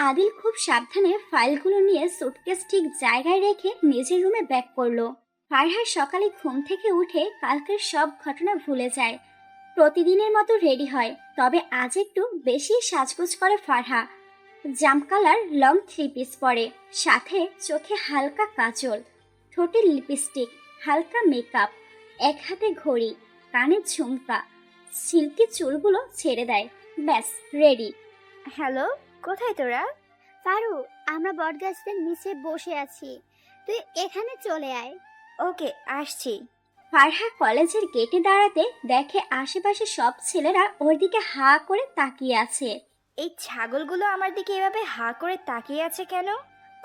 আদিল খুব সাবধানে ফাইলগুলো নিয়ে সুটকেস ঠিক জায়গায় রেখে নিজের রুমে ব্যাক করলো। ফারহা সকালে ঘুম থেকে উঠে কালকের সব ঘটনা ভুলে যায়। প্রতিদিনের মতো রেডি হয়, তবে আজ একটু বেশি সাজগোজ করে ফারহা। জাম কালার লং থ্রি পিস পরে, সাথে চোখে হালকা কাজল, ঠোঁটে লিপস্টিক, হালকা মেকআপ, এক হাতে ঘড়ি, কানে ঝুমকা, সিল্কি চুলগুলো ছেড়ে দেয়। ব্যাস রেডি। হ্যালো, কোথায় তোরা? ফারু, আমরা বটগাছের নিচে বসে আছি, তুই এখানে চলে আয়। ওকে, আসছি। ফারহা কলেজের গেটে দাঁড়াতে দেখে আশেপাশে সব ছেলেরা ওর দিকে হা করে তাকিয়ে আছে। এই ছাগলগুলো আমার দিকে এভাবে হা করে তাকিয়ে আছে কেন?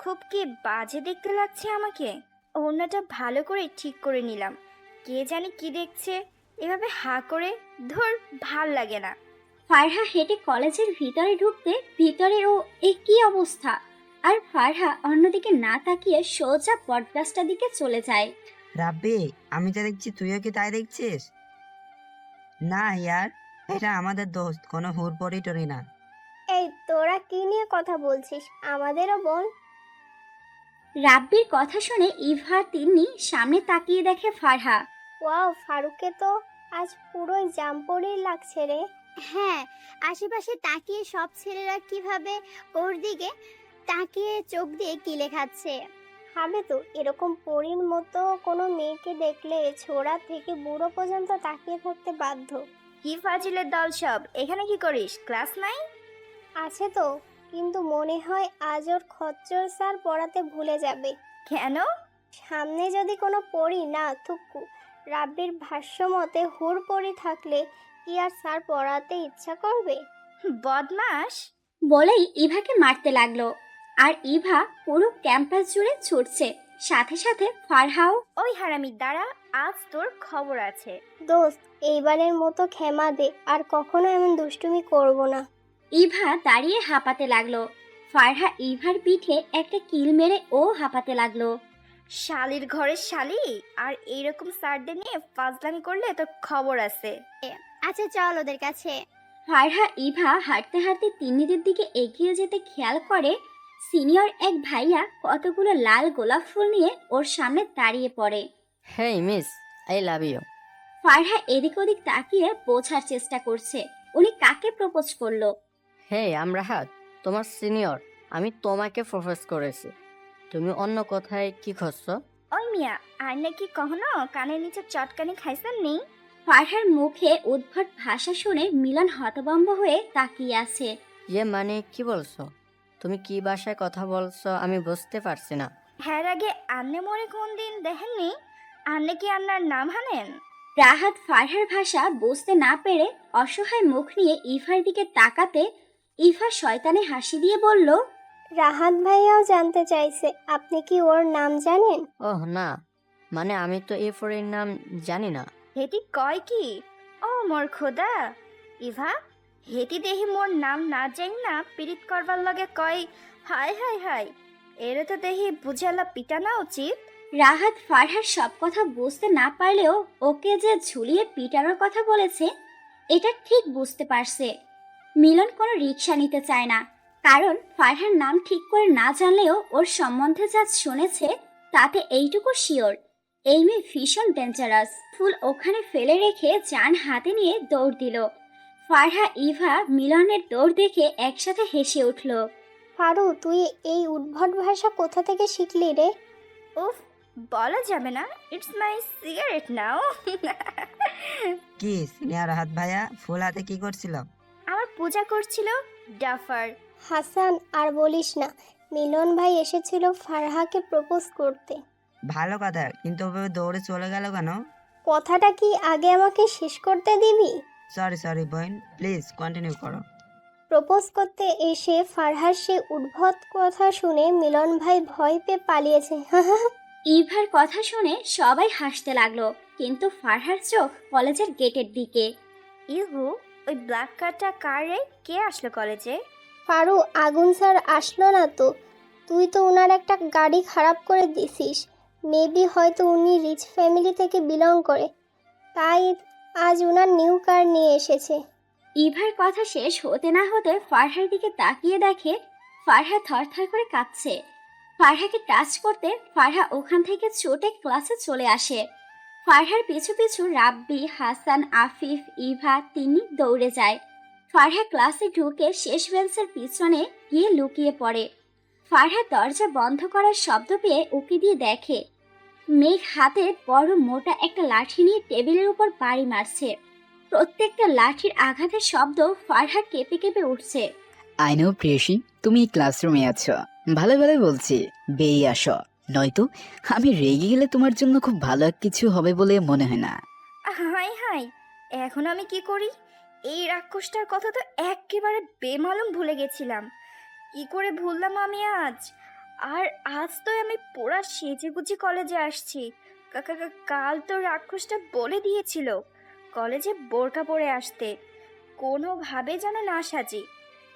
খুব কি বাজে দেখতে লাগছে আমাকে। ওড়নাটা ভালো করে ঠিক করে নিলাম, কে জানি কি দেখছে এভাবে হা করে। ধুর, ভাল লাগে না। ফারহা হেঁটে কলেজের ভিতরে ঢুকতে ভিতরে ও এ কি অবস্থা! আর ফারহা অন্যদিকে না তাকিয়ে সোজা বটগাছটার দিকে চলে যায়। রাব্বি, আমি যা দেখছি তুইও কি তাই দেখছিস? না ইয়ার, এটা আমাদের দোস্ত, কোনো হুড়পড়ি টরি না। এই তোরা কি নিয়ে কথা বলছিস, আমাদেরও বল। রাব্বির কথা শুনে ইভা তিন্নি সামনে তাকিয়ে দেখে ফারহা। ওয়াও, ফারুককে তো আজ পুরোই জাম্পরেই লাগছে রে। হ্যাঁ, আশেপাশে তাকিয়ে সব ছেলেরা কিভাবে ওর দিকে তাকিয়ে চোখ দিয়ে কিলে খাচ্ছে। হবে তো, এরকম পরীর মতো কোনো মেয়েকে দেখলে ছোড়া থেকে বুড়ো পর্যন্ত তাকিয়ে থাকতে বাধ্য। কি ফাজিলের দল সব, এখানে কি করিস? ক্লাস নাই? আছে তো, কিন্তু মনে হয় আজ ওর খচ্চর স্যার পড়াতে ভুলে যাবে। কেন? সামনে যদি কোনো পড়ি না থুকু, রাব্বির ভাষ্য মতে হুড় পড়ি থাকলে কি আর স্যার পড়াতে ইচ্ছা করবে? বদমাস! বলেই ইভাকে মারতে লাগলো। আর ইভা পুরো ক্যাম্পাস জুড়ে ছুটছে, সাথে সাথে ফারহাও। ওই হারামি দাঁড়া, আজ তোর খবর আছে। দোস্ত, এইবারের মতো ক্ষমা দে, আর কখনো এমন দুষ্টুমি করব না। ইভা দাঁড়িয়ে হাঁপাতে লাগলো। ফারহা ইভার পিঠে একটা কিল মেরে ও হাঁপাতে লাগলো। শালির ঘরের শালি, আর এইরকম স্যারদের নিয়ে ফাজলামি করলে তোর খবর আছে। আচ্ছা চল ওদের কাছে। ফারহা ইভা হাঁটতে হাঁটতে তিন্নিদের দিকে এগিয়ে যেতে খেয়াল করে সিনিয়র এক ভাইয়া কতগুলো লাল গোলাপ ফুল নিয়ে ওর সামনে দাঁড়িয়ে পড়ে। Hey miss, I love you. Farha এদিক ওদিক তাকিয়ে বোঝার চেষ্টা করছে উনি কাকে প্রপোজ করলো। হেই আমরাহাত, তোমার সিনিয়র। আমি তোমাকে প্রপোজ করেছি, তুমি অন্য কোথায় কি খুঁজছো? ওই মিয়া, আর নাকি কখনো কানের নিচে চটকানি খাইছেন নি? ফারহার মুখে উদ্ভট ভাষা শুনে মিলন হতভম্ব হয়ে তাকিয়ে আছে। মানে কি বলছো? তুমি কি ভাষায় কথা বলছো আমি বুঝতে পারছি না। হ্যাঁ, আগে আন্নে মরে কোন দিন দেখেননি? আন্নে কি আন্নার নাম হানেন? রাহাত ফারহার ভাষা বুঝতে না পেরে অসহায় মুখ নিয়ে ইভার দিকে তাকাতে ইভা শয়তানে হাসি দিয়ে বলল, রাহাত ভাইয়াও জানতে চাইছে আপনি কি ওর নাম জানেন? ওহ না, মানে আমি তো এই ফোরের নাম জানি না। হেতি কয় কি? ও মোর খোদা! ইভা, হেতি দেহি মোর নাম না জান না পীড়িত করবার লগে কয় হায় হায় হায়। এর তো দেহি বুঝালা পিটানা উচিত। রাহাত ফারহার সব কথা বুঝতে না পারলেও ওকে যে ঝুলিয়ে পিটানোর কথা বলেছে এটা ঠিক বুঝতে পারছে। মিলন কোনো রিকশা নিতে চায় না, কারণ ফারহার নাম ঠিক করে না জানলেও ওর সম্বন্ধে যা শুনেছে তাতে এইটুকু শিওর এই মেয়ে ভীষণ ডেঞ্জারাস। ফুল ওখানে ফেলে রেখে যান হাতে নিয়ে দৌড় দিল। ফারহা ইভা মিলনের দৌড় দেখে একসাথে হেসে উঠল। ফারু, তুই এই উদ্ভট ভাষা কোথা থেকে শিখলি রে? উফ, বলা যাবে না, ইটস মাই সিগারেট নাও। কি সিনিয়র রাহাত ভাইয়া ফুল হাতে কি করছিল? আমার পূজা করছিল ডাফার। হাসান, আর বলিস না, মিলন ভাই এসেছিল ফারহাকে প্রপোজ করতে। ভালো কথা, কিন্তু ওভাবে দৌড়ে চলে গেল কেন? কথাটা কি আগে আমাকে শেষ করতে দিবি? সরি সরি বোন, প্লিজ কন্টিনিউ করো। প্রপোজ করতে এসে ফারহার সে উদ্ভট কথা শুনে মিলন ভাই ভয় পেয়ে পালিয়েছে। ইভার কথা শুনে সবাই হাসতে লাগলো, কিন্তু ফারহার চোখ কলেজের গেটের দিকে। ইহু, ওই ব্ল্যাক কারটা কার রে? কে আসলো কলেজে? ফারু, আগুন স্যার আসলো না তো। তুই তো ওনার একটা গাড়ি খারাপ করে দিছিস। মেবি হয়তো উনি রিচ ফ্যামিলি থেকে বিলং করে, তাই আজ ওনার নিউ কার নিয়ে এসেছে। ইভার কথা শেষ হতে না হতে ফারহার দিকে তাকিয়ে দেখে ফারহা থরথর করে কাঁপছে। ফারহাকে টাচ করতে ফারহা ওখান থেকে ছুটে ক্লাসে চলে আসে। ফারহার পিছু পিছু রাব্বি, হাসান, আফিফ, ইভা তিনি দৌড়ে যায়। ফারহা ক্লাসে ঢুকে শেষ বেঞ্চের পিছনে গিয়ে লুকিয়ে পড়ে। ফারহা দরজা বন্ধ করার শব্দ পেয়ে উকি দিয়ে দেখে মেঘ হাতে বড় মোটা একটা লাঠি নিয়ে টেবিলের উপর বাড়ি মারছে। প্রত্যেকটা লাঠির আঘাতের শব্দ ফারহা কেঁপে কেঁপে উঠছে। আই নো প্রিয়সী, তুমি এই ক্লাসরুমে আছো, ভালো ভালো বলছি, বেরিয়ে আসো, নয়তো আমি রেগে গেলে তোমার জন্য খুব ভালো কিছু হবে বলে মনে হয় না। হাই হাই, এখন আমি কি করি? এই রাক্ষসটার কথা তো একেবারে বেমালুম ভুলে গেছিলাম। কি করে ভুললাম আমি আজ? আর আজ তো আমি পুরা সেজেগুজি কলেজে আসছি। কাল তো রাক্ষসটা বলে দিয়েছিল কলেজে বোরকা পরে আসতে, কোনোভাবে যেন না সাজি।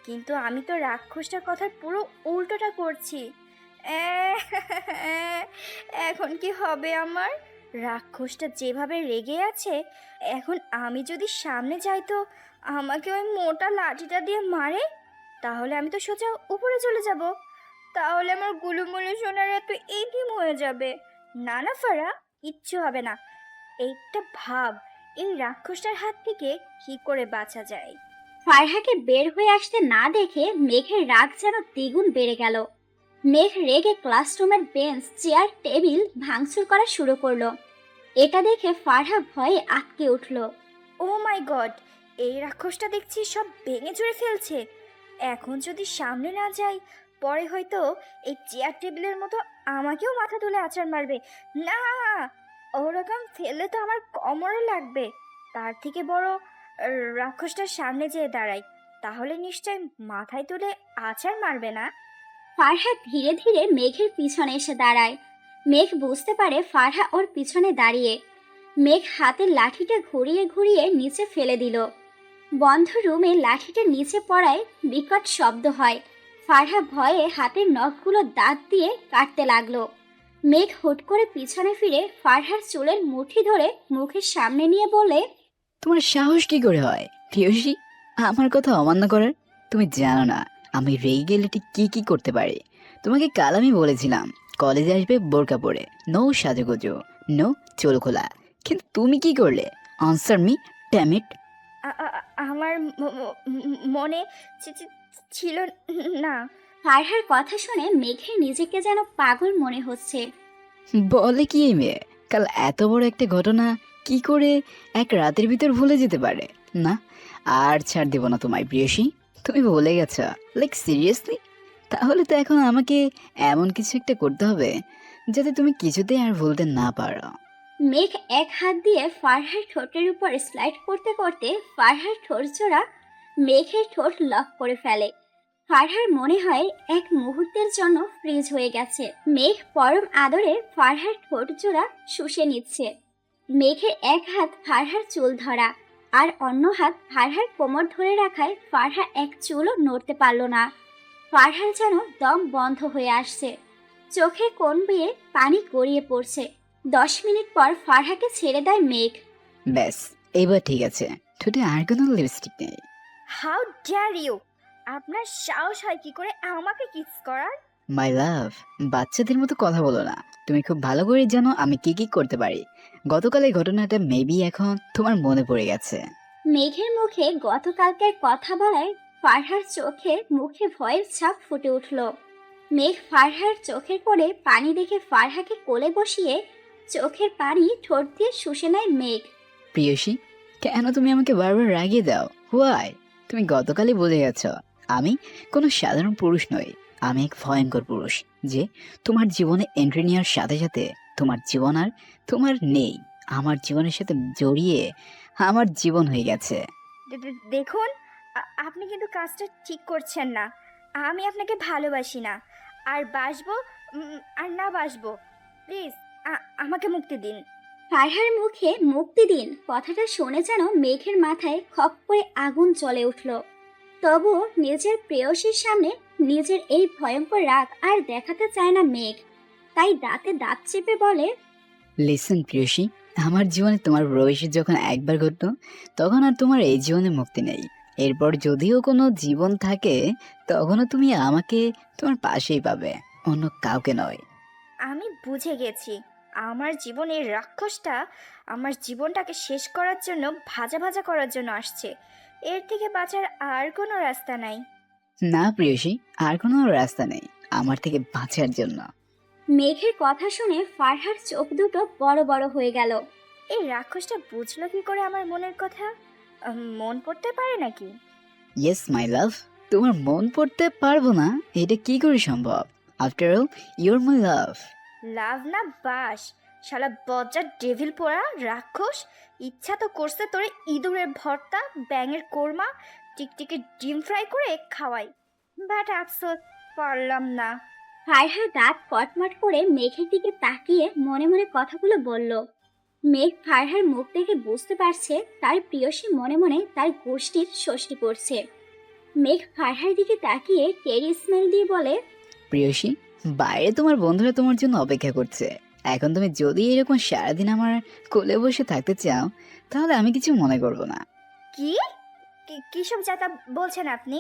কিন্তু আমি তো রাক্ষসটার কথার পুরো উল্টোটা করছি। এখন কি হবে আমার? রাক্ষসটা যেভাবে রেগে আছে, এখন আমি যদি সামনে যাই তো আমাকে ওই মোটা লাঠিটা দিয়ে মারে, তাহলে আমি তো সোজা উপরে চলে যাব। তাহলে আমার গুলুমুলু সোনারা তো এতিম হয়ে যাবে। না না ফারা, কিচ্ছু হবে না। এইটা ভাব, এই রাক্ষসটার হাত থেকে কি করে বাঁচা যায়। ফারহাকে বের হয়ে আসতে না দেখে মেঘের রাগ যেন দ্বিগুণ বেড়ে গেল। মেঘ রেগে ক্লাসরুমের বেঞ্চ, চেয়ার, টেবিল ভাঙচুর করা শুরু করলো। এটা দেখে ফারহা ভয়ে আটকে উঠল। ও মাই গড, এই রাক্ষসটা দেখছি সব ভেঙে চুরে ফেলছে। এখন যদি সামনে না যাই, পরে হয়তো এই চেয়ার টেবিলের মতো আমাকেও মাথা তুলে আছাড় মারবে। না, ওরকম ফেললে তো আমার কোমরে লাগবে। তার থেকে বড় রাক্ষসটার সামনে যেয়ে দাঁড়াই, তাহলে নিশ্চয় মাথায় তুলে আছাড় মারবে না। ফারহা ধীরে ধীরে মেঘের পিছনে এসে দাঁড়ায়। মেঘ বুঝতে পারে ফারহা ওর পিছনে দাঁড়িয়ে। মেঘ হাতের লাঠিটা ঘুরিয়ে ঘুরিয়ে নিচে ফেলে দিল। বন্ধ রুমে লাঠিটা নিচে পড়ায় বিকট শব্দ হয়। ফারহা ভয়ে হাতের নখগুলো দাঁত দিয়ে কাটতে লাগলো। মেঘ হুট করে পিছনে ফিরে ফারহার চুলের মুঠি ধরে মুখের সামনে নিয়ে বলে, তোমার সাহস কি করে হয় প্রিয়সী আমার কথা অমান্য করার? তুমি জানো না আমি রেগে গেলে ঠিক কি কি করতে পারি। তোমাকে কাল আমি বলেছিলাম কলেজে আসবে বোরকা পরে, নো সাজুগুজু, নো চুল খোলা, কিন্তু তুমি কি করলে? আনসার মি ড্যাম ইট। আমার মনে ছিল না। ফারহার কথা শুনে মেঘের নিজেকে যেন পাগল মনে হচ্ছে। বলে কি এই মেয়ে? কাল এত বড় একটা ঘটনা কি করে এক রাতের ভিতর ভুলে যেতে পারে? না, আর ছাড় দেব না তোমায় প্রিয়সী, তুমি ভুলে গেছো? Like seriously? তাহলে তো এখন আমাকে এমন কিছু একটা করতে হবে যাতে তুমি কিছুতেই আর ভুলতে না পারো। মেঘ এক হাত দিয়ে ফারহার ঠোঁটের উপর স্লাইড করতে করতে ফারহার ঠোঁট জোড়া মেঘের ঠোঁট লক করে ফেলে। ফারহার মনে হয় এক মুহূর্তের জন্য ফ্রিজ হয়ে গেছে। মেঘ পরম আদরে ফারহার ঠোঁট জোড়া শুষে নিচ্ছে। মেঘের এক হাত ফারহার চুল ধরা, আর অন্য হাত ফারহার কোমর ধরে রাখায় ফারহা এক চুলও নড়তে পারল না। ফারহার যেন দম বন্ধ হয়ে আসছে, চোখে কোণ বেয়ে পানি গড়িয়ে পড়ছে। 10 মিনিট পর ফারহাকে ছেড়ে দেয় মেঘ। ব্যাস, এবার ঠিক আছে, ঠোঁটে আর কোনো লিপস্টিক নেই। How dare you! আপনার সাহস হয় কি করে আমাকে কিস করার? মাই লাভ, বাচ্চাদের মতো কথা বলো না। তুমি খুব ভালো করে জানো আমি কি কি করতে পারি। গতকাল এই ঘটনাটা মেবি এখন তোমার মনে পড়ে গেছে। মেঘের মুখে গতকালকের কথা বলায় ফারহার চোখে মুখে ভয়ের ছাপ ফুটে উঠল। মেঘ ফারহার চোখের কোণে পানি দেখে ফারহাকে কোলে বসিয়ে চোখের পানি ঠোঁট দিয়ে শুষে নেয় মেঘ। প্রিয়সী, কেন তুমি আমাকে বারবার রাগিয়ে দাও? হোয়াই? তুমি গতকালই বলে গেছো আমি কোনো সাধারণ পুরুষ নই, আমি এক ভয়ঙ্কর পুরুষ যে তোমার জীবনে এন্ট্রি নেওয়ার সাথে সাথে তোমার জীবন আর তোমার নেই, আমার জীবনের সাথে জড়িয়ে আমার জীবন হয়ে গেছে। দেখুন, আপনি কিন্তু কাজটা ঠিক করছেন না। আমি আপনাকে ভালোবাসি না, আর বাসবো আর না বাসবো, প্লিজ আমাকে মুক্তি দিন। ফারহার মুখে মুক্তি দিন কথাটা শুনে যেন মেঘের মাথায় খপ করে আগুন জ্বলে উঠল। তবুও নিজের প্রেয়সীর সামনে নিজের এই ভয়ঙ্কর রাগ আর দেখাতে চায় না মেঘ, তাই দাঁতে দাঁত চেপে বলে, লিসেন প্রিয়সী, আমার জীবনে তোমার প্রবেশ যখন একবার ঘটলো তখন আর তোমার এই জীবনে মুক্তি নেই। এরপর যদিও কোনো জীবন থাকে, তখনও তুমি আমাকে তোমার পাশেই পাবে, অন্য কাউকে নয়। আমি বুঝে গেছি আমার জীবনের রাক্ষসটা আমার জীবনটাকে শেষ করার জন্য ভাজা ভাজা করার জন্য আসছে। এর থেকে বাঁচার আর কোনো রাস্তা নাই। না প্রিয়সী, আর কোনো রাস্তা নেই আমার থেকে বাঁচার জন্য। মেঘের কথা শুনে ফারহার চোখ দুটো বড় বড় হয়ে গেল। এই রাক্ষসটা বুঝলো কি করে আমার মনের কথা? মন পড়তে পারে নাকি? ইয়েস মাই লাভ, তোমার মন পড়তে পারবো না এটা কি করে সম্ভব? আফটার অল ইউর মাই লাভ। লাভ না বাস, শালা বজ্জার ডেভিল পোড়া রাক্ষস। ইচ্ছা তো করছে তোরে ইঁদুরের ভর্তা, ব্যাঙের কোরমা, টিকটিকি ডিম ফ্রাই করে খাওয়াই, বাট আফসোস পারলাম না। ফারহা দাঁত কটমট করে মেঘের দিকে তাকিয়ে মনে মনে কথাগুলো বলল। মেঘ ফারহার মুখ দেখে বুঝতে পারছে তার প্রিয়সী মনে মনে তার গোষ্ঠীর ষষ্ঠী করছে। মেঘ ফারহার দিকে তাকিয়ে টেরি স্মেল দিয়ে বলে, প্রিয়সী, বাইরে তোমার বন্ধুরা তোমার জন্য অপেক্ষা করছে। এখন তুমি যদি এরকম সারাদিন আমার কোলে বসে থাকতে চাও, তাহলে আমি কিছু মনে করব না। কি কিসব যাতা বলছেন আপনি?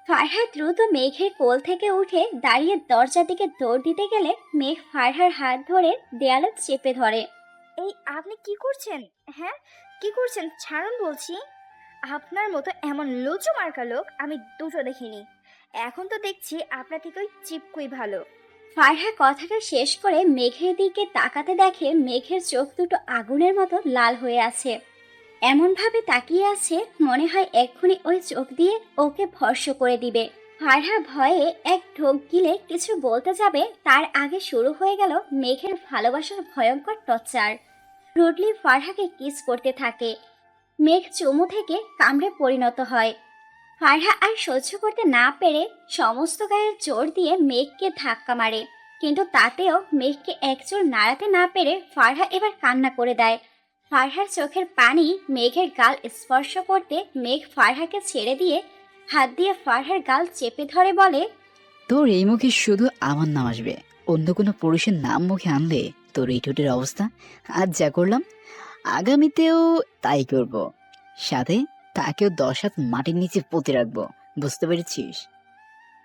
ফারহা দ্রুত মেঘের কোল থেকে উঠে দাঁড়িয়ে দরজার দিকে দৌড় দিতে গেলে মেঘ ফারহার হাত ধরে দেয়ালে চেপে ধরে। এই আপনি কি করছেন? হ্যাঁ কি করছেন? ছাড়ুন বলছি। আপনার মতো এমন লুচু মার্কা লোক আমি দুটো দেখিনি। এখন তো দেখছি আপনার থেকে ওই চিপকুই ভালো। ফারহা কথাটা শেষ করে মেঘের দিকে তাকাতে দেখে মেঘের চোখ দুটো আগুনের মতো লাল হয়ে আছে। এমনভাবে তাকিয়ে আছে মনে হয় এক্ষুনি ওই চোখ দিয়ে ওকে ভস্ম করে দিবে। ফারহা ভয়ে এক ঢোক গিলে কিছু বলতে যাবে তার আগে শুরু হয়ে গেল মেঘের ভালোবাসার ভয়ঙ্কর টর্চার। রুডলি ফারহাকে কিস করতে থাকে। মেঘ চুমু থেকে কামড়ে পরিণত হয়। ফারহা আর সহ্য করতে না পেরে সমস্ত গায়ের জোর দিয়ে মেঘকে ধাক্কা মারে, কিন্তু তাতেও মেঘকে একচুল নাড়াতে না পেরে ফারহা এবার কান্না করে দেয়। ফারহার চোখের পানি মেঘের গাল স্পর্শ করতে মেঘ ফারহাকে ছেড়ে দিয়ে হাত দিয়ে ফারহার গাল চেপে ধরে বলে, তোর এই মুখে শুধু আমার নাম আসবে, অন্য কোনো পুরুষের নাম মুখে আনলে তোর এই ঠোঁটের অবস্থা আজ যা করলাম আগামীতেও তাই করব, সাথে তাকেও 10 হাত মাটির নিচে পুঁতে রাখবো, বুঝতে পেরেছিস?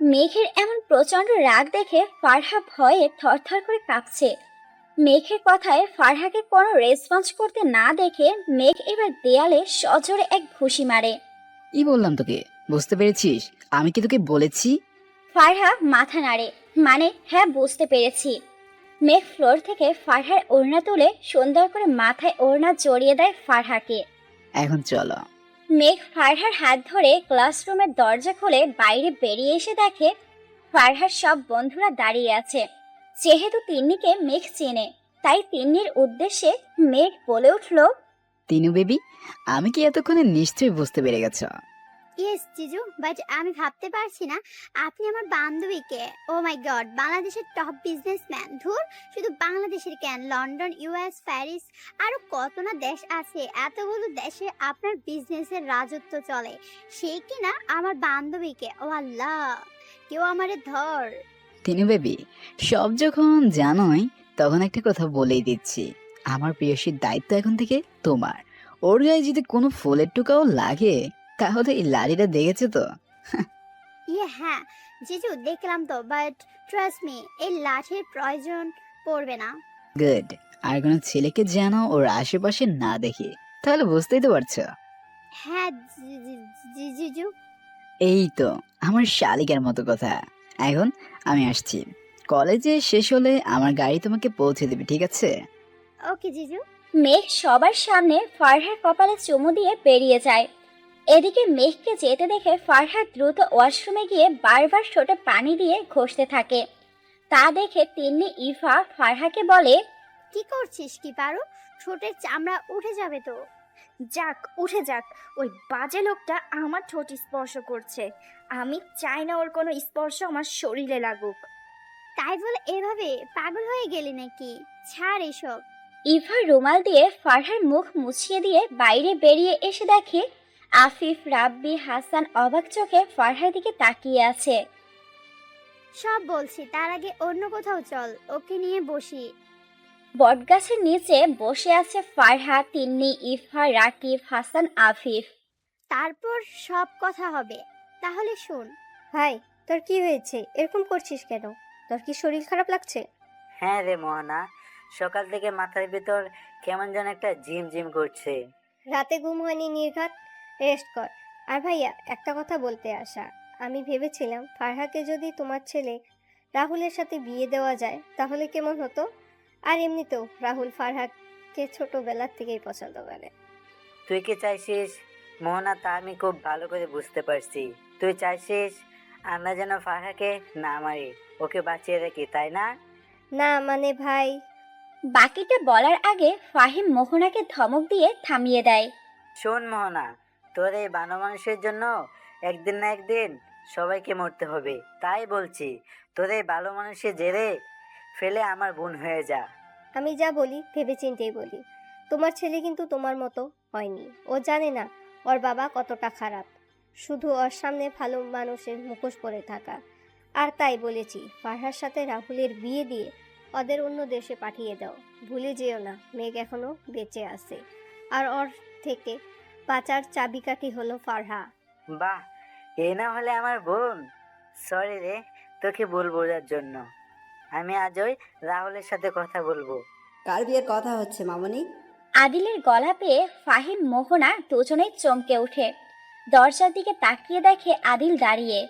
মেঘের এমন প্রচন্ড রাগ দেখে ফারহা ভয়ে থরথর করে কাঁপছে। মেঘের কথায় ফারহাকে কোনো রেসপন্স করতে না দেখে মেঘ এবার দেয়ালে সজোরে এক ঘুষি মারে। কি বললাম তোকে, বুঝতে পেরেছিস? আমি কি তোকে বলেছি? ফারহা মাথা নাড়ে, মানে হ্যাঁ বুঝতে পেরেছি। মেঘ ফ্লোর থেকে ফারহার ওড়না তুলে সুন্দর করে মাথায় ওড়না জড়িয়ে দেয় ফারহাকে। এখন চলো। মেঘ ফারহার হাত ধরে ক্লাসরুমের দরজা খুলে বাইরে বেরিয়ে এসে দেখে ফারহার সব বন্ধুরা দাঁড়িয়ে আছে। যেহেতু তিন্নিকে মেঘ চেনে, তাই তিন্নির উদ্দেশ্যে মেঘ বলে উঠল, তিনু বেবি, আমি কি এতক্ষণে নিশ্চয়ই বুঝতে পেরে গেছো? ইয়েস জিজু, বাট আমি ভাবতে পারছি না আপনি আমার বান্ধবীকে। ও মাই গড, বাংলাদেশের টপ বিজনেসম্যান। ধুর, শুধু বাংলাদেশের কেন, লন্ডন, ইউএস, প্যারিস, আরো কত না দেশ আছে। এতগুলো দেশে আপনার বিজনেসের রাজত্ব চলে, সেই কিনা আমার বান্ধবীকে। ও আল্লাহ, কেউ আমারে ধর। তিনু বেবি, সব যখন জানোই তখন একটা কথা বলেই দিচ্ছি, আমার প্রিয়সীর দায়িত্ব এখন থেকে তোমার। ওর গায়ে যদি কোনো ফুলের টুকাও লাগে তাহলে এই লাড়িটা দেখেছো তো? হ্যাঁ জিজু, দেখলাম তো, বাট ট্রাস্ট মি, এই লাঠির প্রয়োজন পড়বে না। গুড। আর কোনো ছেলেকে যেন ওর আশেপাশে না দেখি, তাহলে বুঝতেই তো পারছো। হ্যাঁ জিজু। এই তো আমার শালিকার মতো কথা। এখন আমি আসছি, কলেজে শেষ হলে আমার গাড়ি তোমাকে পৌঁছে দেবে, ঠিক আছে? ওকে জিজু। মেঘ সবার সামনে ফারহার কপালে চুমু দিয়ে বেরিয়ে যায়। এদিকে মেঘকে যেতে দেখে ফারহা দ্রুত ওয়াশরুমে গিয়ে বারবার ঠোঁটে পানি দিয়ে ঘষতে থাকে। তা দেখে তিন্নি ইফা ফারহাকে বলে, কি করছিস কি পারো? ঠোঁটের চামড়া উঠে যাবে তো। যাক উঠে যাক, ওই বাজে লোকটা আমার ঠোঁট স্পর্শ করছে। আমি চাই না ওর কোনো স্পর্শ আমার শরীরে লাগুক। তাই বলে এভাবে পাগল হয়ে গেলি নাকি? ছাড় এসব। ইফা রুমাল দিয়ে ফারহার মুখ মুছিয়ে দিয়ে বাইরে বেরিয়ে এসে দেখে আফিফ, রাব্বি, হাসান অবাক চোখে ফারহার দিকে তাকিয়ে আছে। সব বলছি, তার আগে অন্য কোথাও চল, ওকে নিয়ে বসি। বটগাছের নিচে বসে আছে ফারহা, তিন্নি, ইফা, রাকিব, হাসান, আফিফ। তারপর সব কথা হবে। তাহলে শোন। ভাই, তোর কি হয়েছে? এরকম করছিস কেন? তোর কি শরীর খারাপ লাগছে? হ্যাঁ রে মোহনা, সকাল থেকে মাথার ভিতর কেমন যেন একটা জিম জিম করছে। রাতে ঘুম হয়নি নির্ঘাত, রেস্ট কর। আর ভাইয়া, একটা কথা বলতে আসা, আমি ভেবেছিলাম ফারহাকে যদি তোমার ছেলে রাহুলের সাথে বিয়ে দেওয়া যায় তাহলে কেমন হতো। আর এমনিতেও রাহুল ফারহাকে ছোটবেলার থেকেই পছন্দ করে। তুই কি চাইছিস মোহনা, তা আমি খুব ভালো করে বুঝতে পারছি। তুই চাইছিস আমরা যেন ফারহাকে না মারি, ওকে বাঁচিয়ে রাখি, তাই না? না মানে ভাই। বাকিটা বলার আগে ফাহিম মোহনাকে ধমক দিয়ে থামিয়ে দেয়। শোন মোহনা, তোর এই ভালো মানুষের জন্য একদিন না একদিন সবাইকে মরতে হবে। তাই বলছি, তোর এই ভালো মানুষের জেরে ফেলে আমার বোন হয়ে যা। আমি যা বলি ভেবেচিন্তেই বলি। তোমার ছেলে কিন্তু তোমার মতো হয়নি। ও জানে না ওর বাবা কতটা খারাপ, শুধু ওর সামনে ভালো মানুষের মুখোশ পরে থাকা। আর তাই বলেছি ফারহার সাথে রাহুলের বিয়ে দিয়ে ওদের অন্য দেশে পাঠিয়ে দাও। ভুলে যেও না মেঘ এখনো বেঁচে আছে, আর ওর থেকে বাঁচার চাবিকাঠি হলো ফারহা। বাহ, এই না হলে আমার বোন। সরি রে তোকে ভুল বোঝার জন্য। আমি আজই রাহুলের সাথে কথা বলবো। কার বিয়ের কথা হচ্ছে মামনি? আদিলের গলা পেয়ে ফাহিম মোহনা দুজনেই চমকে ওঠে। দরজার দিকে তাকিয়ে দেখে আদিল দাঁড়িয়ে।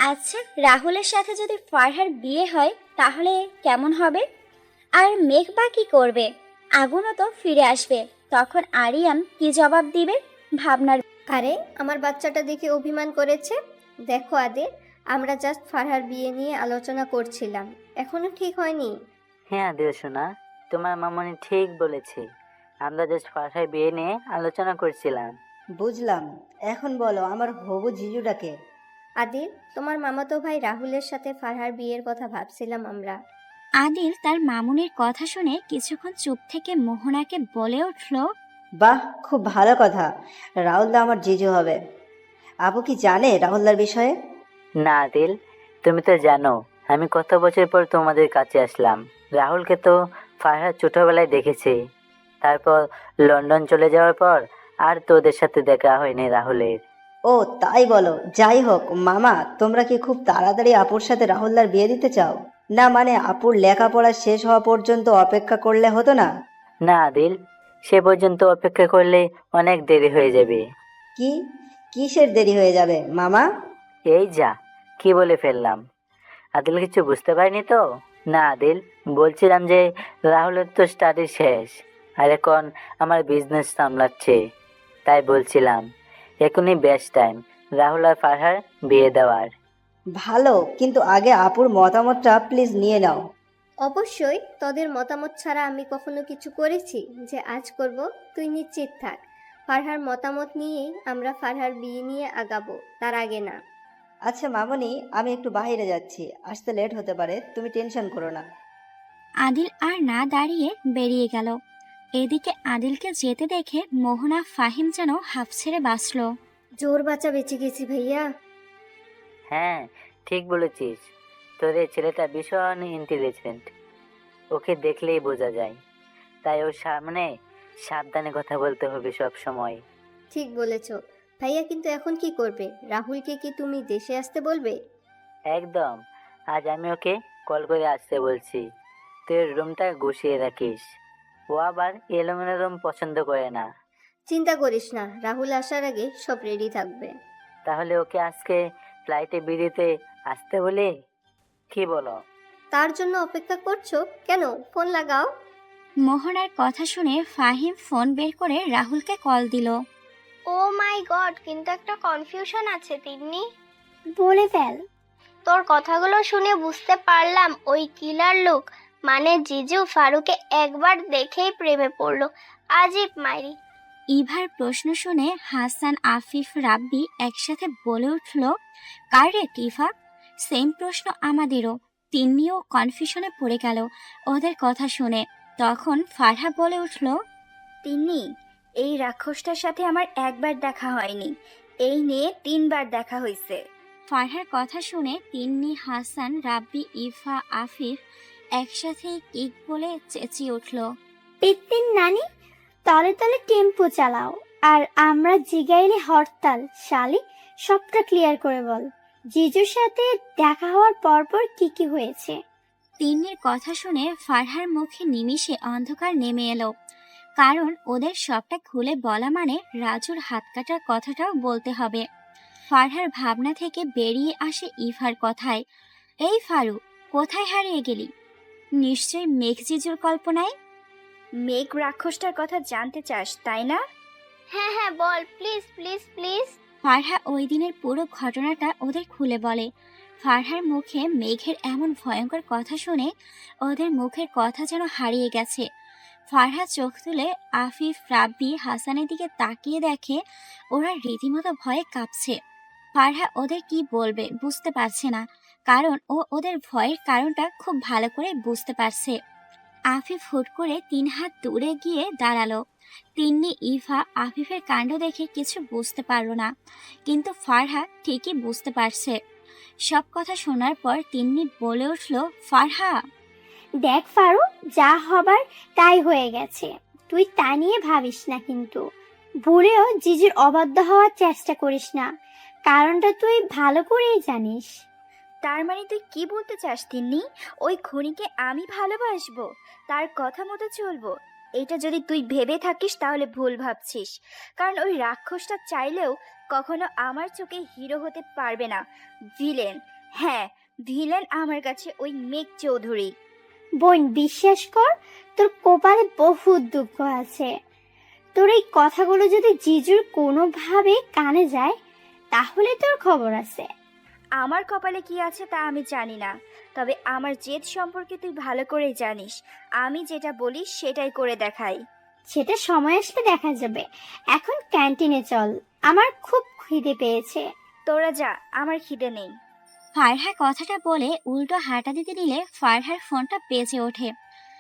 আচ্ছা, রাহুলের সাথে যদি ফারহার বিয়ে হয় তাহলে কেমন হবে? আর মেঘ বা কি করবে? আগুনও তো ফিরে আসবে। তখন আরিয়ান কি জবাব দিবে? ভাবনার। আরে আমার বাচ্চাটা দেখে অভিমান করেছে। দেখো আদে, আমরা জাস্ট ফারহার বিয়ে নিয়ে আলোচনা করছিলাম, এখনো ঠিক হয়নি। হ্যাঁ আদিল সোনা, তোমার মামনি ঠিক বলেছে। আমরা জাস্ট ফারহার বিয়ে নিয়ে আলোচনা করছিলাম। বুঝলাম। এখন বলো আমার হবু জিজুটাকে। আদিল, তোমার মামাতো ভাই রাহুলের সাথে ফারহার বিয়ের কথা ভাবছিলাম আমরা। আদিল তার মামুনির কথা শুনে কিছুক্ষণ চুপ থেকে মোহনাকে বলে উঠল, বাহ, খুব ভালো কথা। রাহুলদা আমার জিজু হবে। আপু কি জানে রাহুলদার বিষয়ে? না আদিল, তুমি তো জানো আমি কত বছর পর তোমাদের কাছে আসলাম। রাহুলকে তো ফারহা ছোটবেলায় দেখেছে, তারপর লন্ডন চলে যাওয়ার পর আর তোদের সাথে দেখা হয়নি রাহুলের। ও তাই বলো। যাই হোক মামা, তোমরা কি খুব তাড়াতাড়ি আপুর সাথে রাহুলদার বিয়ে দিতে চাও? না মানে আপুর লেখাপড়া শেষ হওয়া পর্যন্ত অপেক্ষা করলে হতো না? না আদিল, সে পর্যন্ত অপেক্ষা করলে অনেক দেরি হয়ে যাবে। কি? কিসের দেরি হয়ে যাবে মামা? এই যা, কি বলে ফেললাম। আদিল কিছু বুঝতে পারিনি তো? না আদিল, বলছিলাম যে রাহুলের তো স্টাডি শেষ আর এখন আমার বিজনেস সামলাচ্ছে। তাই বলছিলাম এখনই বেস্ট টাইম রাহুল আর ফারহার বিয়ে দেওয়ার। ভালো, কিন্তু আগে আপুর মতামতটা প্লিজ নিয়ে নাও। অবশ্যই, তোদের মতামত ছাড়া আমি কখনো কিছু করেছি যে আজ করব? তুই নিশ্চিত থাক, ফারহার মতামত নিয়েই আমরা ফারহার বিয়ে নিয়ে আগাবো, তার আগে না। আচ্ছা মামনি, আমি একটু বাইরে যাচ্ছি, আসতে লেট হতে পারে, তুমি টেনশন করো না। আদিল আর না দাঁড়িয়ে বেরিয়ে গেল। এদিকে আদিলকে যেতে দেখে মোহনা ফাহিম যেন হাফ ছেড়ে বাঁচল। জোর বাঁচা বেঁচে গেছি ভাইয়া। হ্যাঁ ঠিক বলেছিস, তোর এই ছেলেটা ভীষণ ইন্টেলিজেন্ট, ওকে দেখলেই বোঝা যায়। তাই ওর সামনে সাবধানে কথা বলতে হবে সব সময়। ঠিক বলেছ ভাইয়া, কিন্তু এখন কি করবে? রাহুলকে কি তুমি দেশে আসতে বলবে? একদম, আজ আমি ওকে কল করে আসতে বলছি। তুই ওর রুমটা গুছিয়ে রাখিস, ও আবার এলোমেলো রুম পছন্দ করে না। চিন্তা করিস না, রাহুল আসার আগে সব রেডি থাকবে। তাহলে ওকে আজকে ফ্লাইটে বেরিয়ে আসতে বলি, কি বলো? তার জন্য অপেক্ষা করছো কেন? ফোন লাগাও। মোহনার কথা শুনে ফাহিম ফোন বের করে রাহুলকে কল দিল। ও মাই গড, কিন্তু একটা কনফিউশন আছে তিন্নি। বলে ফেল। তোর কথাগুলো শুনে বুঝতে পারলাম ওই কিলার লোক মানে জিজু ফারুকে একবার দেখেই প্রেমে পড়লো। আজীব মাইরি। ইভার প্রশ্ন শুনে হাসান, আফিফ, রাব্বি একসাথে বলে উঠল, কার রে টিফা? সেম প্রশ্ন আমাদেরও। তিন্নিও কনফিউশনে পড়ে গেল ওদের কথা শুনে। তখন ফারহা বলে উঠল, তিন্নি, এই রাক্ষসটার সাথে আমার একবার দেখা হয়নি, এই নিয়ে 3বার দেখা হয়েছে। ফারহার কথা শুনে তিন্নি, হাসান, রাব্বি, ইভা, আফিফ একসাথে কিক বলে চেঁচিয়ে উঠল। পিত্তিন নানি, তলে তলে টেম্পো চালাও। আর আমরা জিগাইলে হরতাল। শালি, সবটা ক্লিয়ার করে বল, জিজুর সাথে দেখা হওয়ার পরপর কি কি হয়েছে? তিন্নির কথা শুনে ফারহার মুখে নিমিষে অন্ধকার নেমে এলো, কারণ ওদের সবটা খুলে বলা মানে রাজুর হাত কাটার কথাটাও বলতে হবে। ফারহার ভাবনা থেকে বেরিয়ে আসে ইভার কথায়, এই ফারু, কোথায় হারিয়ে গেলি? নিশ্চয়ই মেঘ জিজুর কল্পনায়। মেঘ রাক্ষসটার কথা জানতে চাস তাই না? হ্যাঁ হ্যাঁ বল, প্লিজ প্লিজ প্লিজ। ফারহা ওই দিনের পুরো ঘটনাটা ওদের খুলে বলে। ফারহার মুখে মেঘের এমন ভয়ঙ্কর কথা শুনে ওদের মুখের কথা যেন হারিয়ে গেছে। ফারহা চোখ তুলে আফিফ, রাব্বি, হাসানের দিকে তাকিয়ে দেখে ওরা রীতিমতো ভয়ে কাঁপছে। ফারহা ওদের কি বলবে বুঝতে পারছে না, কারণ ও ওদের ভয়ের কারণটা খুব ভালো করে বুঝতে পারছে। আফিফ হুট করে 3 হাত দূরে গিয়ে দাঁড়ালো। তিন্নি, ইভা আফিফের কাণ্ড দেখে কিছু বুঝতে পারল না, কিন্তু ফারহা ঠিকই বুঝতে পারছে। সব কথা শোনার পর তিন্নি বলে উঠল, ফারহা। দেখ ফারু, যা হবার তাই হয়ে গেছে, তুই তা নিয়ে ভাবিস না, কিন্তু ভুলেও জিজুর অবাধ্য হওয়ার চেষ্টা করিস না, কারণটা তুই ভালো করেই জানিস। তার মানে তুই কি বলতে চাস তিন্নি? ওই খুনিকে আমি ভালোবাসবো, তার কথা মতো চলবো? এটা যদি তুই ভেবে থাকিস তাহলে ভুল ভাবছিস, কারণ ওই রাক্ষসটা চাইলেও কখনো আমার চোখে হিরো হতে পারবে না, ভিলেন। হ্যাঁ, ভিলেন আমার কাছে ওই মেঘ চৌধুরী। বোন, বিশ্বাস কর, তোর কপালে বহুত দুঃখ আছে। তোর এই কথাগুলো যদি জিজুর কোনোভাবে কানে যায়, তাহলে তোর খবর আছে। আমার কপালে কি আছে তা আমি জানি না, তবে আমার জেদ সম্পর্কে তুই ভালো করেই জানিস। আমি যেটা বলি সেটাই করে দেখাই। সেটা সময় আসলে দেখা যাবে, এখন ক্যান্টিনে চল, আমার খুব খিদে পেয়েছে। তোরা যা, আমার খিদে নেই। ফারহা কথাটা বলে উল্টো হাঁটা দিতে নিলে ফারহার ফোনটা বেজে ওঠে।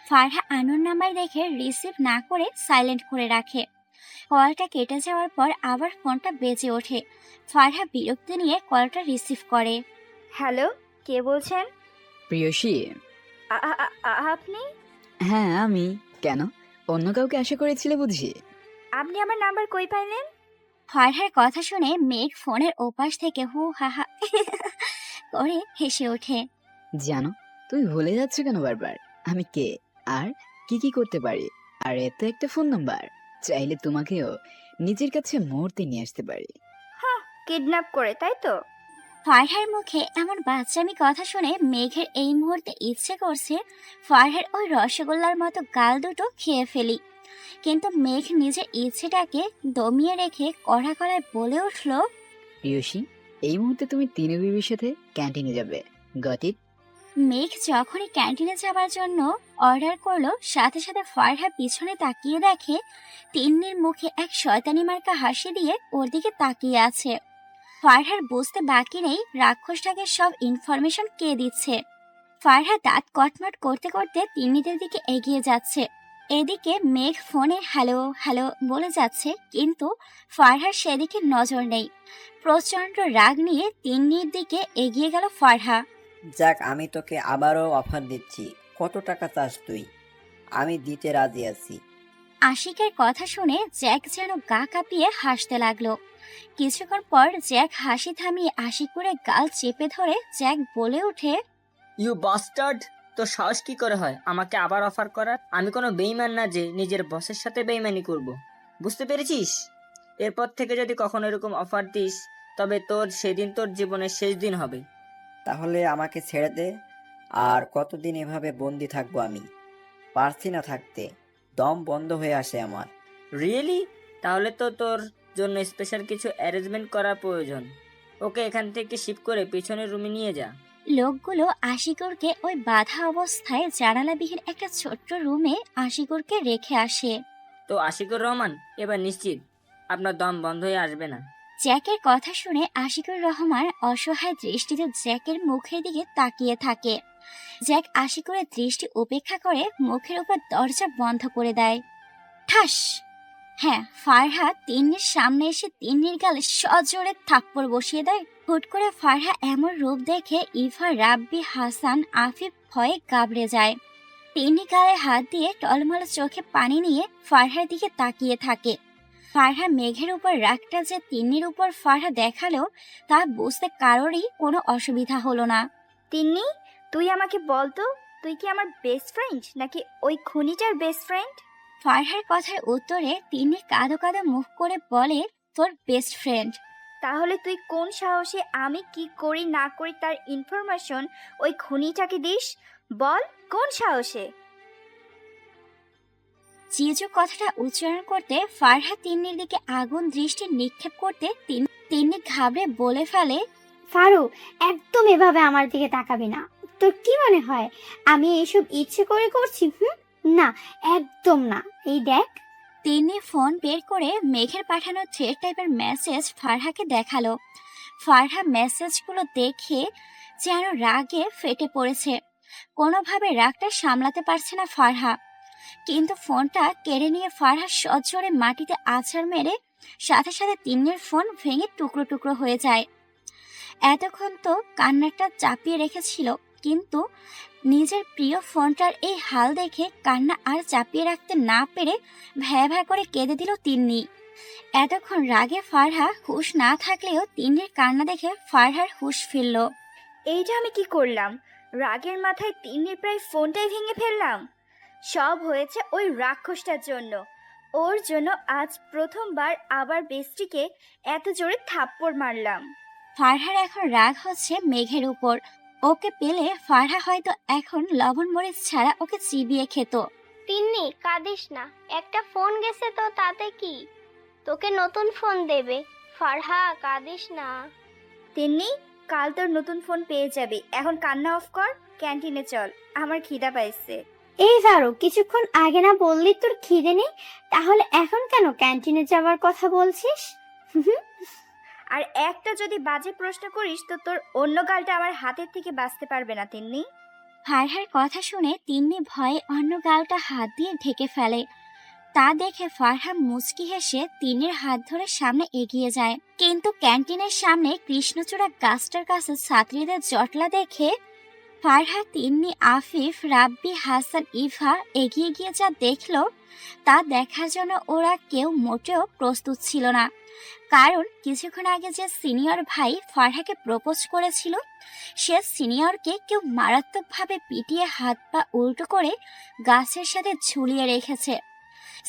ফারহা আননোন নাম্বার দেখে রিসিভ না করে সাইলেন্ট করে রাখে। কলটা কেটে যাওয়ার পর আবার ফোনটা বেজে ওঠে। ফারহা বিরক্তি নিয়ে কলটা রিসিভ করে। হ্যালো, কে বলছেন? প্রিয়সী। আপনি? হ্যাঁ আমি। কেন, অন্য কাউকে আশা করেছিলে বুঝি? আপনি আমার নাম্বার কই পাইলেন? ফারহার কথা শুনে মেঘ ফোনের ওপাশ থেকে হু হা হা করে হেসে ওঠে। জানো, তুমি ভুলে যাচ্ছ কেন বারবার আমি কে আর কি কি করতে পারি? আর এত একটা ফোন নাম্বার, চাইলে তোমাকেও নিজের কাছে মুহূর্তে নিয়ে আসতে পারি। কিডন্যাপ করে, তাই তো? ফারহার মুখে এমন বাচ্চামি কথা শুনে মেঘের এই মুহূর্তে ইচ্ছে করছে ফারহার ওই রসগোল্লার মতো গাল দুটো খেয়ে ফেলি, কিন্তু মেঘ নিজের ইচ্ছেটাকে দমিয়ে রেখে কড়া গলায় বলে উঠল, প্রিয়সী, এই মুহূর্তে তুমি তিনু বিবির সাথে ক্যান্টিনে যাবে। Got it? মেঘ যখনই ক্যান্টিনে যাবার জন্য অর্ডার করলো, সাথে সাথে ফারহা পিছনে তাকিয়ে দেখে তিন্নির মুখে এক শয়তানি মার্কা হাসি দিয়ে ওর দিকে তাকিয়ে আছে। ফারহার বুঝতে বাকি নেই রাক্ষসটাকে সব ইনফরমেশন কে দিচ্ছে। ফারহা দাঁত কটমট করতে করতে তিন্নিদের দিকে এগিয়ে যাচ্ছে। এদিকে মেঘ ফোনে হ্যালো হ্যালো বলে যাচ্ছে, কিন্তু ফারহার সেদিকে নজর নেই। প্রচন্ড রাগ নিয়ে তিন্নির দিকে এগিয়ে গেল ফারহা। যাক, আমি তোকে আবারও অফার দিচ্ছি। কত টাকা চাস তুই? আমি দিতে রাজি আছি। আশিকের কথা শুনে জ্যাক যেন গা কাঁপিয়ে হাসতে লাগলো। কিছুক্ষণ পর জ্যাক হাসি থামিয়ে আশিক করে গাল চেপে ধরে জ্যাক বলে ওঠে, ইউ বাস্টার্ড! তোর সাহস কি করে হয় আমাকে আবার অফার করার? আমি কোনো বেইমান না যে নিজের বসের সাথে বেইমানি করব, বুঝতে পেরেছিস? এরপর থেকে যদি কখনো এরকম অফার দিস, তবে সেদিন তোর জীবনের শেষ দিন হবে। তাহলে আমাকে ছেড়ে দে। আর কতদিন এভাবে বন্দি থাকবো আমি? পারছি না থাকতে, দম বন্ধ হয়ে আসে আমার। রিয়েলি? তাহলে তো তোর জন্য স্পেশাল কিছু অ্যারেঞ্জমেন্ট করা প্রয়োজন। ওকে এখান থেকে শিফট করে পিছনের রুমে নিয়ে যা। লোকগুলো আশিকুরকে ওই বাধা অবস্থায় জানালাবিহীন একটা ছোট্ট রুমে আশিকুরকে রেখে আসে। তো আশিকুর রহমান, এবার নিশ্চিত আপনার দম বন্ধ হয়ে আসবে না। জ্যাকের কথা শুনে আশিকুর রহমান অসহায় দৃষ্টিতে জ্যাকের মুখের দিকে তাকিয়ে থাকে। জ্যাক আশিকুরের দৃষ্টি উপেক্ষা করে মুখের উপর দরজা বন্ধ করে দেয়। ঠাস! হ্যাঁ, ফারহা তিন্নির সামনে এসে তিন্নির গালে সজোরে থাপ্পড় বসিয়ে দেয়। হুট করে ফারহা এমন রূপ দেখে ইভা, রাব্বি, হাসান, আফিফ ভয়ে গাবড়ে যায়। তিন্নি গালে হাত দিয়ে টলমল চোখে পানি নিয়ে ফারহার দিকে তাকিয়ে থাকে। ফারহা মেঘের উপর রাগটা যে তিন্নির উপর ফারহা দেখালো তা বুঝতে কারোরই কোনো অসুবিধা হলো না। তিন্নি, তুই আমাকে বল তো, তুই কি আমার বেস্ট ফ্রেন্ড নাকি ওই খুনিটার বেস্ট ফ্রেন্ড? ফারহার কথার উত্তরে তিন্নি কাঁদো কাঁদো মুখ করে বলে, তোর বেস্ট ফ্রেন্ড। তাহলে তুই কোন সাহসে আমি কি করি না করি তার ইনফরমেশন ওই খুনিটাকে দিস? বল, কোন সাহসে? জিজু কথাটা উচ্চারণ করতে ফারহা তিন্নির দিকে আগুন দৃষ্টি নিক্ষেপ করতে তিন্নি ঘাবড়ে বলে ফেলে, ফারু, একদম এভাবে আমার দিকে তাকাবি না। তোর কি মনে হয় আমি এইসব ইচ্ছে করে করছি? না, একদম না। এই দেখ। তিন্নি ফোন বের করে মেঘের পাঠানো থ্রেড টাইপের মেসেজ ফারহাকে দেখালো। ফারহা মেসেজগুলো দেখে যেন রাগে ফেটে পড়েছে। কোনোভাবে রাগটা সামলাতে পারছে না ফারহা, কিন্তু ফোনটা কেড়ে নিয়ে ফারহা সজোরে মাটিতে আছাড় মেরে সাথে সাথে তিন্নির ফোন ভেঙে টুকরো টুকরো হয়ে যায়। এতক্ষণ তো কান্নাটা চাপিয়ে রেখেছিল, কিন্তু নিজের প্রিয় ফোনটার এই হাল দেখে কান্না আর চাপিয়ে রাখতে না পেরে ভ্যা ভ্যা করে কেঁদে দিল তিন্নি। এতক্ষণ রাগে ফারহা হুঁশ না থাকলেও তিন্নির কান্না দেখে ফারহার হুঁশ ফিরল। এইটা আমি কি করলাম? রাগের মাথায় তিন্নির প্রায় ফোনটাই ভেঙে ফেললাম। সব হয়েছে ওই রাক্ষসটার জন্য। ওর জন্য আজ প্রথমবার আবার বেস্টিকে এত জোরে থাপ্পড় মারলাম। ফারহার এখন রাগ হচ্ছে মেঘের উপর। ওকে পেলে ফারহা হয়তো এখন লবণ মরিচ ছাড়া ওকে চিবিয়ে খেত। তিন্নি, কাঁদিস না। একটা ফোন গেছে তো তাতে কি? তোকে নতুন ফোন দেবে। ফারহা, কাঁদিস না। তিন্নি, কাল তোর নতুন ফোন পেয়ে যাবি। এখন কান্না অফ কর, ক্যান্টিনে চল, আমার খিদা পাইছে। এই ফারু, কিছুক্ষণ আগে না বললি তোর খিদে নেই? তাহলে এখন কেন ক্যান্টিনে যাওয়ার কথা বলছিস? আর একটা যদি বাজে প্রশ্ন করিস তো তোর অন্য গালটা আমার হাতের থেকে বাঁচতে পারবে না তিন্নি। ফারহার কথা শুনে তিন্নি ভয়ে অন্য গালটা হাত দিয়ে ঢেকে ফেলে। তা দেখে ফারহা মুচকি হেসে তিন্নির হাত ধরে সামনে এগিয়ে যায়, কিন্তু ক্যান্টিনের সামনে কৃষ্ণচূড়া গাছটার কাছে ছাত্রীদের জটলা দেখে ফারহা, তিন্নি, আফিফ, রাব্বি, হাসান, ইভা এগিয়ে গিয়ে যা দেখলো তা দেখার জন্য ওরা কেউ মোটেও প্রস্তুত ছিল না। কারণ কিছুক্ষণ আগে যে সিনিয়র ভাই ফারহাকে প্রপোজ করেছিল, সে সিনিয়রকে কেউ মারাত্মকভাবে পিটিয়ে হাত পা উল্টো করে গাছের সাথে ঝুলিয়ে রেখেছে।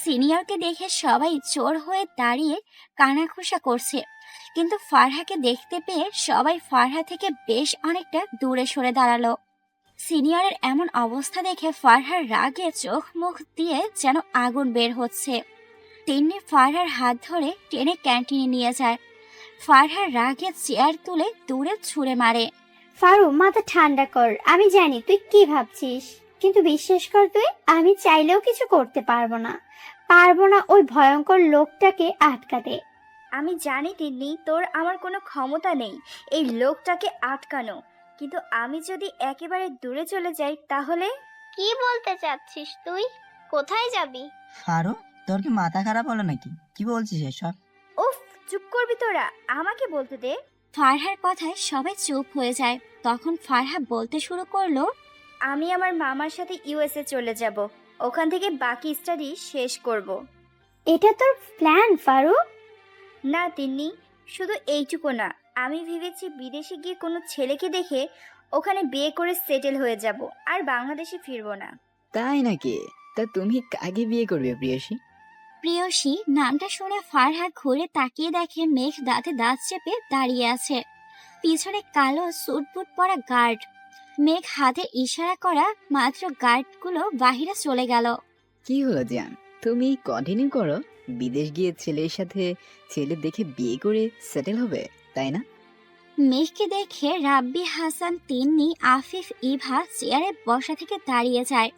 সিনিয়রকে দেখে সবাই চোর হয়ে দাঁড়িয়ে কানাঘুষা করছে, কিন্তু ফারহাকে দেখতে পেয়ে সবাই ফারহা থেকে বেশ অনেকটা দূরে সরে দাঁড়ালো। সিনিয়রের এমন অবস্থা দেখে ফারহার রাগে চোখ মুখ দিয়ে যেন আগুন বের হচ্ছে। তিন্নি ফারহার হাত ধরে টেনে ক্যান্টিনে নিয়ে যায়। ফারহার রাগে চেয়ার তুলে দূরে ছুঁড়ে মারে। ফারু, মাথা ঠান্ডা কর। আমি জানি তুই কি ভাবছিস, কিন্তু বিশ্বাস কর, আমি চাইলেও কিছু করতে পারবো না ওই ভয়ঙ্কর লোকটাকে আটকাতে। আমি জানি তিন্নি, তোর আমার কোনো ক্ষমতা নেই এই লোকটাকে আটকানো, কিন্তু আমি যদি একেবারে দূরে চলে যাই তাহলে। কি বলতে চাচ্ছিস তুই? কোথায় যাবি? আরো, তোর কি মাথা খারাপ হলো নাকি? কি বলছিস এসব? উফ, চুপ করবি তোরা, আমাকে বলতে দে। ফারহার কথায় সবাই চুপ হয়ে যায়। তখন ফারহা বলতে শুরু করলো, আমি আমার মামার সাথে ইউএসএ চলে যাব, ওখান থেকে বাকি স্টাডি শেষ করব। এটা তোর প্ল্যান ফারু? না তিন্নি, শুধু এইটুকু না, আমি ভেবেছি বিদেশে গিয়ে কোনো ছেলেকে দেখে ওখানে বিয়ে করে সেটেল হয়ে যাব, আর বাংলাদেশে ফিরবো না। তাই নাকি? তা তুমি কাকে বিয়ে করবে প্রিয়সী? প্রিয়সী নামটা শুনে ফারহা ঘুরে তাকিয়ে দেখে মেঘ দাঁতে দাঁত চেপে দাঁড়িয়ে আছে। পিছনে কালো স্যুটবুট পরা গার্ড। মেঘ হাতে ইশারা করা মাত্র গার্ডগুলো বাহিরে চলে গেল। কি হলো জান, তুমি কন্টিনিউ করো। বিদেশ গিয়ে ছেলের সাথে ছেলে দেখে বিয়ে করে সেটেল হবে, তাই না? মেঘকে দেখে রাব্বি, হাসান, তিন্নি, আফিফ, ইভা চেয়ারে বসা থেকে দাঁড়িয়ে যায়।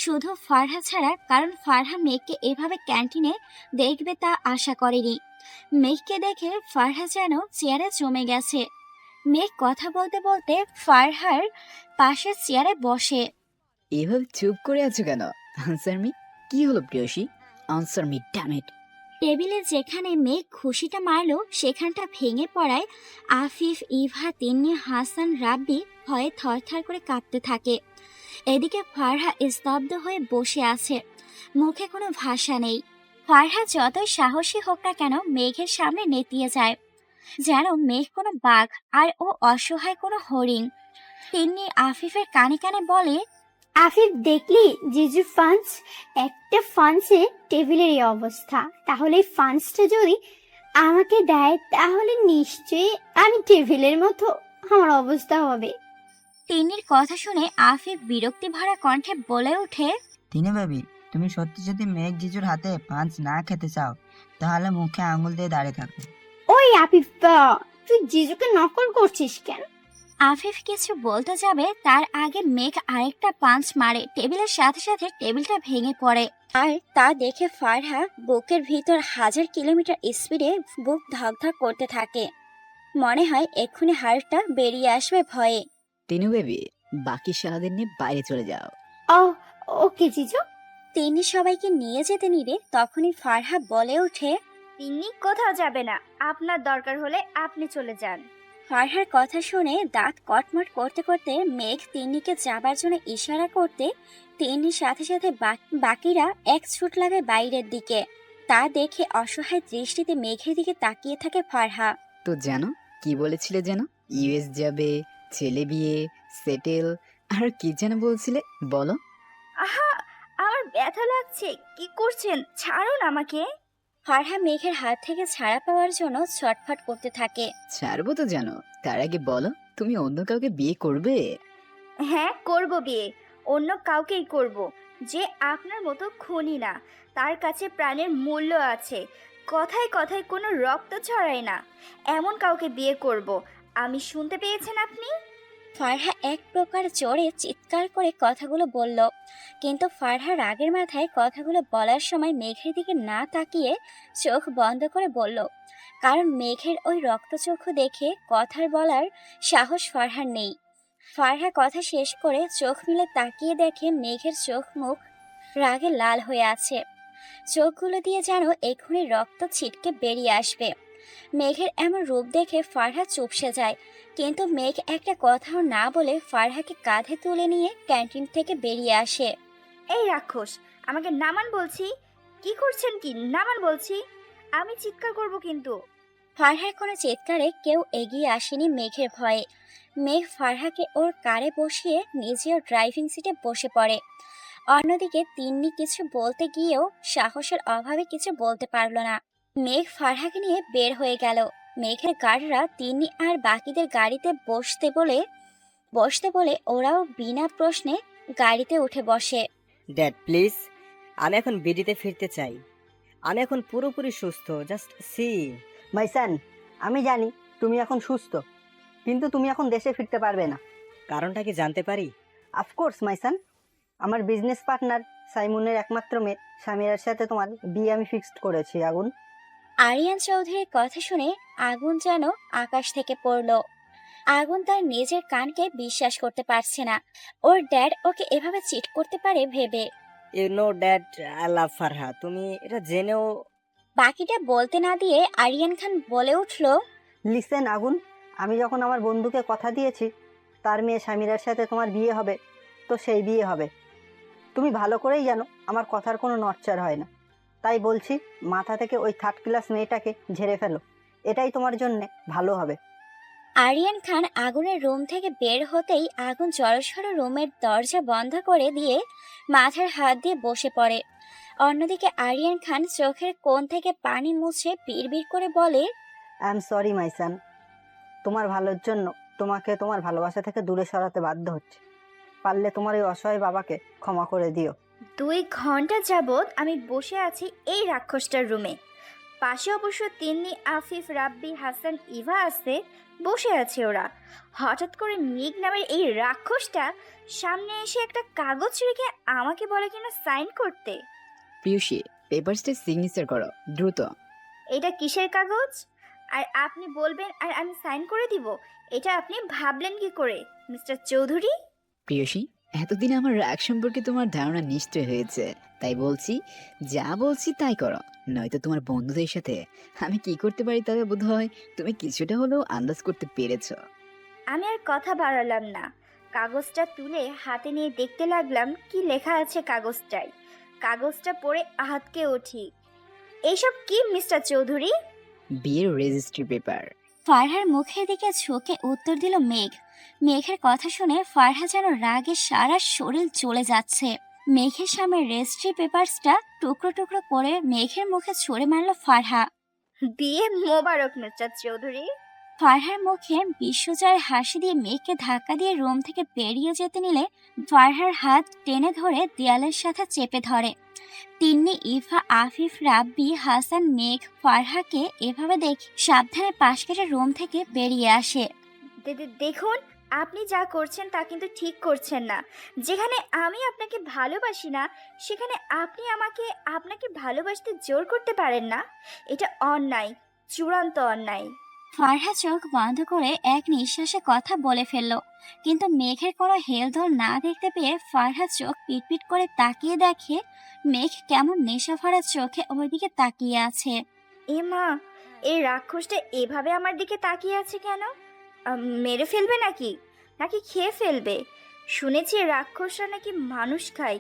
শুধু ফারহা ছাড়া, কারণ ফারহা মেঘকে এভাবে ক্যান্টিনে দেখবে তা আশা করেনি। মেঘকে দেখে ফারহা যেন চেয়ারে জমে গেছে। মেঘ কথা বলতে বলতে ফারহার পাশের চেয়ারে বসে। এভাবে চুপ করে আছো কেন? Answer me. কি হলো প্রিয়সী? Answer me, damn it. টেবিলে যেখানে মেঘ খুশিটা মারলো সেখানটা ভেঙে পড়ায় আফিফ, ইভা, তিন্নি, হাসান, রাব্বি ভয়ে থরথর করে কাঁপতে থাকে। এদিকে ফারহা স্তব্ধ হয়ে বসে আছে, মুখে কোনো ভাষা নেই। ফারহা যতই সাহসী হোক না কেন মেঘের সামনে নেতিয়ে যায়, যেন মেঘ কোনো বাঘ আর ও অসহায় কোনো হরিণ। তিন্নি আফিফের কানে কানে বলে, আফিফ দেখলি জিজু ফান্স, একটা ফান্সে টেবিলের এই অবস্থা, তাহলে এই ফান্সটা যদি আমাকে দেয় তাহলে নিশ্চয়ই আমি টেবিলের মতো আমার অবস্থা হবে। তিন্নির কথা শুনে আফিফ বিরক্তি ভরা কণ্ঠে বলে ওঠে, তিনে ভাবি, তুমি সত্যি যদি মেঘ জিজুর হাতে পাঁচ না খেতে চাও তাহলে মুখে আঙুল দিয়ে দাঁড়িয়ে থাকো। ওই আফিফ, তুই জিজুকে নকল করছিস কেন? আফিফ কিছু বলতে যাবে তার আগে মেঘ আরেকটা পাঞ্চ মারে, টেবিলের সাথে সাথে টেবিলটা ভেঙে পড়ে। আর তা দেখে ফারহা বুকের ভিতর 1000 কিলোমিটার স্পিডে বুক ধকধক করতে থাকে। মনে হয় এক্ষুনি হার্টটা বেরিয়ে আসবে ভয়ে। তিনু বেবি, বাকি সারাদিন নিয়ে বাইরে চলে যাও। ও ওকে জিজু। তিনি সবাইকে নিয়ে যেতে নিবে তখনই ফারহা বলে ওঠে, তিন্নি কোথাও যাবে না, আপনার দরকার হলে আপনি চলে যান। ফারহার কথা শুনে দাঁত কটমট করতে করতে মেঘ তিন্নিকে যাবার জন্য ইশারা করতে তিন্নির সাথে সাথে বাকিরা এক ছুট লাগায় বাইরের দিকে। তা দেখে অসহায় দৃষ্টিতে মেঘের দিকে তাকিয়ে থাকে ফারহা। তো জানো কি বলেছিলে যেন? ইউএস যাবে, ছেলে বিয়ে, সেটেল, আর কি যেন বলছিলে, বলো। আহা, আমার ব্যথা লাগছে, কি করছেন, ছাড়ুন আমাকে। ফারহা মেঘের হাত থেকে ছাড়া পাওয়ার জন্য ছটফট করতে থাকে। ছাড়বো তো জানো, তার আগে বলো তুমি অন্য কাউকে বিয়ে করবে? হ্যাঁ, করব বিয়ে, অন্য কাউকেই করব, যে আপনার মতো খুনি না, তার কাছে প্রাণের মূল্য আছে, কথায় কথায় কোনো রক্ত ছড়ায় না, এমন কাউকে বিয়ে করব। আমি শুনতে পেয়েছেন আপনি? ফারহা এক প্রকার জোরে চিৎকার করে কথাগুলো বলল, কিন্তু ফারহা রাগের মাথায় কথাগুলো বলার সময় মেঘের দিকে না তাকিয়ে চোখ বন্ধ করে বলল, কারণ মেঘের ওই রক্তচক্ষু দেখে কথার বলার সাহস ফারহার নেই। ফারহা কথা শেষ করে চোখ মিলে তাকিয়ে দেখে মেঘের চোখ মুখ রাগে লাল হয়ে আছে, চোখগুলো দিয়ে যেন এক্ষুনি রক্ত ছিটকে বেরিয়ে আসবে। মেঘের এমন রূপ দেখে ফারহা চুপসে যায়, কিন্তু মেঘ একটা কথাও না বলে ফারহাকে কাঁধে তুলে নিয়ে ক্যান্টিন থেকে বেরিয়ে আসে। এই রাক্ষস, আমাকে নামান বলছি। কি করছেন কি, নামান বলছি, আমি চিৎকার করব কিন্তু। ফারহার কোনো চিৎকারে কেউ এগিয়ে আসেনি মেঘের ভয়ে। মেঘ ফারহাকে ওর কারে বসিয়ে নিজেও ড্রাইভিং সিটে বসে পড়ে। অন্যদিকে তিন্নি কিছু বলতে গিয়েও সাহসের অভাবে কিছু বলতে পারল না। মেঘ ফারহাকে নিয়ে বের হয়ে গেল। মেঘের গার্ডরা তিন্নি আর বাকিদের গাড়িতে বসতে বলে ওরাও বিনা প্রশ্নে গাড়িতে উঠে বসে। ড্যাড প্লিজ, আমি এখন বিডিতে ফিরতে চাই। আমি এখন পুরোপুরি সুস্থ, জাস্ট সি। মাইসান, আমি জানি তুমি এখন সুস্থ, কিন্তু তুমি এখন দেশে ফিরতে পারবে না। কারণটা কি জানতে পারি? অফকোর্স মাইসান, আমার বিজনেস পার্টনার সাইমুনের একমাত্র মেয়ে সামিরার সাথে তোমার বিয়ে আমি ফিক্সড করেছি। আগুন। আরিয়ান চৌধুরীর কথা শুনে আগুন যেন আকাশ থেকে পড়ল। আগুন তার নিজের কানকে বিশ্বাস করতে পারছে না, ওর ড্যাড ওকে এভাবে চিট করতে পারে ভেবে। You know dad, I love Farha. তুমি এটা জেনেও। বাকিটা বলতে না দিয়ে আরিয়ান খান বলে উঠল, লিসেন আগুন, আমি যখন আমার বন্ধুকে কথা দিয়েছি তার মেয়ে সামিরার সাথে তোমার বিয়ে হবে, তো সেই বিয়ে হবে। তুমি ভালো করেই জানো আমার কথার কোনো নড়চড় হয় না, তাই বলছি মাথা থেকে ওই 3rd ক্লাস মেয়েটাকে ঝেড়ে ফেলো, এটাই তোমার জন্যে ভালো হবে। আরিয়ান খান আগুনের রুম থেকে বের হতেই আগুন জড়সড় রুমের দরজা বন্ধ করে দিয়ে মাথার হাত দিয়ে বসে পড়ে। অন্যদিকে আরিয়ান খান চোখের কোণ থেকে পানি মুছে বিড়বিড় করে বলে, আই এম সরি মাইসান, তোমার ভালোর জন্য তোমাকে তোমার ভালোবাসা থেকে দূরে সরাতে বাধ্য হচ্ছে। পারলে তোমার এই অসহায় বাবাকে ক্ষমা করে দিও। 2 ঘন্টা যাবৎ আমি বসে আছি এই রাক্ষসটার রুমে। পাশে অবশ্য তিন্নি, আফিফ, রাব্বি, হাসান, ইভা আছে, বসে আছে ওরা। হঠাৎ করে মেঘ নামের এই রাক্ষসটা সামনে এসে একটা কাগজ রেখে আমাকে বলে কিনা সাইন করতে। প্রিয়সী, পেপারসটা সিগনেচার করো দ্রুত। এটা কিসের কাগজ? আর আপনি বলবেন আর আমি সাইন করে দিব? এটা আপনি ভাবলেন কি করে মিস্টার চৌধুরী? প্রিয়সী, এতদিনে আমার রাগ সম্পর্কে তোমার ধারণা নিশ্চয় হয়েছে, তাই বলছি যা বলছি তাই করো, নয়তো তোমার বন্ধুদের সাথে আমি কি করতে পারি তবে বোধ হয় তুমি কিছুটা হলেও আন্দাজ করতে পেরেছো। আমি আর কথা বাড়ালাম না, কাগজটা তুলে হাতে নিয়ে দেখতে লাগলাম কি লেখা আছে কাগজটায়। কাগজটা পড়ে আহাতকে উঠি। এইসব কি মিস্টার চৌধুরী? বিয়ের রেজিস্ট্রি পেপার। ফারহার মুখের দিকে ঝুঁকে উত্তর দিল মেঘ। মেঘের কথা শুনে ফারহা যেন রাগে সারা শরীর চলে যাচ্ছে। মেঘের সামনে রেজিস্ট্রি পেপারসটা টুকরো টুকরো করে মেঘের মুখে ছুঁড়ে মারল ফারহা। বিয়ে মোবারক মিস্টার চৌধুরী। ফারহার মুখে বিশ্বজয়ের হাসি দিয়ে মেঘকে ধাক্কা দিয়ে রুম থেকে বেরিয়ে যেতে নিলে ফারহার হাত টেনে ধরে দেয়ালের সাথে চেপে ধরে। তিন্নি, ইভা, আফিফ, রাব্বি, হাসান, মেঘ ফারহাকে এভাবে দেখে সাবধানে পাশ কেটে রুম থেকে বেরিয়ে আসে। দেখুন, আপনি যা করছেন তা কিন্তু ঠিক করছেন না। যেখানে আমি আপনাকে ভালোবাসি না, সেখানে আপনি আমাকে আপনাকে ভালোবাসতে জোর করতে পারেন না। এটা অন্যায়, চূড়ান্ত অন্যায়। ফারহা চোখ বন্ধ করে এক নিঃশ্বাসে কথা বলে ফেলল, কিন্তু মেঘের কোনো হেলদোল না দেখতে পেয়ে ফারহা চোখ পিটপিট করে তাকিয়ে দেখে মেঘ কেমন নেশা ভরা চোখে ওইদিকে তাকিয়ে আছে। এ মা, এই রাক্ষসটা এভাবে আমার দিকে তাকিয়ে আছে কেন? মেরে ফেলবে নাকি নাকি খেয়ে ফেলবে? শুনেছি রাক্ষসরা নাকি মানুষ খায়।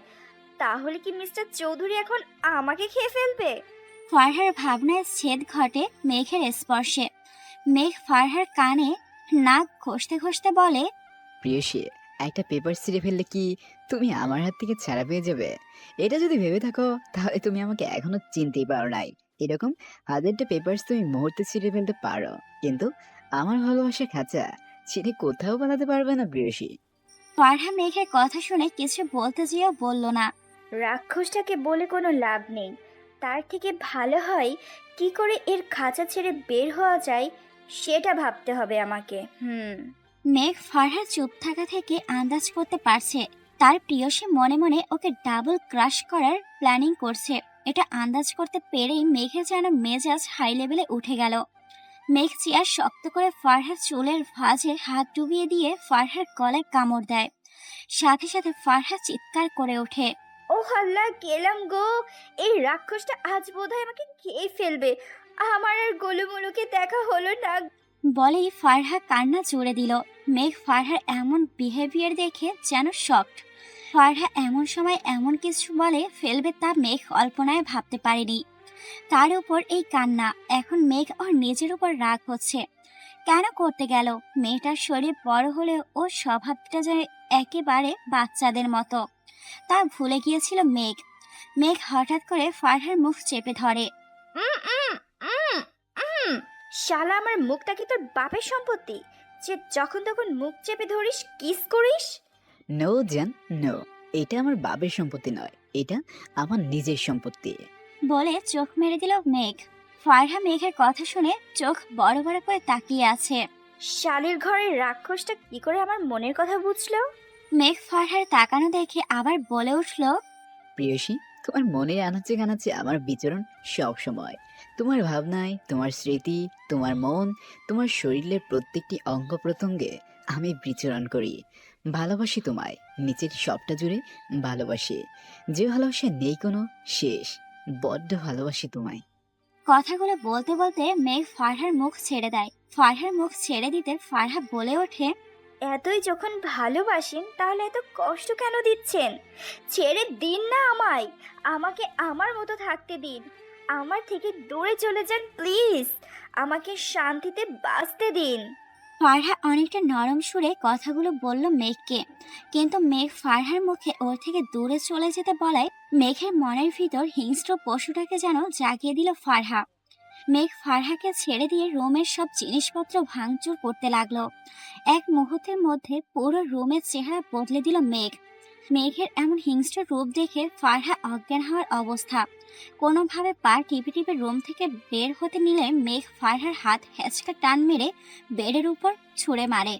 তাহলে কি মিস্টার চৌধুরী এখন আমাকে খেয়ে ফেলবে? ফারহার ভাবনায় ছেদ ঘটে মেঘের স্পর্শে। মেঘ ফারহার কানে নাক ঘষতে ঘষতে বলে, প্রিয়সী, একটা পেপার ছিঁড়ে ফেললে কি তুমি আমার হাত থেকে ছাড়া পেয়ে যাবে? এটা যদি ভেবে থাকো তাহলে তুমি আমাকে এখনো চিনতেই পারো নাই। এরকম হাজারটা পেপারস তুমি মুহূর্তে ছিঁড়ে ফেলতে পারো, কিন্তু আমার ভালোবাসা খাঁচা ছিঁড়ে কোথাও পালাতে পারবে না প্রিয়সী। ফারহা মেঘের কথা শুনে কিছু বলতে যেও বলল না। রাক্ষসটাকে বলে কোনো লাভ নেই। তার থেকে ভালো হয় কি করে এর খাঁচা ছেড়ে বের হওয়া যায় সেটা ভাবতে হবে আমাকে। মেঘ ফারহার চুপ থাকা থেকে আন্দাজ করতে পারছে তার প্রিয়সী মনে মনে ওকে ডাবল ক্রাশ করার প্ল্যানিং করছে। এটা আন্দাজ করতে পেরেই মেঘের যেন মেজাজ হাই লেভেলে উঠে গেল। মেঘ চেয়ার শক্ত করে ফারহার চুলের ভাঁজে হাত ডুবিয়ে দিয়ে ফারহার গলায় কামড় দেয়। সাথে সাথে ফারহা চিৎকার করে ওঠে, ও আল্লাহ, গেলাম গো! এই রাক্ষসটা আজ বোধহয় আমাকে খেয়ে ফেলবে। আমার আর গোলুমুলুকে দেখা হলো না। বলেই ফারহা কান্না জুড়ে দিল। মেঘ ফারহার এমন বিহেভিয়ার দেখে যেন শকড। ফারহা এমন সময় এমন কিছু বলে ফেলবে তা মেঘ কল্পনায় ভাবতে পারেনি। তার উপর এই কান্না। এখন মেঘ ওর নিজের উপর রাগ হচ্ছে। কেন করতে গেল? মেয়েটার শরীর বড় হলেও ওর স্বভাবটা যায় একেবারে বাচ্চাদের মতো। তা ভুলে গিয়েছিল মেঘ। মেঘ হঠাৎ করে ফারহার মুখ চেপে ধরে। শালা, আমার মুখটা কি তোর বাপের সম্পত্তি যে যখন তখন মুখ চেপে ধরিস, কিস করিস? নো জান, নো, এটা আমার বাবার সম্পত্তি নয়, এটা আমার নিজের সম্পত্তি বলে চোখ মেরে দিল মেঘ। ফারহা মেঘের কথা শুনে চোখ বড় বড় করে তাকিয়ে আছে। শালির ঘরের রাক্ষসটা কি করে আমার মনের কথা বুঝলো? মেঘ ফারহার তাকানো দেখে আবার বলে উঠল, প্রিয়সী, তোমার মনের আনাচে কানাচে আমার বিচরণ সব সময়। তোমার ভাবনায়, তোমার স্মৃতি, তোমার মন, তোমার শরীরের প্রত্যেকটি অঙ্গ প্রত্যঙ্গে আমি বিচরণ করি। ভালোবাসি তোমায়, নিচের সবটা জুড়ে ভালোবাসি। যে ভালোবাসা নেই কোনো শেষ, বড্ড ভালোবাসি তোমায়। কথাগুলো বলতে বলতে মেঘ ফারহার মুখ ছেড়ে দেয়। ফারহার মুখ ছেড়ে দিতে ফারহা বলে ওঠে, এতই যখন ভালোবাসেন তাহলে এত কষ্ট কেন দিচ্ছেন? ছেড়ে দিন না আমায়। আমাকে আমার মতো থাকতে দিন। আমার থেকে দূরে চলে যান প্লিজ। আমাকে শান্তিতে বাঁচতে দিন। ফারহা অনেকটা নরম সুরে কথাগুলো বলল মেঘকে, কিন্তু মেঘ ফারহার মুখে ওর থেকে দূরে চলে যেতে বলায় মেঘের মনের ভিতর হিংস্র পশুটাকে যেন জাগিয়ে দিল ফারহা। মেঘ ফারহাকে ছেড়ে দিয়ে রুমের সব জিনিসপত্র ভাঙচুর করতে লাগলো। এক মুহূর্তের মধ্যে পুরো রুমের চেহারা বদলে দিল মেঘ। মেঘের এমন হিংস্র রূপ দেখে ফারহা অজ্ঞান হওয়ার অবস্থা। কোনোভাবে পা টিপে টিপে রুম থেকে বের হতে নিলে মেঘ ফারহার হাত হ্যাচকা টান মেরে বেডের উপর ছুঁড়ে মারে।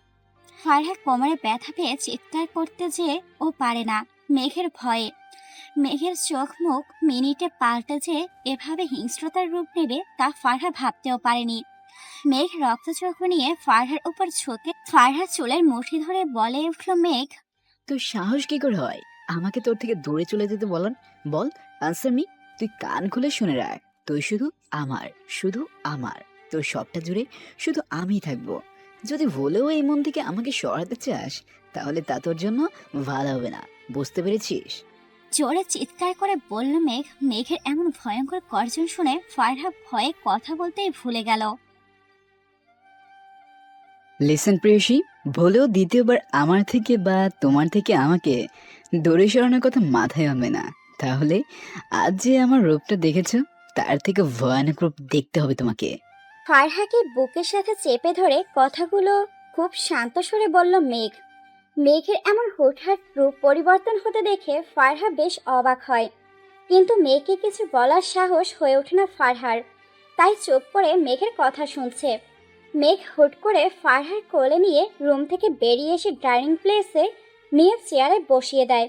ফারহা কোমরে ব্যথা পেয়ে চিৎকার করতে যেয়ে ও পারে না মেঘের ভয়ে। মেঘের চোখ মুখ মিনিটে পাল্টে যে এভাবে হিংস্রতার রূপ নেবে তা ফারহা ভাবতেও পারেনি। মেঘ রক্ত চোখ নিয়ে ফারহার উপর ঝুঁকে ফারহার চুলের মুঠি ধরে বলে উঠল, মেঘ, তোর সাহস কি করে হয় আমাকে তোর থেকে দূরে চলে যেতে বলার? বল, আনসার মি। তুই কান খুলে শুনে রাখ, তুই শুধু আমার, শুধু আমার। তোর সবটা জুড়ে শুধু আমি থাকবো। যদি ভুলেও এই মন থেকে আমাকে সরাতে চাস তাহলে তা তোর জন্য ভালো হবে না, বুঝতে পেরেছিস? জোরে চিৎকার করে বলল মেঘ। মেঘের এমন ভয়ঙ্কর গর্জন শুনে ফারহা ভয়ে কথা বলতেই ভুলে গেল। লিসেন প্রেয়সী, ভুলেও দ্বিতীয়বার আমার থেকে বা তোমার থেকে আমাকে দূরে সরানোর কথা মাথায় আনবে না। তাহলে আজ যে আমার রূপটা দেখেছো তার থেকে ভয়ানক রূপ দেখতে হবে তোমাকে। ফারহাকে বুকের সাথে চেপে ধরে কথাগুলো খুব শান্ত স্বরে বলল মেঘ। মেঘের এমন হুটহাট রূপ পরিবর্তন হতে দেখে ফারহা বেশ অবাক হয়, কিন্তু মেঘকে কিছু বলার সাহস হয়ে ওঠে না ফারহার। তাই চুপ করে মেঘের কথা শুনছে। মেঘ হুট করে ফারহার কোলে নিয়ে রুম থেকে বেরিয়ে এসে ডাইনিং প্লেসে নিয়ে চেয়ারে বসিয়ে দেয়।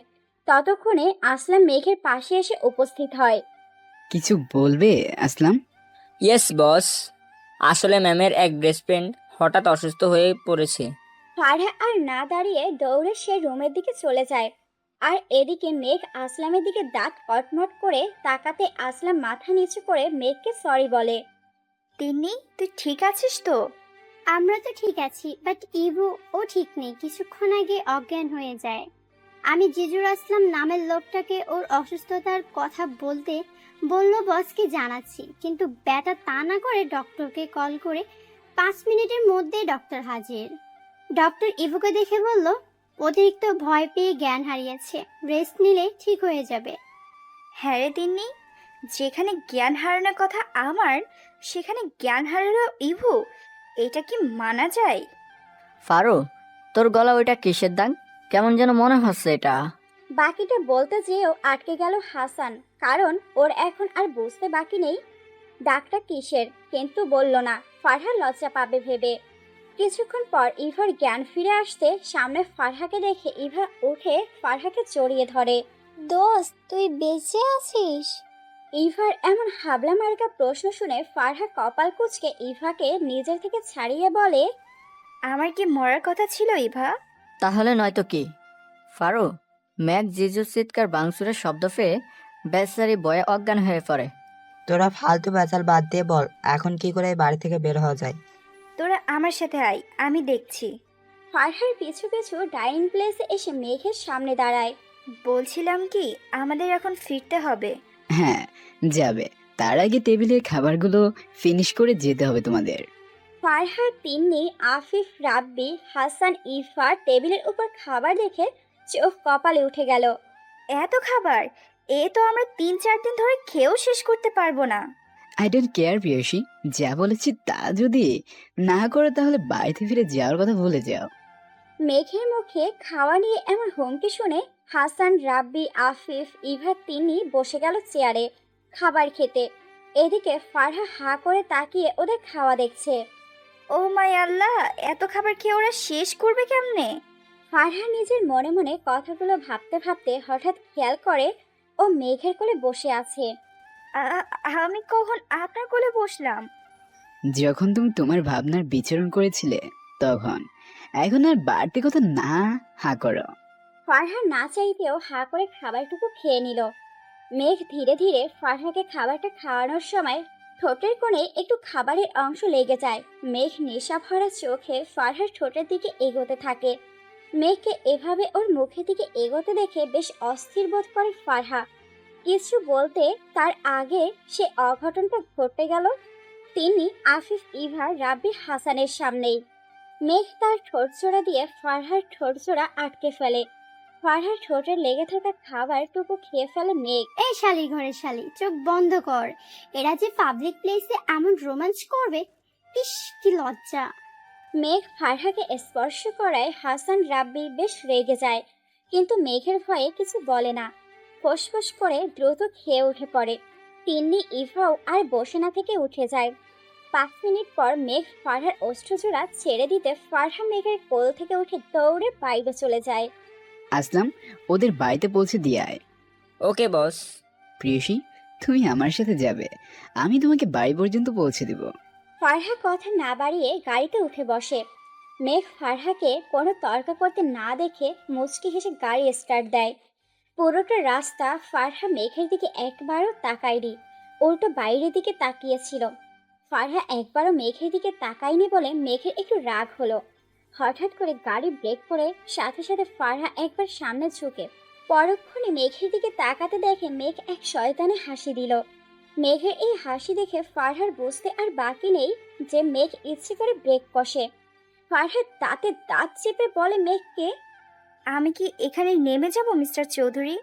ততক্ষণে আসলাম মেঘের পাশে এসে উপস্থিত হয়। কিছু বলবে আসলাম? ইয়েস বস, আসলে ম্যামের এক বেস্ট ফ্রেন্ড হঠাৎ অসুস্থ হয়ে পড়েছে। ফারহা আর না দাঁড়িয়ে দৌড়ে সে রুমের দিকে চলে যায়। আর এদিকে মেঘ আসলামের দিকে দাঁত কটমট করে তাকাতে আসলাম মাথা নিচু করে মেঘকে সরি বলে। তিন্নি, তুই ঠিক আছিস তো? আমরা তো ঠিক আছি, বাট ইভু ও ঠিক নেই, কিছুক্ষণ আগে অজ্ঞান হয়ে যায়। আমি জিজুর আসলাম নামের লোকটাকে ওর অসুস্থতার কথা বলতে বলল বসকে জানাচ্ছি, কিন্তু ব্যাটা তা না করে ডক্টরকে কল করে 5 মিনিটের মধ্যেই ডক্টর হাজির। ডক্টর ইভুকে দেখে বলল অতিরিক্ত ভয় পেয়ে জ্ঞান হারিয়েছে, রেস্ট নিলে ঠিক হয়ে যাবে। হ্যাঁ রে তিন্নি, যেখানে জ্ঞান হারানোর কথা আমার, সেখানে জ্ঞান হারালো ইভু। এটা কি মানা যায়? ফারু, তোর গলা ওইটা কিসের দাগ? কেমন যেন মনে হচ্ছে এটা। বাকিটা বলতে যেও আটকে গেল হাসান, কারণ ওর এখন আর বুঝতে বাকি নেই ডাকটা কিসের, কিন্তু বলল না, ফারহা লজ্জা পাবে ভেবে। কিছুক্ষণ পর ইভার জ্ঞান ফিরে আসতে সামনে ফারহাকে দেখে ইভা উঠে ফারহাকে জড়িয়ে ধরে। দোস্ত, তুই বেঁচে আছিস? ইভার এমন হাবলা মার্কা প্রশ্ন শুনে ফারহা কপাল কুঁচকে ইভাকে নিজের থেকে ছাড়িয়ে বলে, আমার কি মরার কথা ছিল ইভা? তাহলে নয়তো কি? ফারু, ম্যাক জিজুর চিৎকার বাংসুরের শব্দ পেয়ে বেচারি ভয়ে অজ্ঞান হয়ে পড়ে। তোরা ফালতু বেচাল বাদ দিয়ে বল, এখন কি করে এই বাড়ি থেকে বের হওয়া যায়? তোরা আমার সাথে আয়, আমি দেখছি। ফারহার পিছু পিছু ডাইনিং প্লেসে এসে মেঘের সামনে দাঁড়ায়। বলছিলাম কি, আমাদের এখন ফিরতে হবে। হ্যাঁ, যাবে। তার আগে টেবিলের খাবারগুলো ফিনিশ করে যেতে হবে তোমাদের। ফারহা, তিন্নি, আফিফ, রাব্বি, হাসান, ইফা টেবিলের উপর খাবার দেখে চোখ কপালে উঠে গেল। এত খাবার, এ তো আমরা 3-4 দিন ধরে খেয়েও শেষ করতে পারবো না। আই ডোন্ট কেয়ার প্রিয়সী, যা বলেছি তা যদি না করো তাহলে বাড়িতে ফিরে যাওয়ার কথা ভুলে যাও। মেঘের মুখে খাওয়া নিয়ে এমন হুমকি শুনে হাসান, রাব্বি, আফিফ, ইভা তিন্নি বসে গেল চেয়ারে খাবার খেতে। এদিকে ফারহা হা করে তাকিয়ে ওদের খাওয়া দেখছে। ও মাই আল্লাহ, এত খাবার খেয়ে ওরা শেষ করবে কেমনে? ফারহা নিজের মনে মনে কথাগুলো ভাবতে ভাবতে হঠাৎ খেয়াল করে ও মেঘের কোলে বসে আছে। আমি কখন আপনার কোলে বসলাম? যখন তুমি তোমার ভাবনার বিচরণ করেছিলে তখন। এখন আর বাড়তি কথা না, হা করো। ফারহা না চাইতেও হা করে খাবারটুকু খেয়ে নিল। মেঘ ধীরে ধীরে ফারহাকে খাবারটা খাওয়ানোর সময় ঠোঁটের কোণে একটু খাবারের অংশ লেগে যায়। মেঘ নেশা ভরা চোখে ফারহার ঠোঁটের দিকে এগোতে থাকে। মেঘকে এভাবে ওর মুখের দিকে এগোতে দেখে বেশ অস্থির বোধ করে ফারহা। কিছু বলতে তার আগে সে অঘটনটা ঘটে গেল তিনি আফিফ, ইভা, রাব্বি, হাসানের সামনেই। মেঘ তার ঠোঁটজোড়া দিয়ে ফারহার ঠোঁটজোড়া আটকে ফেলে। ফারহার ঠোঁটে লেগে থাকা খাবারটুকু খেয়ে ফেলে মেঘ। এই শালি ঘরের শালি, চোখ বন্ধ কর। এরা যে পাবলিক প্লেসে এমন রোমান্স করবে, ইস কি লজ্জা। মেঘ ফারহাকে স্পর্শ করায় হাসান, রাব্বি বেশ রেগে যায়, কিন্তু মেঘের ভয়ে কিছু বলে না। ফোঁস করে দ্রুত খেয়ে উঠে পড়ে। তিন্নি, ইভাও আর বসে না থেকে উঠে যায়। 5 মিনিট পর মেঘ ফারহার অস্ত্রজোড়া ছেড়ে দিতে ফারহা মেঘের কোল থেকে উঠে দৌড়ে বাইরে চলে যায়। আসলাম, ওদের বাড়িতে পৌঁছে দিয়ে আয়। ওকে বস। প্রিয়সী, তুমি আমার সাথে যাবে, আমি তোমাকে বাড়ি পর্যন্ত পৌঁছে দিব। ফারহা কথা না বাড়িয়ে গাড়িতে উঠে বসে। মেঘ ফারহাকে কোনো তর্ক করতে না দেখে মুচকি হেসে গাড়ি স্টার্ট দেয়। পুরোটা রাস্তা ফারহা মেঘের দিকে একবারও তাকায়নি, উল্টো বাইরের দিকে তাকিয়েছিল। ফারহা একবারও মেঘের দিকে তাকায়নি বলে মেঘের একটু রাগ হলো। হঠাৎ করে গাড়ি ব্রেক করে সাথে সাথে ফারহা একবার সামনে ঝুঁকে পরক্ষণে মেঘের দিকে তাকাতে দেখে মেঘ এক শয়তানে হাসি দিল। মেঘের এই হাসি দেখে ফারহার বুঝতে আর বাকি নেই যে মেঘ ইচ্ছে করে ব্রেক কষে। ফারহার দাঁতে দাঁত চেপে বলে মেঘকে, আমি কি এখানে নেমে যাব মিস্টার চৌধুরী?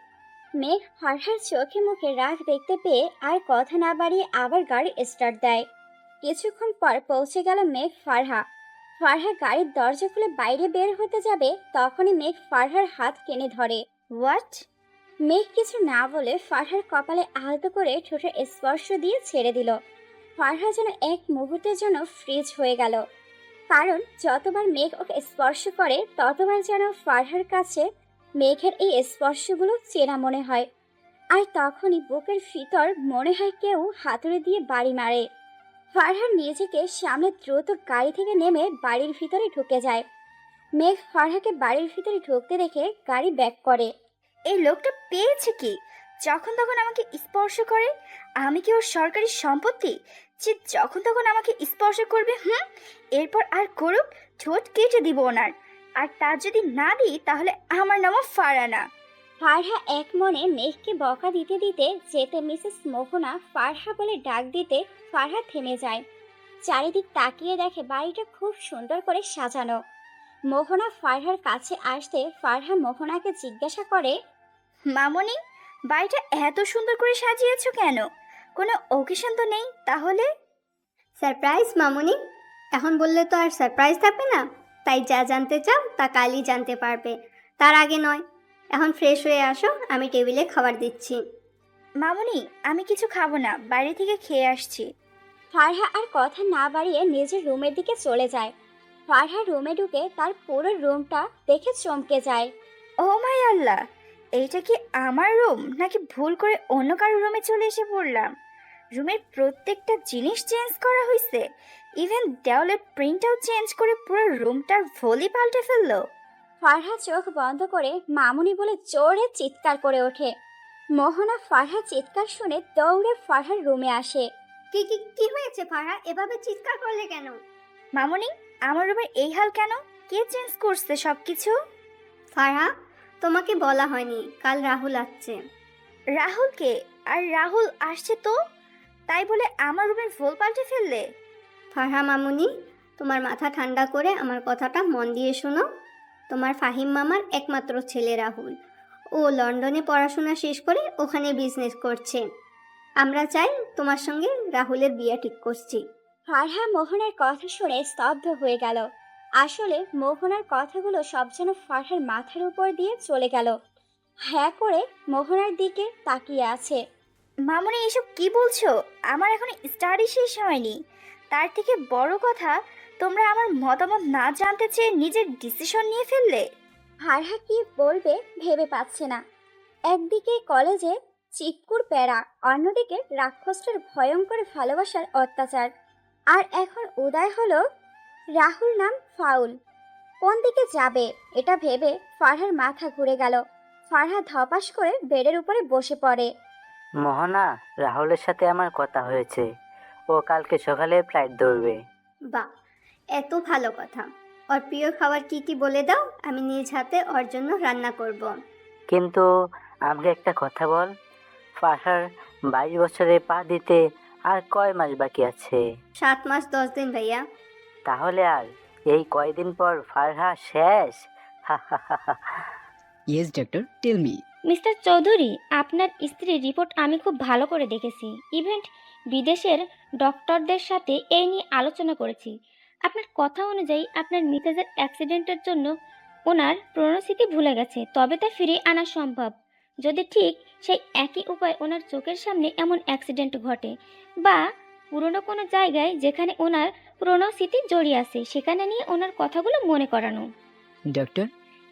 মেঘ ফারহার চোখে মুখে রাগ দেখতে পেয়ে আর কথা না বাড়িয়ে আবার গাড়ি স্টার্ট দেয়। কিছুক্ষণ পর পৌঁছে গেল মেঘ ফারহা গাড়ির দরজা খুলে বাইরে বের হতে যাবে, তখনই মেঘ ফারহার হাত টেনে ধরে। হোয়াট? মেঘ কিছু না বলে ফারহার কপালে আলতো করে ঠোঁটের স্পর্শ দিয়ে ছেড়ে দিল। ফারহা যেন এক মুহূর্তের জন্য ফ্রিজ হয়ে গেল, কারণ যতবার মেঘ ওকে স্পর্শ করে ততবার যেন ফারহার কাছে মেঘের এই স্পর্শগুলো চেনা মনে হয়। আর তখনই বুকের ভিতর মনে হয় কেউ হাতুড়ি দিয়ে বাড়ি মারে। ফারহার নিজেকে সামনে দ্রুত গাড়ি থেকে নেমে বাড়ির ভিতরে ঢুকে যায়। মেঘ ফারহাকে বাড়ির ভিতরে ঢুকতে দেখে গাড়ি ব্যাক করে। এই লোকটা পেয়েছে কি? যখন তখন আমাকে স্পর্শ করে। আমি কি ওর সরকারি সম্পত্তি যে যখন তখন আমাকে স্পর্শ করবে? এরপর আর করুক, ঠোঁট কেটে দিব ওনার। আর তার যদি না দিই তাহলে আমার নামও ফারহানা। ফারহা এক মনে মেঘকে বকা দিতে দিতে যেতে মিসেস মোহনা ফারহা বলে ডাক দিতে ফারহা থেমে যায়। চারিদিক তাকিয়ে দেখে বাড়িটা খুব সুন্দর করে সাজানো। মোহনা ফারহার কাছে আসতে ফারহা মোহনাকে জিজ্ঞাসা করে, মামনি, বাড়িটা এত সুন্দর করে সাজিয়েছো কেন? কোনো অকেশন তো নেই তাহলে? সারপ্রাইজ মামুনি, এখন বললে তো আর সারপ্রাইজ থাকবে না, তাই যা জানতে চাও তা কালই জানতে পারবে, তার আগে নয়। এখন ফ্রেশ হয়ে আসো, আমি টেবিলে খাবার দিচ্ছি। মামনি, আমি কিছু খাবো না, বাইরে থেকে খেয়ে আসছি। ফারহা আর কথা না বাড়িয়ে নিজের রুমের দিকে চলে যায়। ফারহা রুমে ঢুকে তার পুরো রুমটা দেখে চমকে যায়। ও মাই আল্লাহ, এইটা কি আমার রুম নাকি ভুল করে অন্য কারো রুমে চলে এসে পড়লাম? রুমের প্রত্যেকটা জিনিস চেঞ্জ করা হয়েছে, ইভেন দেওয়ালের প্রিন্টটাও চেঞ্জ করে পুরো রুমটার ভলি পাল্টে ফেললো। ফারহা চোখ বন্ধ করে মামুনি বলে জোরে চিৎকার করে ওঠে। মোহনা ফারহা চিৎকার শুনে দৌড়ে ফারহার রুমে আসে। কি কি কি হয়েছে ফারহা, এভাবে চিৎকার করলে কেন? মামুনি, আমার রুমের এই হাল কেন? কে চেঞ্জ করছে সবকিছু? ফারহা, তোমাকে বলা হয়নি, কাল রাহুল আসছে। রাহুলকে? আর রাহুল আসছে তো, তাই বলে আমার রুমের ভোল পাল্টে ফেললে? ফারহা মামুনি, তোমার মাথা ঠান্ডা করে আমার কথাটা মন দিয়ে শোনো। তোমার ফাহিম মামার একমাত্র ছেলে রাহুল, ও লন্ডনে পড়াশোনা শেষ করে ওখানে বিজনেস করছে। আমরা চাই তোমার সঙ্গে রাহুলের বিয়ে ঠিক করছি। ফারহা মোহনার কথা শুনে স্তব্ধ হয়ে গেল। আসলে মোহনার কথাগুলো সব যেন ফারহার মাথার উপর দিয়ে চলে গেল। হ্যাঁ করে মোহনার দিকে তাকিয়ে আছে। মামুনি, এসব কি বলছো? আমার এখন স্টাডি শেষ হয়নি। তার থেকে বড় কথা, তোমরা আমার মতামত না জানতে চেয়ে নিজের ডিসিশন নিয়ে ফেললে। ফারহা কি বলবে ভেবে পাচ্ছে না। একদিকে কলেজে চিক্কুর প্যারা, অন্যদিকে রাক্ষসটার ভয়ঙ্কর ভালোবাসার অত্যাচার, আর এখন উদয় হলো রাহুল নাম ফাউল। কোন দিকে যাবে এটা ভেবে ফারহার মাথা ঘুরে গেল। ফারহা ধপাস করে বেডের উপরে বসে পড়ে। মোহনা, রাহুলের সাথে আমার কথা হয়েছে, ও কালকে সকালে ফ্লাইট ধরবে। বাহ, এত ভালো কথা। ওর প্রিয় খাবার কি কি বলে দাও, আমি নিজ হাতে ওর জন্য রান্না করব। কিন্তু আমাকে একটা কথা বল, ফারহার 22 বছরে পা দিতে আর কয় মাস বাকি আছে? 7 মাস 10 দিন ভাইয়া। তাহলে আর এই কয়দিন পর ফারহা শেষ। Yes doctor, tell me. Mister Chowdhury, আপনার স্ত্রীর রিপোর্ট আমি খুব ভালো করে দেখেছি। ইভেন্ট বিদেশের ডক্টরদের সাথে এই নিয়ে আলোচনা করেছি। আপনার কথা অনুযায়ী আপনার মিসেসের অ্যাক্সিডেন্টের জন্য ওনার পুরনো স্মৃতি ভুলে গেছে, তবে তা ফিরিয়ে আনা সম্ভব যদি ঠিক সেই একই উপায় ওনার চোখের সামনে এমন অ্যাক্সিডেন্ট ঘটে, বা পুরনো কোনো জায়গায় যেখানে ওনার পুরনো স্মৃতি জড়িয়ে আছে সেখানে নিয়ে ওনার কথাগুলো মনে করানো। ডক্টর,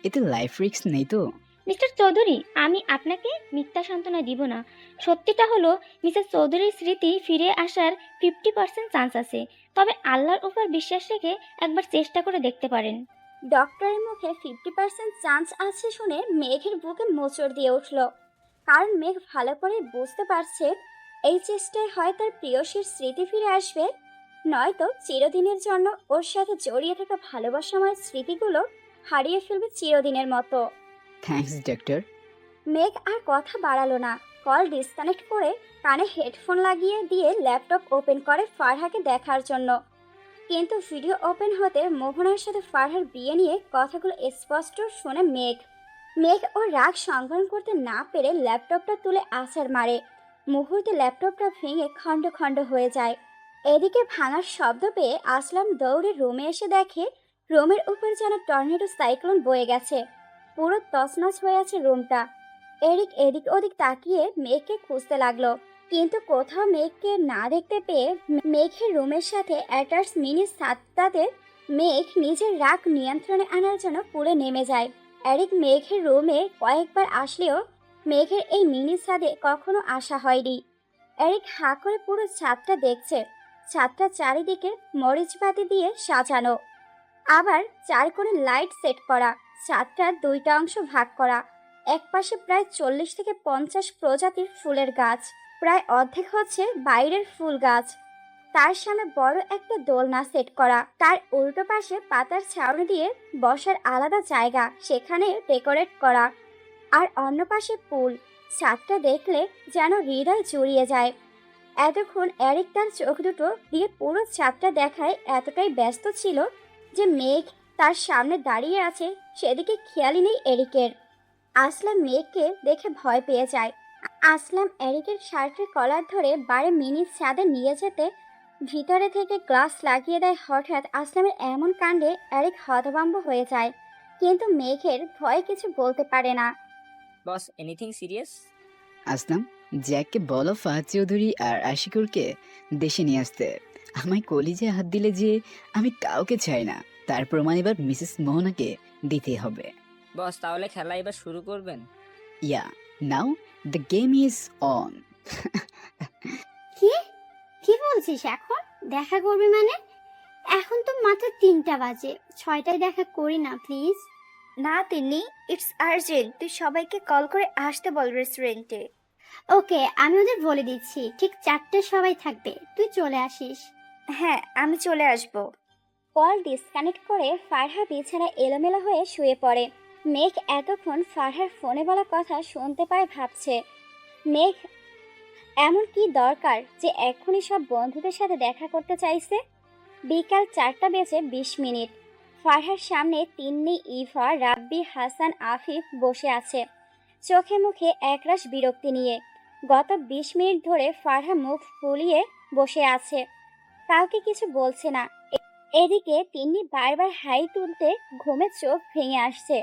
এতে লাইফ রিস্ক নেই তো? মিস্টার চৌধুরী, আমি আপনাকে মিথ্যা সান্ত্বনা দিব না। সত্যিটা হলো মিসেস চৌধুরীর স্মৃতি ফিরে আসার 50% চান্স আছে, তবে আল্লাহর উপর বিশ্বাস রেখে একবার চেষ্টা করে দেখতে পারেন। ডক্টরের মুখে 50% চান্স আছে শুনে মেঘের বুকে মোচড় দিয়ে উঠল। কারণ মেঘ ভালো করে বুঝতে পারছে এই চেষ্টায় হয় তার প্রিয়সীর স্মৃতি ফিরে আসবে, নয়তো চিরদিনের জন্য ওর সাথে জড়িয়ে থাকা ভালোবাসাময় স্মৃতিগুলো হারিয়ে ফেলবে চিরদিনের মতো। Thanks doctor. মেঘ আর কথা বাড়ালো না, কল ডিসকানেক্ট করে কানে হেডফোন লাগিয়ে দিয়ে ল্যাপটপ ওপেন করে ফারহাকে দেখার জন্য। কিন্তু ভিডিও ওপেন হতে মোহনার সাথে ফারহার বিয়ে নিয়ে কথাগুলো স্পষ্ট শোনে মেঘ। মেঘ ওর রাগ সংবরণ করতে না পেরে ল্যাপটপটা তুলে আছাড় মারে। মুহূর্তে ল্যাপটপটা ভেঙে খণ্ড খণ্ড হয়ে যায়। এদিকে ভাঙার শব্দ পেয়ে আসলাম দৌড়ে রুমে এসে দেখে রুমের উপর যেন টর্নেডো সাইক্লোন বয়ে গেছে। পুরো তছনছ হয়ে আছে রুমটা। এরিক এদিক ওদিক তাকিয়ে মেঘকে খুঁজতে লাগলো, কিন্তু কোথাও মেঘকে না দেখতে পেয়ে মেঘের রুমের সাথে অ্যাটাচ মিনি ছাদটাতে মেঘ নিজের রাগ নিয়ন্ত্রণে আনার জন্য পুড়ে নেমে যায়। এরিক মেঘের রুমে কয়েকবার আসলেও মেঘের এই মিনি ছাদে কখনো আসা হয়নি। এরিক হাঁ করে পুরো ছাদটা দেখছে। ছাদটা চারিদিকে মরিচবাতি দিয়ে সাজানো, আবার চার কোণে লাইট সেট করা। ছাদটা দুইটা অংশ ভাগ করা। এক পাশে প্রায় 40 থেকে 50 প্রজাতির ফুলের গাছ, প্রায় অর্ধেক হচ্ছে বাইরের ফুল গাছ। তার সামনে বড় একটা দোলনা সেট করা, তার উল্টো পাশে পাতার ছাউনি দিয়ে বসার আলাদা জায়গা, সেখানে ডেকোরেট করা। আর অন্য পাশে পুল। ছাদটা দেখলে যেন হৃদয় জুড়িয়ে যায়। এতক্ষণ এরিক তার চোখ দুটো দিয়ে পুরো ছাদটা দেখায় এতটাই ব্যস্ত ছিল যে মেঘ তার সামনে দাঁড়িয়ে আছে সেদিকে খেয়ালই নেই এরিকের। আসলাম মেঘকে দেখে ভয় পেয়ে যায়। আসলাম এরিকের শার্টের কলার ধরে বারে মিনি ছাদে নিয়ে যেতে ভিতরে থেকে গ্লাস লাগিয়ে দেয়। হঠাৎ আসলামের এমন কাণ্ডে এরিক হতভম্ব হয়ে যায়, কিন্তু মেঘের ভয়ে কিছু বলতে পারে না। বস, এনিথিং সিরিয়াস? আসলাম, জ্যাককে বলো ফাহাদ চৌধুরী আর আশিকুরকে দেশে নিয়ে আসতে। আমায় কলিজে হাত দিলে যে আমি কাউকে চাই না, তার প্রমাণ এবার মিসেস মোহনাকে দিতে হবে। বস, তাহলে খেলা এবার শুরু করবেন? ইয়া, নাও দ্য গেম ইজ অন। কি কি বলছিস? এখন দেখা করবি মানে? এখন তো মাত্র 3টা বাজে, 6টায় দেখা করি না প্লিজ। না তিন্নি, ইটস আর্জেন্ট। তুই সবাইকে কল করে আসতে বল রেস্টুরেন্টে। ওকে, আমি ওদের বলে দিচ্ছি ঠিক 4টায় সবাই থাকবে, তুই চলে আসিস। হ্যাঁ, আমি চলে আসবো। কল ডিসকানেক্ট করে ফারহা বিছানায় এলোমেলো হয়ে শুয়ে পড়ে। মেঘ এতক্ষণ ফারহার ফোনে বলা কথা শুনতে পায় ভাবছে, মেঘ এমন কি দরকার যে এক্ষুনি সব বন্ধুদের সাথে দেখা করতে চাইছে। বিকাল 4:20। ফারহার সামনে তিন্নি, ইভা, রাব্বি, হাসান, আফিফ বসে আছে, চোখে মুখে একরাশ বিরক্তি নিয়ে। গত 20 মিনিট ধরে ফারহা মুখ ফুলিয়ে বসে আছে, কাউকে কিছু বলছে না। এদিকে তিন্নি বারবার হাই তুলতে ঘুমে চোখ ভেঙে আসছে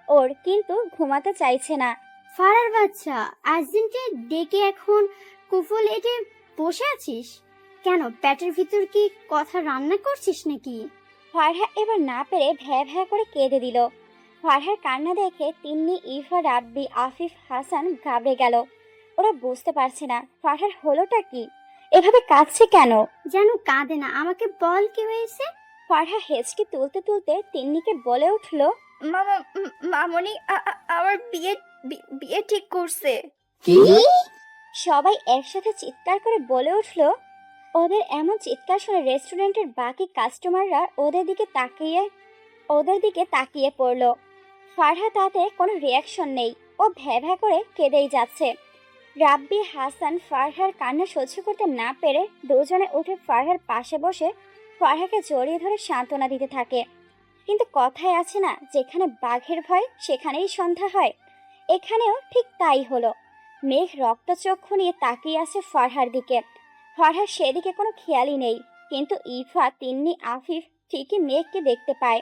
ওর, কিন্তু ঘুমাতে চাইছে না। ফারার বাচ্চা, আর্জেন্টে ডেকে এখন কুফল এটে বসে আছিস কেন? পেটের ভিতর কি কথা রান্না করছিস নাকি? ফারহা এবার না পেরে ভ্যা ভ্যা করে কেঁদে দিল। ফারহার কান্না দেখে তিন্নি, ইভা, রাব্বি, আফিফ, হাসান ঘাবড়ে গেল। ওরা বুঝতে পারছে না ফারহার হলোটা কি, এভাবে কাঁদছে কেন। যেন কাঁদে না, আমাকে বল কি হয়েছে। ফারহা হেঁচকি তুলতে তুলতে তিন্নিকে বলে উঠল, মামনি আমার বিয়ে ঠিক করছে। কি? সবাই একসাথে চিৎকার করে বলে উঠল। ওদের এমন চিৎকার শুনে রেস্টুরেন্টের বাকি কাস্টমাররা ওদের দিকে তাকিয়ে পড়ল। ফারহা তাতে কোনো রিয়াকশন নেই, ও ভ্যা ভ্যা করে কেঁদেই যাচ্ছে। রাব্বি, হাসান ফারহার কান্না সহ্য করতে না পেরে দুজনে উঠে ফারহার পাশে বসে ফারহাকে জড়িয়ে ধরে সান্ত্বনা দিতে থাকে। কিন্তু কথায় আছে না, যেখানে বাঘের ভয় সেখানেই সন্ধ্যা হয়। এখানেও ঠিক তাই হলো। মেঘ রক্তচক্ষু নিয়ে তাকিয়ে আছে ফারহার দিকে। ফারহার সেদিকে কোনো খেয়ালই নেই, কিন্তু ইফা, তিন্নি, আফিফ ঠিকই মেঘকে দেখতে পায়।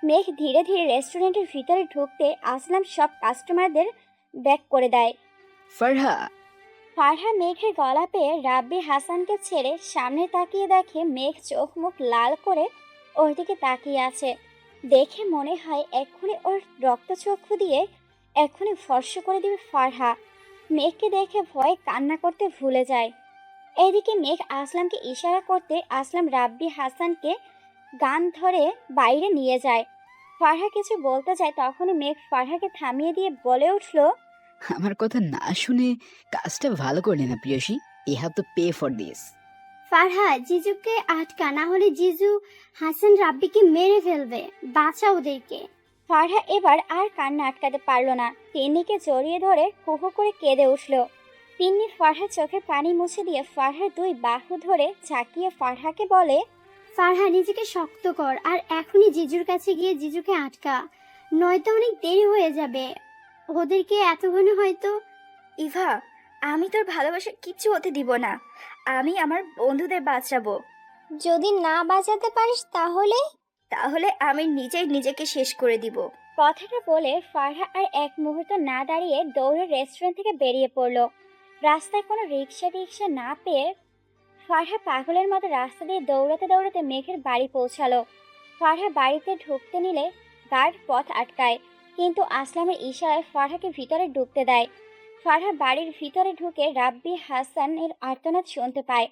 মেঘ ধীরে ধীরে রেস্টুরেন্টের ভিতরে ঢুকতে আসলাম সব কাস্টমারদের ব্যাক করে দেয়। ফারহা মেঘের গলা পেয়ে রাব্বি, হাসানকে ছেড়ে সামনে তাকিয়ে দেখে মেঘ চোখ মুখ লাল করে ওর দিকে তাকিয়ে আছে। দেখে মনে হয় এক্ষুনি ওর রক্তচক্ষু দিয়ে এক্ষুনি ভর্ষ করে দিবে ফারহা। মেঘকে দেখে ভয়ে কান্না করতে ভুলে যায়। এদিকে মেঘ আসলামকে ইশারা করতে আসলাম রাব্বি, হাসানকে গান ধরে বাইরে নিয়ে যায়। ফারহা কিছু বলতে যায়, তখনই মেঘ ফারহাকে থামিয়ে দিয়ে বলে উঠল, আমার কথা না শুনে কাজটা ভালো করলে না প্রিয়সী। You have to pay for this. Farha, জিজুকে আটকা, না হলে জিজু হাসান রাব্বিকে মেরে ফেলবে, বাঁচা ওদেরকে। ফারহা এবার আর কান্না আটকাতে পারল না। তিন্নিকে জড়িয়ে ধরে হু হু করে কেঁদে উঠল। তিন্নি ফারহার চোখের পানি মুছে দিয়ে ফারহার দুই বাহু ধরে ঝাঁকিয়ে ফারহাকে বলে, ফারহা নিজেকে শক্ত কর আর এখনই জিজুর কাছে গিয়ে জিজুকে আটকা, নয়তো অনেক দেরি হয়ে যাবে। ওদেরকে এতক্ষণে হয়তো। ইভা, আমি তোর ভালোবাসা কিচ্ছু হতে দিব না। আমি আমার বন্ধুদের বাঁচাবো। যদি না বাঁচাতে পারিস তাহলে? তাহলে আমি নিজেই নিজেকে শেষ করে দিব। কথাটা বলে ফারহা আর এক মুহূর্ত না দাঁড়িয়ে দৌড়ে রেস্টুরেন্ট থেকে বেরিয়ে পড়ল। রাস্তায় কোনো রিক্সা না পেয়ে ফারহা পাগলের মতো রাস্তা দিয়ে দৌড়াতে দৌড়াতে মেঘের বাড়ি পৌঁছালো। ফারহা বাড়িতে ঢুকতে নিলে গার্ড পথ আটকায়, কিন্তু আসলামের ইশারায় ফারহাকে ভিতরে ঢুকতে দেয়। ফারহা বাড়ির ভিতরে ঢুকে রাব্বি হাসানের আর্তনাদ শুনতে পায়,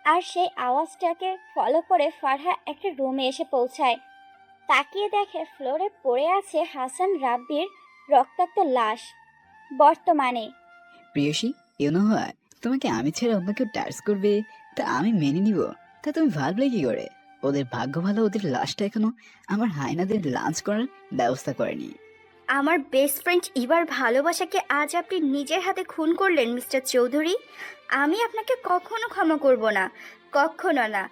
আর সেই আওয়াজটাকে ফলো করে ফারহা একটা রুমে এসে পৌঁছায়। তাকিয়ে দেখে ফ্লোরে পড়ে আছে হাসান রাব্বির রক্তাক্ত লাশ। বর্তমানে প্রিয়সী, হয় তোমাকে আমি ছেড়ে অন্য কেউ টাচ করবে তা আমি মেনে নিব? তা তুমি ভাবলে কি করে? ওদের ভাগ্য ভালো, ওদের লাশটা এখনো আমার হায়নাদের লাঞ্চ করার ব্যবস্থা করেনি। আমার বেস্ট ফ্রেন্ড ইভার ভালোবাসাকে আজ আপনি নিজের হাতে খুন করলেন মিস্টার চৌধুরী। আমি আপনাকে কখনো ক্ষমা করব না, কখনো না।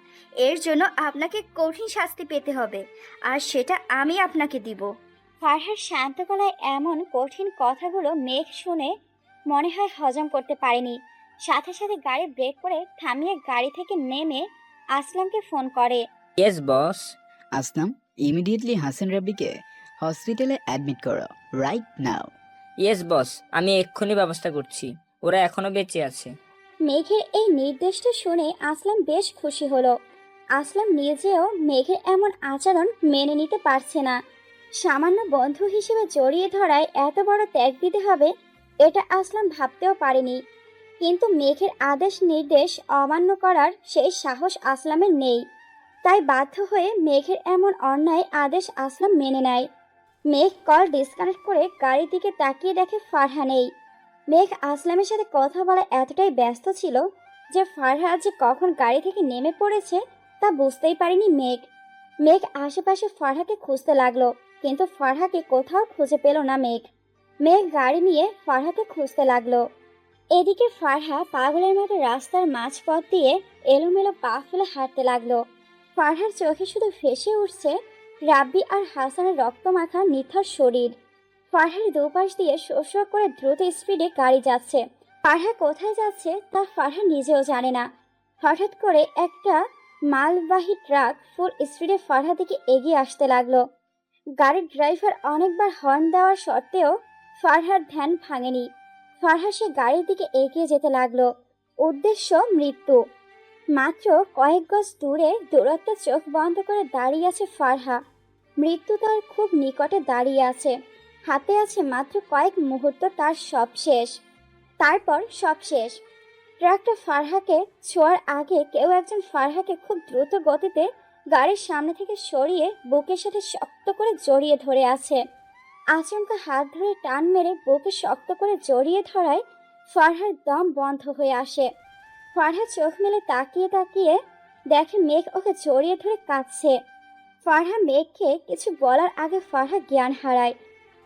এর জন্য আপনাকে কঠিন শাস্তি পেতে হবে, আর সেটা আমি আপনাকে দিব। ফারহার শান্ত গলায় এমন কঠিন কথাগুলো মেঘ শুনে মনে হয় হজম করতে পারেনি। সাথে সাথে গাড়ি ব্রেক করে থামিয়ে গাড়ি থেকে নেমে আসলামকে ফোন করে। Yes boss. Aslam, immediately Hasan রাব্বিকে হসপিটালে অ্যাডমিট করো, রাইট নাও। ইয়েস বস, আমি এক্ষুনি ব্যবস্থা করছি। ওরা এখনো বেঁচে আছে। মেঘের এই নির্দেশটা শুনে আসলাম বেশ খুশি হলো। আসলাম নিজেও মেঘের এমন আচরণ মেনে নিতে পারছে না। সামান্য বন্ধু হিসেবে জড়িয়ে ধরায় এত বড় ত্যাগ দিতে হবে, এটা আসলাম ভাবতেও পারেনি। কিন্তু মেঘের আদেশ নির্দেশ অমান্য করার সেই সাহস আসলামের নেই। তাই বাধ্য হয়ে মেঘের এমন অন্যায় আদেশ আসলাম মেনে নেয়। মেঘ কল ডিসকানেক্ট করে গাড়ির দিকে তাকিয়ে দেখে ফারহা নেই। মেঘ আসলামের সাথে কথা বলা এতটাই ব্যস্ত ছিল যে ফারহা যে কখন গাড়ি থেকে নেমে পড়েছে তা বুঝতেই পারেনি মেঘ আশেপাশে ফারহাকে খুঁজতে লাগলো, কিন্তু ফারহাকে কোথাও খুঁজে পেল না মেঘ গাড়ি নিয়ে ফারহাকে খুঁজতে লাগলো। এদিকে ফারহা পাগলের মতো রাস্তার মাঝপথ দিয়ে এলোমেলো পা ফেলে হাঁটতে লাগলো। ফারহার চোখে শুধু ভেসে উঠছে রাব্বি আর হাসানের রক্তমাখা নিথর শরীর। ফারহার দুপাশ দিয়ে শো করে দ্রুত স্পিডে গাড়ি যাচ্ছে। ফারহা কোথায় যাচ্ছে তা ফারহা নিজেও জানে না। হঠাৎ করে একটা মালবাহী ট্রাক ফুল স্পিডে ফারহা দিকে এগিয়ে আসতে লাগলো। গাড়ির ড্রাইভার অনেকবার হর্ন দেওয়ার সত্ত্বেও ফারহার ধ্যান ভাঙেনি। ফারহা সে গাড়ির দিকে এগিয়ে যেতে লাগলো। উদ্দেশ্য মৃত্যু। মাত্র কয়েক গজ দূরে দূরত্ব চোখ বন্ধ করে দাঁড়িয়ে আছে ফারহা। মৃত্যু তার খুব নিকটে দাঁড়িয়ে আছে। হাতে আছে মাত্র কয়েক মুহূর্ত, তার সব শেষ। তারপর সব শেষ। ট্রাকটা ফারহাকে ছোঁয়ার আগে কেউ একজন ফারহাকে খুব দ্রুত গতিতে গাড়ির সামনে থেকে সরিয়ে বুকের সাথে শক্ত করে জড়িয়ে ধরে আছে। আচমকা হাত ধরে টান মেরে বুকে শক্ত করে জড়িয়ে ধরায় ফারহার দম বন্ধ হয়ে আসে। ফারহা চোখ মেলে তাকিয়ে তাকিয়ে দেখে মেঘ ওকে জড়িয়ে ধরে কাঁদছে। ফারহা মেঘকে কিছু বলার আগে ফারহা জ্ঞান হারায়।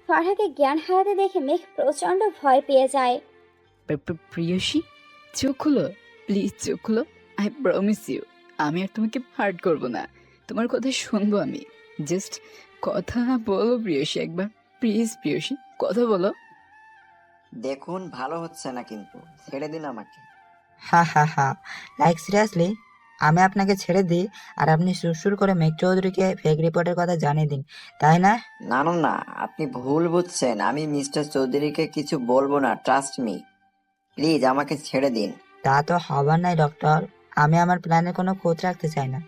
ফারহাকে জ্ঞান হারাতে দেখে মেঘ প্রচণ্ড ভয় পেয়ে যায়। প্রিয়সী, চোখ খুলো, প্লিজ চোখ খুলো। আই প্রমিস ইউ, আমি আর তোমাকে হার্ট করব না। তোমার কথা শুনবো আমি। জাস্ট কথা বলো প্রিয়সী, একবার প্লিজ প্রিয়সী, কথা বলো। দেখুন, ভালো হচ্ছে না, কিন্তু ছেড়ে দিন আমাকে। হা হা হা, লাইক সিরিয়াসলি আমি আপনাকে ছেড়ে দিই আর আপনি সুরসুর করে মেঘ চৌধুরীকে ফেক রিপোর্টের কথা জানিয়ে দিন, তাই না? না না না, আপনি ভুল বুঝছেন। আমি মিস্টার চৌধুরীকে কিছু বলবো না, ট্রাস্ট মি। প্লিজ আমাকে ছেড়ে দিন। তা তো হবার নাই ডক্টর। আমি আমার প্ল্যানের কোনো খুঁত রাখতে চাই না।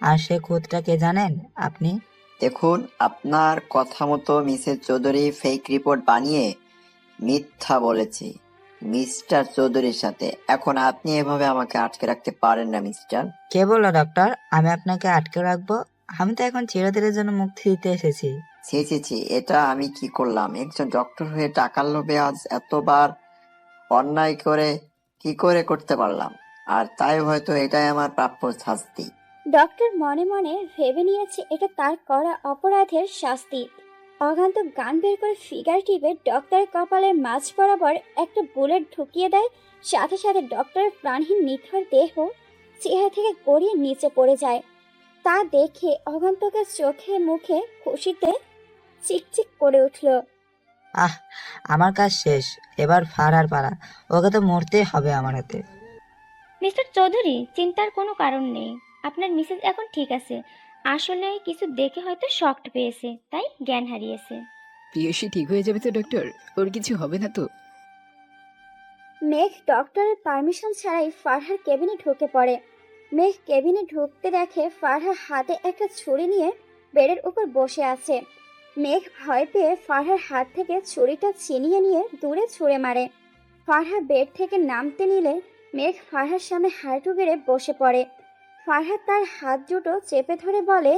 আর সে খুঁতটা কে জানেন আপনি? দেখুন, আপনার কথা মতো মিসেস চৌধুরী ফেক রিপোর্ট বানিয়ে মিথ্যা বলেছে মিস্টার চৌধুরীর সাথে। এখন আপনি এভাবে আমাকে আটকে রাখতে পারেন না মিস্টার। কে বললো ডক্টর আমি আপনাকে আটকে রাখবো? আমি তো এখন চিরদিনের জন্য মুক্তি দিতে এসেছি। ছি ছি ছি, এটা আমি কি করলাম? একজন ডক্টর হয়ে টাকার লোভে আজ এতবার অন্যায় করে কি করে করতে পারলাম? আর তাই হয়তো এটাই আমার প্রাপ্য শাস্তি। ডক্টর মনে মনে ভেবে নিয়েছে এটা তার করা অপরাধের শাস্তি। অগান্ত গান বের করে ফিগার টিপে ডক্টরের কপালের মাঝ বরাবর একটা বুলেট ঢুকিয়ে দেয়। সাথে সাথে ডক্টরের প্রাণহীন নিথর দেহ চেহারা থেকে গড়িয়ে নিচে পড়ে যায়। তা দেখে অগন্তকের চোখে মুখে খুশিতে চিকচিক করে উঠল। আহ, আমার কাজ শেষ। এবার ফারার পালা। ওকে তো মরতেই হবে আমার হাতে। মিস্টার চৌধুরী, চিন্তার কোনো কারণ নেই। আপনার মিসেস এখন ঠিক আছে। আসলে কিছু দেখে হয়তো শকড পেয়েছে, তাই জ্ঞান হারিয়েছে। প্রিয়সী ঠিক হয়ে যাবে তো ডক্টর? ওর কিছু হবে না তো? মেঘ ডক্টরের পারমিশন ছাড়াই ফারহার কেবিনে ঢুকে পড়ে। মেঘ কেবিনে ঢুকতে দেখে ফারহা হাতে একটা ছুরি নিয়ে বেডের উপর বসে আছে। মেঘ ভয় পেয়ে ফারহার হাত থেকে ছুরিটা ছিনিয়ে নিয়ে দূরে ছুঁড়ে মারে। ফারহা বেড থেকে নামতে নিলে মেঘ ফারহার সামনে হাঁটু গেড়ে বসে পড়ে। ফারহা তার হাত দুটো চেপে ধরে বলে,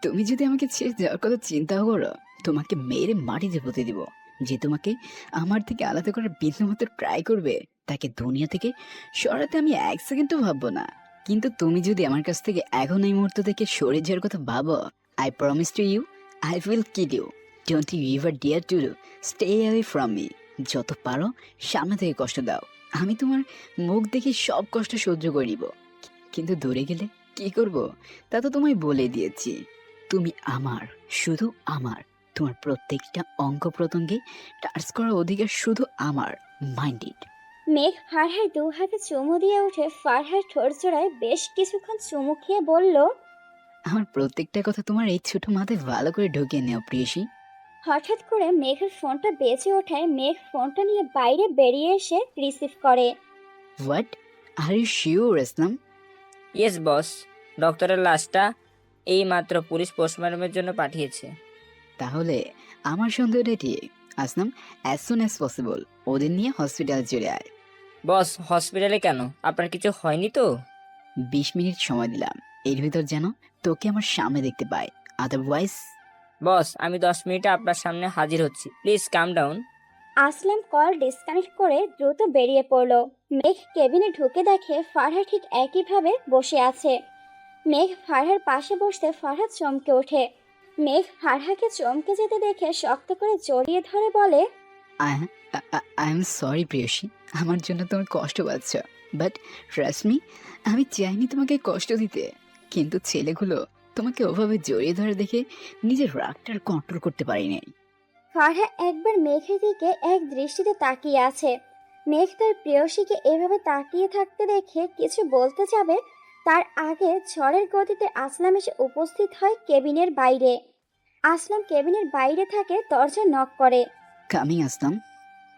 তুমি যদি আমাকে ছেড়ে যাওয়ার কথা চিন্তা করো, তোমাকে মেরে মাটিতে পুঁতে দিব। যে তোমাকে আমার থেকে আলাদা করার বিন্দুমাত্র ট্রাই করবে, তাকে দুনিয়া থেকে সরাতে আমি এক সেকেন্ডও ভাববো না। কিন্তু তুমি যদি আমার কাছ থেকে এখন এই মুহূর্ত থেকে সরে যাওয়ার কথা ভাবো, I promise to you, I will kill you. Don't you ever dare to stay away from me. যত পারো সামনে থেকে কষ্ট দাও, আমি তোমার মুখ দেখে সব কষ্ট সহ্য করে নিব। কিন্তু দূরে গেলে কি করব তা তো তোমায় বলে দিয়েছি। তুমি আমার, শুধু আমার। তোমার প্রত্যেকটা অঙ্গ প্রত্যঙ্গে টাচ করার অধিকার শুধু আমার। মাইন্ডেড। মেঘ ফারহার দু হাতে চুমু দিয়ে উঠে ফারহার ঠোঁট জোড়ায় বেশ কিছুক্ষণ চুমু খেয়ে বলল, আমার প্রত্যেকটা কথা তোমার এই ছোট মাথায় ভালো করে ঢুকিয়ে নেও প্রিয়সী। হঠাৎ করে মেঘের ফোনটা বেজে ওঠায় মেঘ ফোনটা নিয়ে বাইরে বেরিয়ে এসে রিসিভ করে। What, are you sure Aslam? Yes boss, ডক্টরের লাশটা এই মাত্র পুলিশ পোস্টমর্টমের জন্য পাঠিয়েছে। তাহলে আমার সন্দেহটা ঠিক। আসলাম, অ্যাজ সুন অ্যাজ পসিবল ওদের নিয়ে হসপিটালে চলে আয়। বস, হসপিটালে কেন? আপনার কিছু হয়নি তো? 20 মিনিট সময় দিলাম, এর ভিতর যেন তোকে আমার সামনে দেখতে পাই, আদারওয়াইজ। বস, আমি 10 মিনিটে আপনার সামনে হাজির হচ্ছি, please calm down. Aslam call disconnect করে দ্রুত বেরিয়ে পড়ল। মেঘ কেবিনে ঢুকে দেখে ফারহা ঠিক একইভাবে বসে আছে। মেঘ ফারহার পাশে বসতে ফারহা চমকে ওঠে। মেঘ ফারহাকে চমকে যেতে দেখে শক্ত করে জড়িয়ে ধরে বলে, আই এম সরি প্রিয়সী, আমার জন্য তোমার কষ্ট পাচ্ছ। বাট ট্রাস্ট মি, আমি চাইনি তোমাকে কষ্ট দিতে, কিন্তু ছেলেগুলো তোমাকে ওভাবে জড়িয়ে ধরে দেখে নিজের রাগটা কন্ট্রোল করতে পারিনি। ফারহা একবার মেঘের দিকে এক দৃষ্টিতে তাকিয়ে আছে। মেঘ তার প্রেয়সীকে এভাবে তাকিয়ে থাকতে দেখে কিছু বলতে যাবে, তার আগে ঝড়ের গতিতে আসলাম এসে উপস্থিত হয় কেবিনের বাইরে। আসলাম কেবিনের বাইরে থাকে, দরজা নক করে। কামিং আসলাম।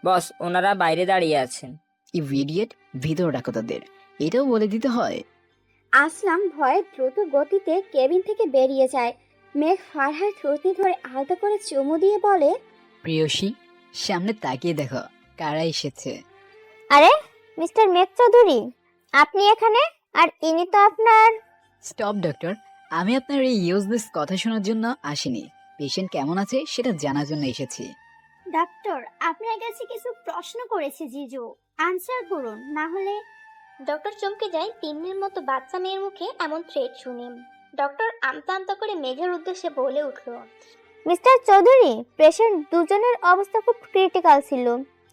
বস, ওনারা বাইরে দাঁড়িয়ে আছেন। ইভিডিয়েট, ভিতর ডাকো তাদের, এটাও বলে দিতে হয়। আসলাম ভয়ে দ্রুত গতিতে কেবিন থেকে বেরিয়ে যায়। মেঘ ফারহার থুতনি ধরে আলতো করে চুমু দিয়ে বলে, প্রিয়সী, সামনে তাকিয়ে দেখো কারা এসেছে। আরে মিস্টার মেঘ চৌধুরী, আপনি এখানে? আর ইনি তো আপনার। স্টপ ডক্টর, আমি আপনার এই ইউজলেস কথা শোনার জন্য আসিনি। পেশেন্ট কেমন আছে সেটা জানার জন্য এসেছি। ডক্টর, আপনার কাছে কিছু প্রশ্ন করেছে জিজু, আনসার করুন, না হলে। ডক্টর চমকে যায় তিন্নির মতো বাচ্চা মেয়ের মুখে এমন থ্রেট শুনে। ডক্টর আমতা আমতা করে মেঘের উদ্দেশ্যে বলে উঠল, মিস্টার চৌধুরী, পেশেন্ট দুজনের অবস্থা খুব ক্রিটিক্যাল ছিল,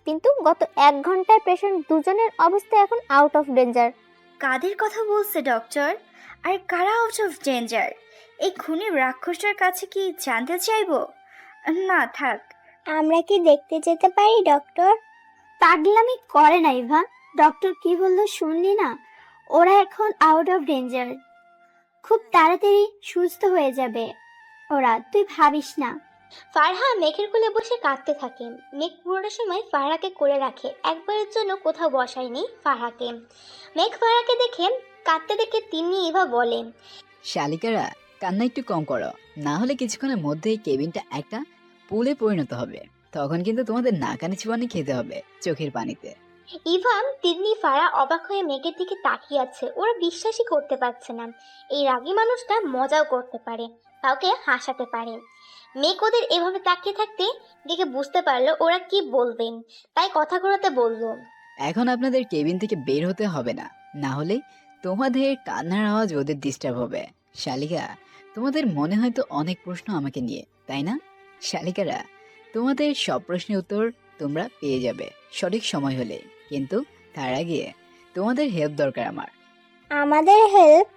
কিন্তু গত 1 ঘন্টায় পেশেন্ট দুজনের অবস্থা এখন আউট অফ ডেঞ্জার। কাদের কথা বলছে ডক্টর? আর কারা আউট অফ ডেঞ্জার? এই খুনি রাক্ষসটার কাছে কি জানতে চাইবো? না থাক। আমরা কি দেখতে যেতে পারি ডক্টর? পাগলামি করে না ইভা, ডক্টর কি বললো শুনলি না? ওরা এখন আউট অফ ডেঞ্জার, খুব তাড়াতাড়ি সুস্থ হয়ে যাবে ওরা, তুই ভাবিস না। ফারহা মেঘের কোলে বসে কাঁদতে থাকে। মেঘ পুরোটা সময় ফারহাকে কোলে রাখে, একবারের জন্য কোথাও বসায়নি ফারহাকে। মেঘ ফারহাকে দেখে কাঁদতে দেখে তিন্নি ইভা বলে, শালিকারা, কান্না একটু কম করো, না হলে কিছুক্ষণের মধ্যেই কেবিনটা একটা পুলে পরিণত হবে। তখন কিন্তু তোমাদের নাকানি চুবানি খেতে হবে চোখের পানিতে। ইভান, তিন্নি, ফারহা অবাক হয়ে মেঘের দিকে তাকিয়ে আছে। ওরা বিশ্বাসই করতে পারছে না এই রাগী মানুষটা মজাও করতে পারে, কাউকে হাসাতে পারে। মেঘ ওদের এভাবে তাকিয়ে থাকতে দেখে বুঝতে পারলো ওরা কি বলবেন, তাই কথা ঘোরাতে বলল, এখন আপনাদের কেবিন থেকে বের হতে হবে না, না হলে তোমাদের কান্নার আওয়াজ ওদের ডিস্টার্ব হবে। শালিকা, তোমাদের মনে হয়তো অনেক প্রশ্ন আমাকে নিয়ে, তাই না? শালিকারা, তোমাদের সব প্রশ্নের উত্তর তোমরা পেয়ে যাবে সঠিক সময় হলে, কিন্তু তার আগে তোমাদের হেল্প দরকার আমার। আমাদের হেল্প?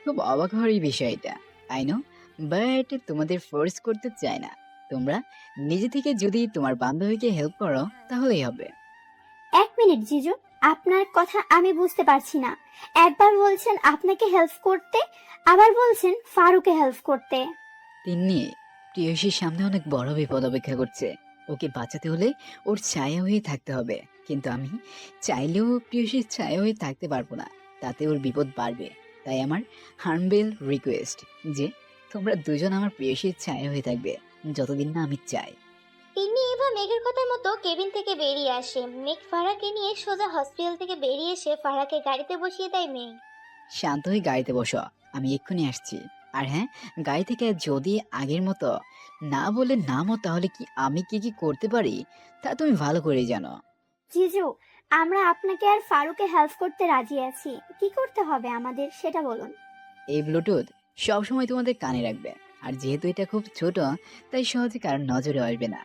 খুব অবাক হওয়ার এই বিষয় এটা, আই নো, বাট তোমাদের ফোর্স করতে চাই না। তোমরা নিজে থেকে যদি তোমার বান্ধবীকে হেল্প করো তাহলেই হবে। 1 মিনিট জিজু, আপনার কথা আমি বুঝতে পারছি না। একবার বলছেন আপনাকে হেল্প করতে, আবার বলছেন ফারুকে হেল্প করতে। তিন্নি, প্রিয়সীর সামনে অনেক বড় বিপদ অপেক্ষা করছে। ওকে বাঁচাতে হলে ওর ছায়া হয়ে থাকতে হবে, কিন্তু আমি চাইলেও প্রিয়সীর ছায়া হয়ে থাকতে পারবো না, তাতে ওর বিপদ বাড়বে। তাই আমার হার্মবেল রিকোয়েস্ট যে তোমরা দুজন আমার প্রিয়সীর ছায়া হয়ে থাকবে যতদিন না আমি চাই। তিনি এবার মেঘের কথা মতো কেবিন থেকে বেরিয়ে আসে। মেঘ ফারাকে নিয়ে সোজা হসপিটাল থেকে বেরিয়ে এসে ফারাকে গাড়িতে বসিয়ে দেয় মেঘ। শান্ত হয়ে গাড়িতে বসো, আমি এক্ষুনি আসছি। আর হ্যাঁ, গাড়ি থেকে যদি আগের মতো না বলে নামো তাহলে কি আমি কি করতে পারি তা তুমি ভালো করেই জানো। জিজু, আমরা আপনাকে আর ফারুকে হেল্প করতে রাজি আছি। কি করতে হবে আমাদের সেটা বলুন। এই ব্লুটুথ সবসময় তোমাদের কানে রাখবে, আর যেহেতু এটা খুব ছোট তাই সহজে কারণ নজরে আসবে না।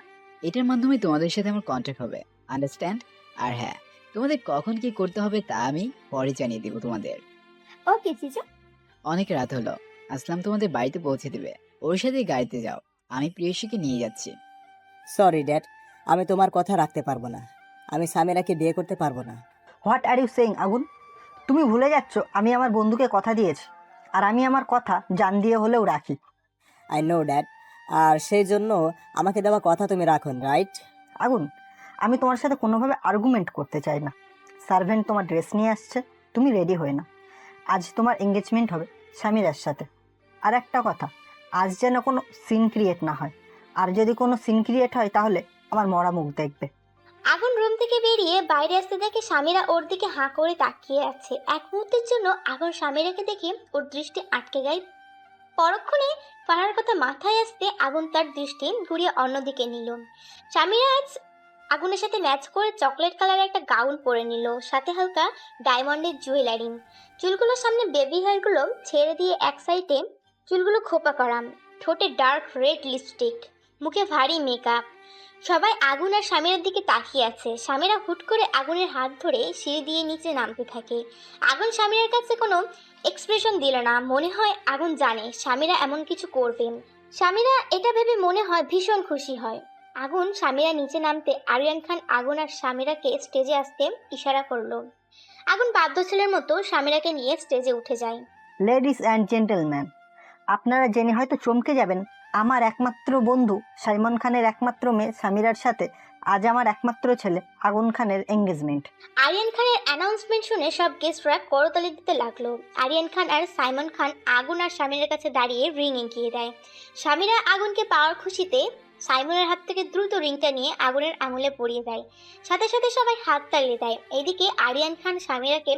এটার মাধ্যমে তোমাদের সাথে আমার কন্ট্যাক্ট হবে, আন্ডারস্ট্যান্ড? আর হ্যাঁ, তোমাদের কখন কি করতে হবে তা আমি পরে জানিয়ে দিব তোমাদের। ওকে জিজু। অনেক রাত হলো, আসলাম তোমাদের বাড়িতে পৌঁছে দিবে। ওর সাথে গাড়িতে যাও, আমি প্রিয়সীকে নিয়ে যাচ্ছি। সরি ড্যাড, আমি তোমার কথা রাখতে পারবো না। আমি সামিরাকে বিয়ে করতে পারবো না। হোয়াট আর ইউ সেইং আগুন? তুমি ভুলে যাচ্ছ আমি আমার বন্ধুকে কথা দিয়েছি, আর আমি আমার কথা জান দিয়ে হলেও রাখি। আই নো ড্যাড, আর সেই জন্য আমাকে দেওয়া কথা তুমি রাখুন, রাইট? আগুন, আমি তোমার সাথে কোনোভাবে আর্গুমেন্ট করতে চাই না। সার্ভেন্ট তোমার ড্রেস নিয়ে আসছে, তুমি রেডি হয়ে না। আজ তোমার এঙ্গেজমেন্ট হবে সামিরার সাথে। আর একটা কথা, আজ যেন কোনো সিন ক্রিয়েট না হয়, আর যদি কোনো সিন ক্রিয়েট হয় তাহলে আমার মরা মুখ দেখবে। আগুন রুম থেকে বেরিয়ে বাইরে আসতে দেখে স্বামীরা ওর দিকে হাঁ করে তাকিয়ে আছে। এক মুহূর্তের জন্য আগুন স্বামীরাকে দেখে ওর দৃষ্টি আটকে যায়। পরক্ষণে ফারার কথা মাথায় আসতে আগুন তার দৃষ্টি ঘুরিয়ে অন্যদিকে নিল। স্বামীরা আজ আগুনের সাথে ম্যাচ করে চকলেট কালারের একটা গাউন পরে নিল, সাথে হালকা ডায়মন্ডের জুয়েলারি। চুলগুলোর সামনে বেবি হেয়ারগুলো ছেড়ে দিয়ে এক সাইডে চুলগুলো খোপা করা, ঠোঁটে ডার্ক রেড লিপস্টিক, মুখে ভারী মেকআপ। সবাই আগুন আর স্বামীরার দিকে তাকিয়ে আছে। স্বামীরা হুট করে আগুনের হাত ধরে সিঁড়ি দিয়ে নিচে নামতে থাকে। আগুন স্বামীরার কাছে কোনো এক্সপ্রেশন দিল না। মনে হয় আগুন জানে স্বামীরা এমন কিছু করবে। স্বামীরা এটা ভেবে মনে হয় ভীষণ খুশি হয়। আগুন স্বামীরা নিচে নামতে আরিয়ান খান আগুন আর স্বামীরাকে স্টেজে আসতে ইশারা করলো। আগুন বাধ্য ছেলের মতো স্বামীরাকে নিয়ে স্টেজে উঠে যায়। লেডিস অ্যান্ড জেন্টলম্যান, আপনারা জেনে হয়তো চমকে যাবেন, আমার একমাত্র বন্ধু সাইমন খানের একমাত্র মেয়ে সামিরার সাথে আজ আমার একমাত্র ছেলে আগুন খানের এঙ্গেজমেন্ট। আরিয়ান খানের অ্যানাউন্সমেন্ট শুনে সব গেস্টরা করতালি দিতে লাগলো। আরিয়ান খান আর সাইমন খান আগুন আর স্বামীরার কাছে দাঁড়িয়ে রিং এগিয়ে দেয়। স্বামীরা আগুনকে পাওয়ার খুশিতে সাইমনের হাত থেকে দ্রুত রিংটা নিয়ে আগুনের আঙুলে পরিয়ে দেয়। সাথে সাথে সবাই হাত তালিয়ে দেয়। এদিকে আরিয়ান খান স্বামীরাকে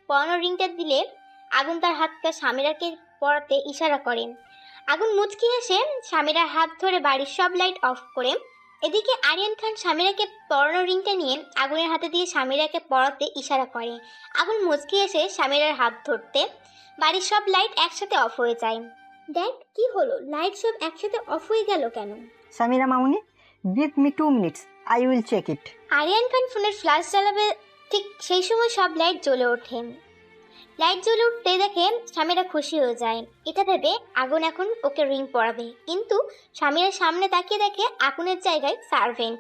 পরানো রিংটা দিলে আগুন তার হাতটা স্বামীরাকে পরাতে ইশারা করে। আগুন মুচকি হেসে স্বামীরার হাত ধরে বাড়ির সব লাইট অফ করে। এদিকে আরিয়ান খান স্বামীরাকে পরানো রিংটা নিয়ে আগুনের হাতে দিয়ে স্বামীরাকে পরাতে ইশারা করে। আগুন মুচকি এসে স্বামীরার হাত ধরতে বাড়ির সব লাইট একসাথে অফ হয়ে যায়। দেখ কি হলো, লাইট সব একসাথে অফ হয়ে গেল কেন? সামিরা মামুনি, give me 2 minutes, I will check it. Aryan Khan ফোনের ফ্ল্যাশ জ্বালাবে, ঠিক সেই সময় সব লাইট জ্বলে ওঠে। লাইট জ্বলে উঠতে দেখে স্বামীরা খুশি হয়ে যায়। এটা ভেবে আগুন এখন ওকে রিং পরাবে, কিন্তু স্বামীরা সামনে তাকিয়ে দেখে আগুনের জায়গায় সার্ভেন্ট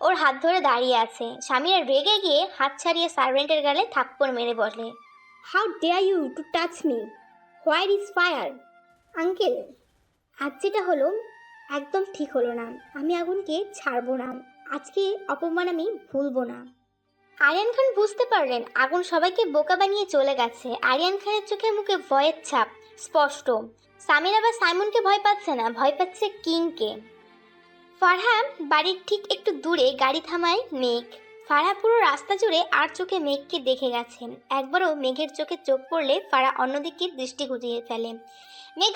ওর হাত ধরে দাঁড়িয়ে আছে। স্বামীরা রেগে গিয়ে হাত ছাড়িয়ে সার্ভেন্টের গালে থাপ্পড় মেরে বলে, how dare you to touch me, where is fire? Uncle, আজ যেটা হলো একদম ঠিক হলো না। আমি আগুনকে ছাড়বো না, আজকে অপমান আমি ভুলবো না। আরিয়ান খান বুঝতে পারলেন আগুন সবাইকে বোকা বানিয়ে চলে গেছে। আরিয়ান খানের চোখে মুখে ভয়ের ছাপ স্পষ্ট। সামিরা বা সাইমনকে ভয় পাচ্ছে না, ভয় পাচ্ছে কিংকে। ফারহা বাড়ির ঠিক একটু দূরে গাড়ি থামায় মেঘ। ফারহা পুরো রাস্তা জুড়ে আর চোখে মেঘকে দেখে গেছে। একবারও মেঘের চোখে চোখ পড়লে ফারহা অন্যদিকে দৃষ্টি ঘুরিয়ে ফেলে। মেঘ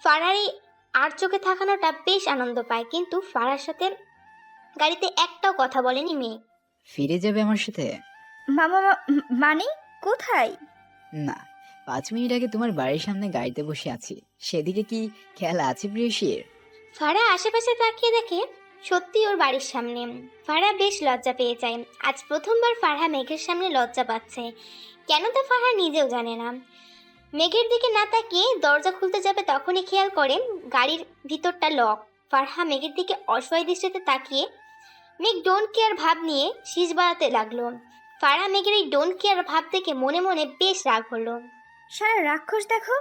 ফারহার এই আর চোখে থাকানোটা বেশ আনন্দ পায়, কিন্তু ফারহার সাথে গাড়িতে একটাও কথা বলেনি মেঘ। ফিরে যাবে আমার সাথে? মামা মানে কোথায়? না, 5 মিনিট আগে তোমার বাড়ির সামনে গাড়িতে বসে আছি, সেদিকে কি খেয়াল আছে প্রিয়সীর? ফারা আশেপাশে তাকিয়ে দেখে সত্যি ওর বাড়ির সামনে। ফারা বেশ লজ্জা পেয়ে যায়। আজ প্রথমবার ফারহা মেঘের সামনে লজ্জা পাচ্ছে, কেন তা ফারহা নিজেও জানে না। মেঘের দিকে না তাকিয়ে দরজা খুলতে যাবে তখনই খেয়াল করে গাড়ির ভিতরটা লক। ফারহা মেঘের দিকে অসহায় দৃষ্টিতে তাকিয়ে মেঘ ডোন্ট কেয়ার ভাব নিয়ে শীষ বাড়াতে লাগলো। ফারহা মেঘের এই ডোন্ট কেয়ার ভাব দেখে মনে মনে বেশ রাগ হলো। সারা রাক্ষস দেখো,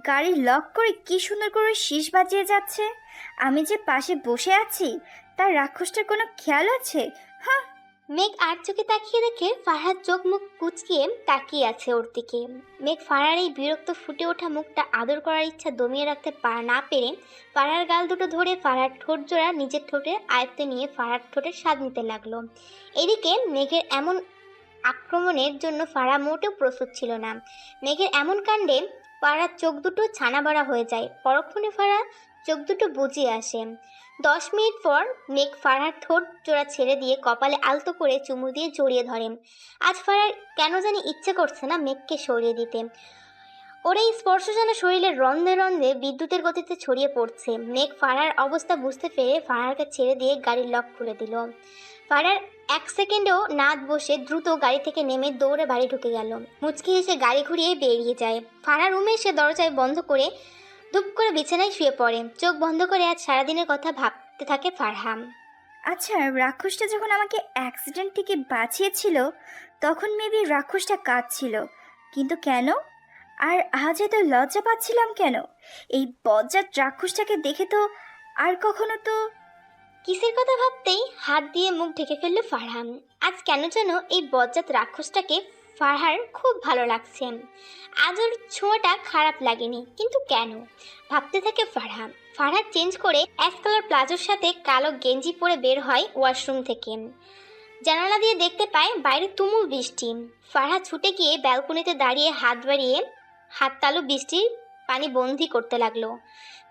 গাড়ি লক করে কি সুন্দর করে শীষ বাজিয়ে যাচ্ছে। আমি যে পাশে বসে আছি তার রাক্ষসটার কোনো খেয়াল আছে? হ্যাঁ। মেঘ আর চোখে তাকিয়ে দেখে ফারহার চোখ মুখ কুচকিয়ে তাকিয়ে আছে ওর দিকে। মেঘ ফারহার এই বিরক্ত ফুটে ওঠা মুখটা আদর করার ইচ্ছা দমিয়ে রাখতে না পেরে ফারহার গাল দুটো ধরে ফারহার ঠোঁট জোড়া নিজের ঠোঁটের আয়ত্তে নিয়ে ফারহার ঠোঁটের স্বাদ নিতে লাগলো। এদিকে মেঘের এমন আক্রমণের জন্য ফারহা মোটেও প্রস্তুত ছিল না। মেঘের এমন কাণ্ডে ফারহার চোখ দুটো ছানা বড়া হয়ে যায়। পরক্ষণে ফারহা চোখ দুটো বুজিয়ে আসে। 10 মিনিট পর মেঘ ফারহার ঠোঁট জোড়া ছেড়ে দিয়ে কপালে আলতো করে চুমু দিয়ে জড়িয়ে ধরে। আজ ফারহার কেন জানি ইচ্ছে করছে না মেঘকে সরিয়ে দিতে। ওর এই স্পর্শ যেন শরীরের রন্ধে রন্ধে বিদ্যুতের গতিতে ছড়িয়ে পড়ছে। মেঘ ফারহার অবস্থা বুঝতে পেরে ফারহারকে ছেড়ে দিয়ে গাড়ির লক খুলে দিল। ফারহার 1 সেকেন্ডও না বসে দ্রুত গাড়ি থেকে নেমে দৌড়ে বাড়ি ঢুকে গেল। মুচকি এসে গাড়ি ঘুরিয়ে বেরিয়ে যায়। ফারহার রুমে এসে দরজায় বন্ধ করে ধুপ করে বিছানায় শুয়ে পড়ে। চোখ বন্ধ করে আজ সারাদিনের কথা ভাবতে থাকে ফারহা। আচ্ছা, রাক্ষসটা যখন আমাকে অ্যাক্সিডেন্ট থেকে বাঁচিয়েছিল তখন মেবি রাক্ষসটা কাঁদছিল, কিন্তু কেন? আর আজ এত লজ্জা পাচ্ছিলাম কেন? এই বজ্জাত রাক্ষসটাকে দেখে তো আর কখনো তো। কিসের কথা ভাবতেই হাত দিয়ে মুখ ঢেকে ফেলল ফারহা। আজ কেন যেন এই বজ্জাত রাক্ষসটাকে ফারহার খুব ভালো লাগছে। আজ ওর ছোঁয়াটা খারাপ লাগেনি, কিন্তু কেন ভাবতে থাকে ফারহা। ফারহা চেঞ্জ করে অ্যাশ কালার প্লাজোর সাথে কালো গেঞ্জি পরে বের হয় ওয়াশরুম থেকে। জানালা দিয়ে দেখতে পায় বাইরে তুমুল বৃষ্টি। ফারহা ছুটে গিয়ে ব্যালকনিতে দাঁড়িয়ে হাত বাড়িয়ে হাত তালু বৃষ্টির পানি বন্দি করতে লাগলো।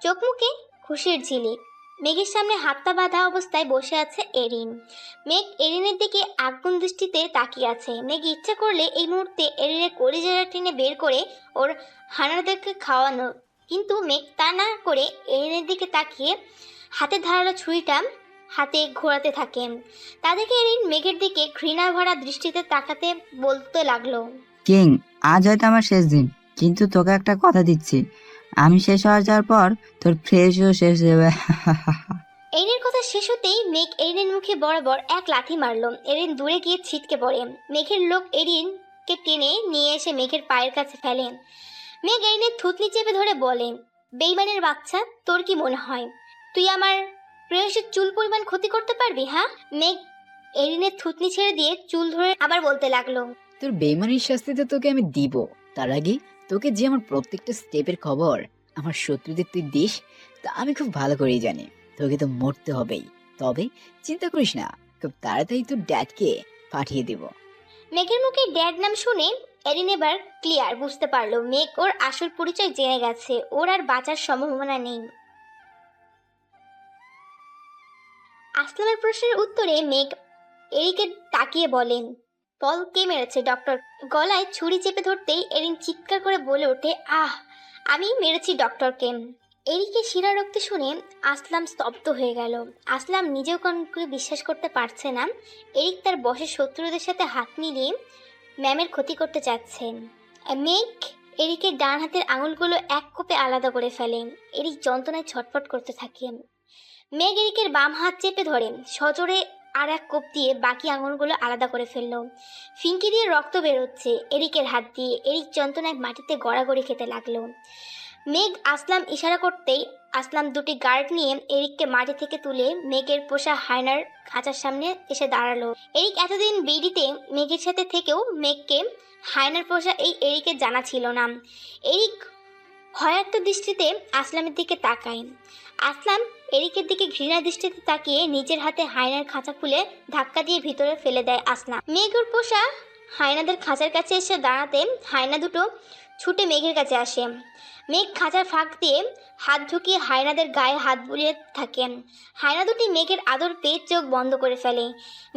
চোখ মুখে খুশির ঝিলিক। মেঘের সামনে হাতটা বাঁধা অবস্থায় বসে আছে এরিন। মেঘ এরিনের দিকে আগুন দৃষ্টিতে তাকিয়ে আছে। মেঘ ইচ্ছে করলে এই মুহূর্তে এরিনের কলিজাটা টেনে বের করে ওর হানাদেরকে খাওয়ানো, কিন্তু মেঘ তা না করে এরিনের দিকে তাকিয়ে হাতে ধারালো ছুরিটা হাতে ঘোরাতে থাকে। তা দেখে এরিন মেঘের দিকে ঘৃণা ভরা দৃষ্টিতে তাকাতে বলতে লাগলো, কিং, আজ হয়তো আমার শেষ দিন, কিন্তু তোকে একটা কথা দিচ্ছি, আমি শেষ হয়ে যাওয়ার পর তোর ফ্রেশও শেষ হয়ে যাবে। এরিনের কথা শেষ হতেই মেঘ এরিনের মুখে বরাবর এক লাথি মারল। এরিন দূরে গিয়ে ছিটকে পড়ে। মেঘের লোক এরিনকে টেনে নিয়ে এসে মেঘের পায়ের কাছে ফেলে। মেঘ এরিনের থুতনি চেপে ধরে বলে, বেইমানের বাচ্চা, তোর কি মনে হয় তুই আমার প্রেয়সীর চুল পরিমাণ ক্ষতি করতে পারবি? হ্যাঁ? মেঘ এরিনের থুতনি ছেড়ে দিয়ে চুল ধরে আবার বলতে লাগলো, তোর বেইমানির শাস্তি তো তোকে আমি দিব, তার আগে তোকে যে আমার প্রত্যেকটা স্টেপের খবর আমার শত্রুদের তুই দিস তা আমি খুব ভালো করেই জানি। তোকে তো মরতে হবেই, তবে চিন্তা করিস না, খুব তাড়াতাড়ি তোর ড্যাডকে পাঠিয়ে দিব। মেঘের মুখে ড্যাড নাম শুনে এরিন এবার ক্লিয়ার বুঝতে পারলো মেঘ ওর আসল পরিচয় জেনে গেছে। ওর আর বাঁচার সম্ভাবনা নেই। আসলামের প্রশ্নের উত্তরে মেঘ এরিকে তাকিয়ে বলেন, পল কে মেরেছে? ডক্টর। গলায় ছুরি চেপে ধরতেই এরিন চিৎকার করে বলে ওঠে, আহ, আমি মেরেছি ডক্টরকে। এরিকে শিরা রক্তে শুনে আসলাম স্তব্ধ হয়ে গেল। আসলাম নিজেও কাউকে বিশ্বাস করতে পারছে না। এরিক তার বসের শত্রুদের সাথে হাত মিলিয়ে ম্যামের ক্ষতি করতে চাচ্ছেন। মেঘ এরিকের ডান হাতের আঙুলগুলো এক কোপে আলাদা করে ফেলে। এরিক যন্ত্রণায় ছটফট করতে থাকে। মেঘ এরিকের বাম হাত চেপে ধরে সজোরে আর এক কোপ দিয়ে বাকি আঙুলগুলো আলাদা করে ফেলল। ফিঙ্কি দিয়ে রক্ত বেরোচ্ছে এরিকের হাত দিয়ে। এরিক যন্ত্রণায় মাটিতে গড়াগড়ি খেতে লাগলো। মেঘ আসলাম ইশারা করতেই আসলাম দুটি গার্ড নিয়ে এরিককে মাটি থেকে তুলে মেঘের পোষা হায়নার খাঁচার সামনে এসে দাঁড়ালো। এরিক এতদিন বিডিতে মেঘের সাথে থেকেও মেঘকে হায়নার পোষা এই এরিকের জানা ছিল না। এরিক ভয়ার্ত দৃষ্টিতে আসলামের দিকে তাকায়। আসলাম এরিকের দিকে ঘৃণা দৃষ্টিতে তাকিয়ে নিজের হাতে হায়নার খাঁচা খুলে ধাক্কা দিয়ে ভিতরে ফেলে দেয় আসলাম। মেঘের পোষা হায়নাদের খাঁচার কাছে এসে দাঁড়াতে হায়না দুটো ছুটে মেঘের কাছে আসে। মেঘ খাঁচার ফাঁক দিয়ে হাত ঢুকিয়ে হায়নাদের গায়ে হাত বুলিয়ে থাকে। হায়না দুটি মেঘের আদর পেয়ে চোখ বন্ধ করে ফেলে।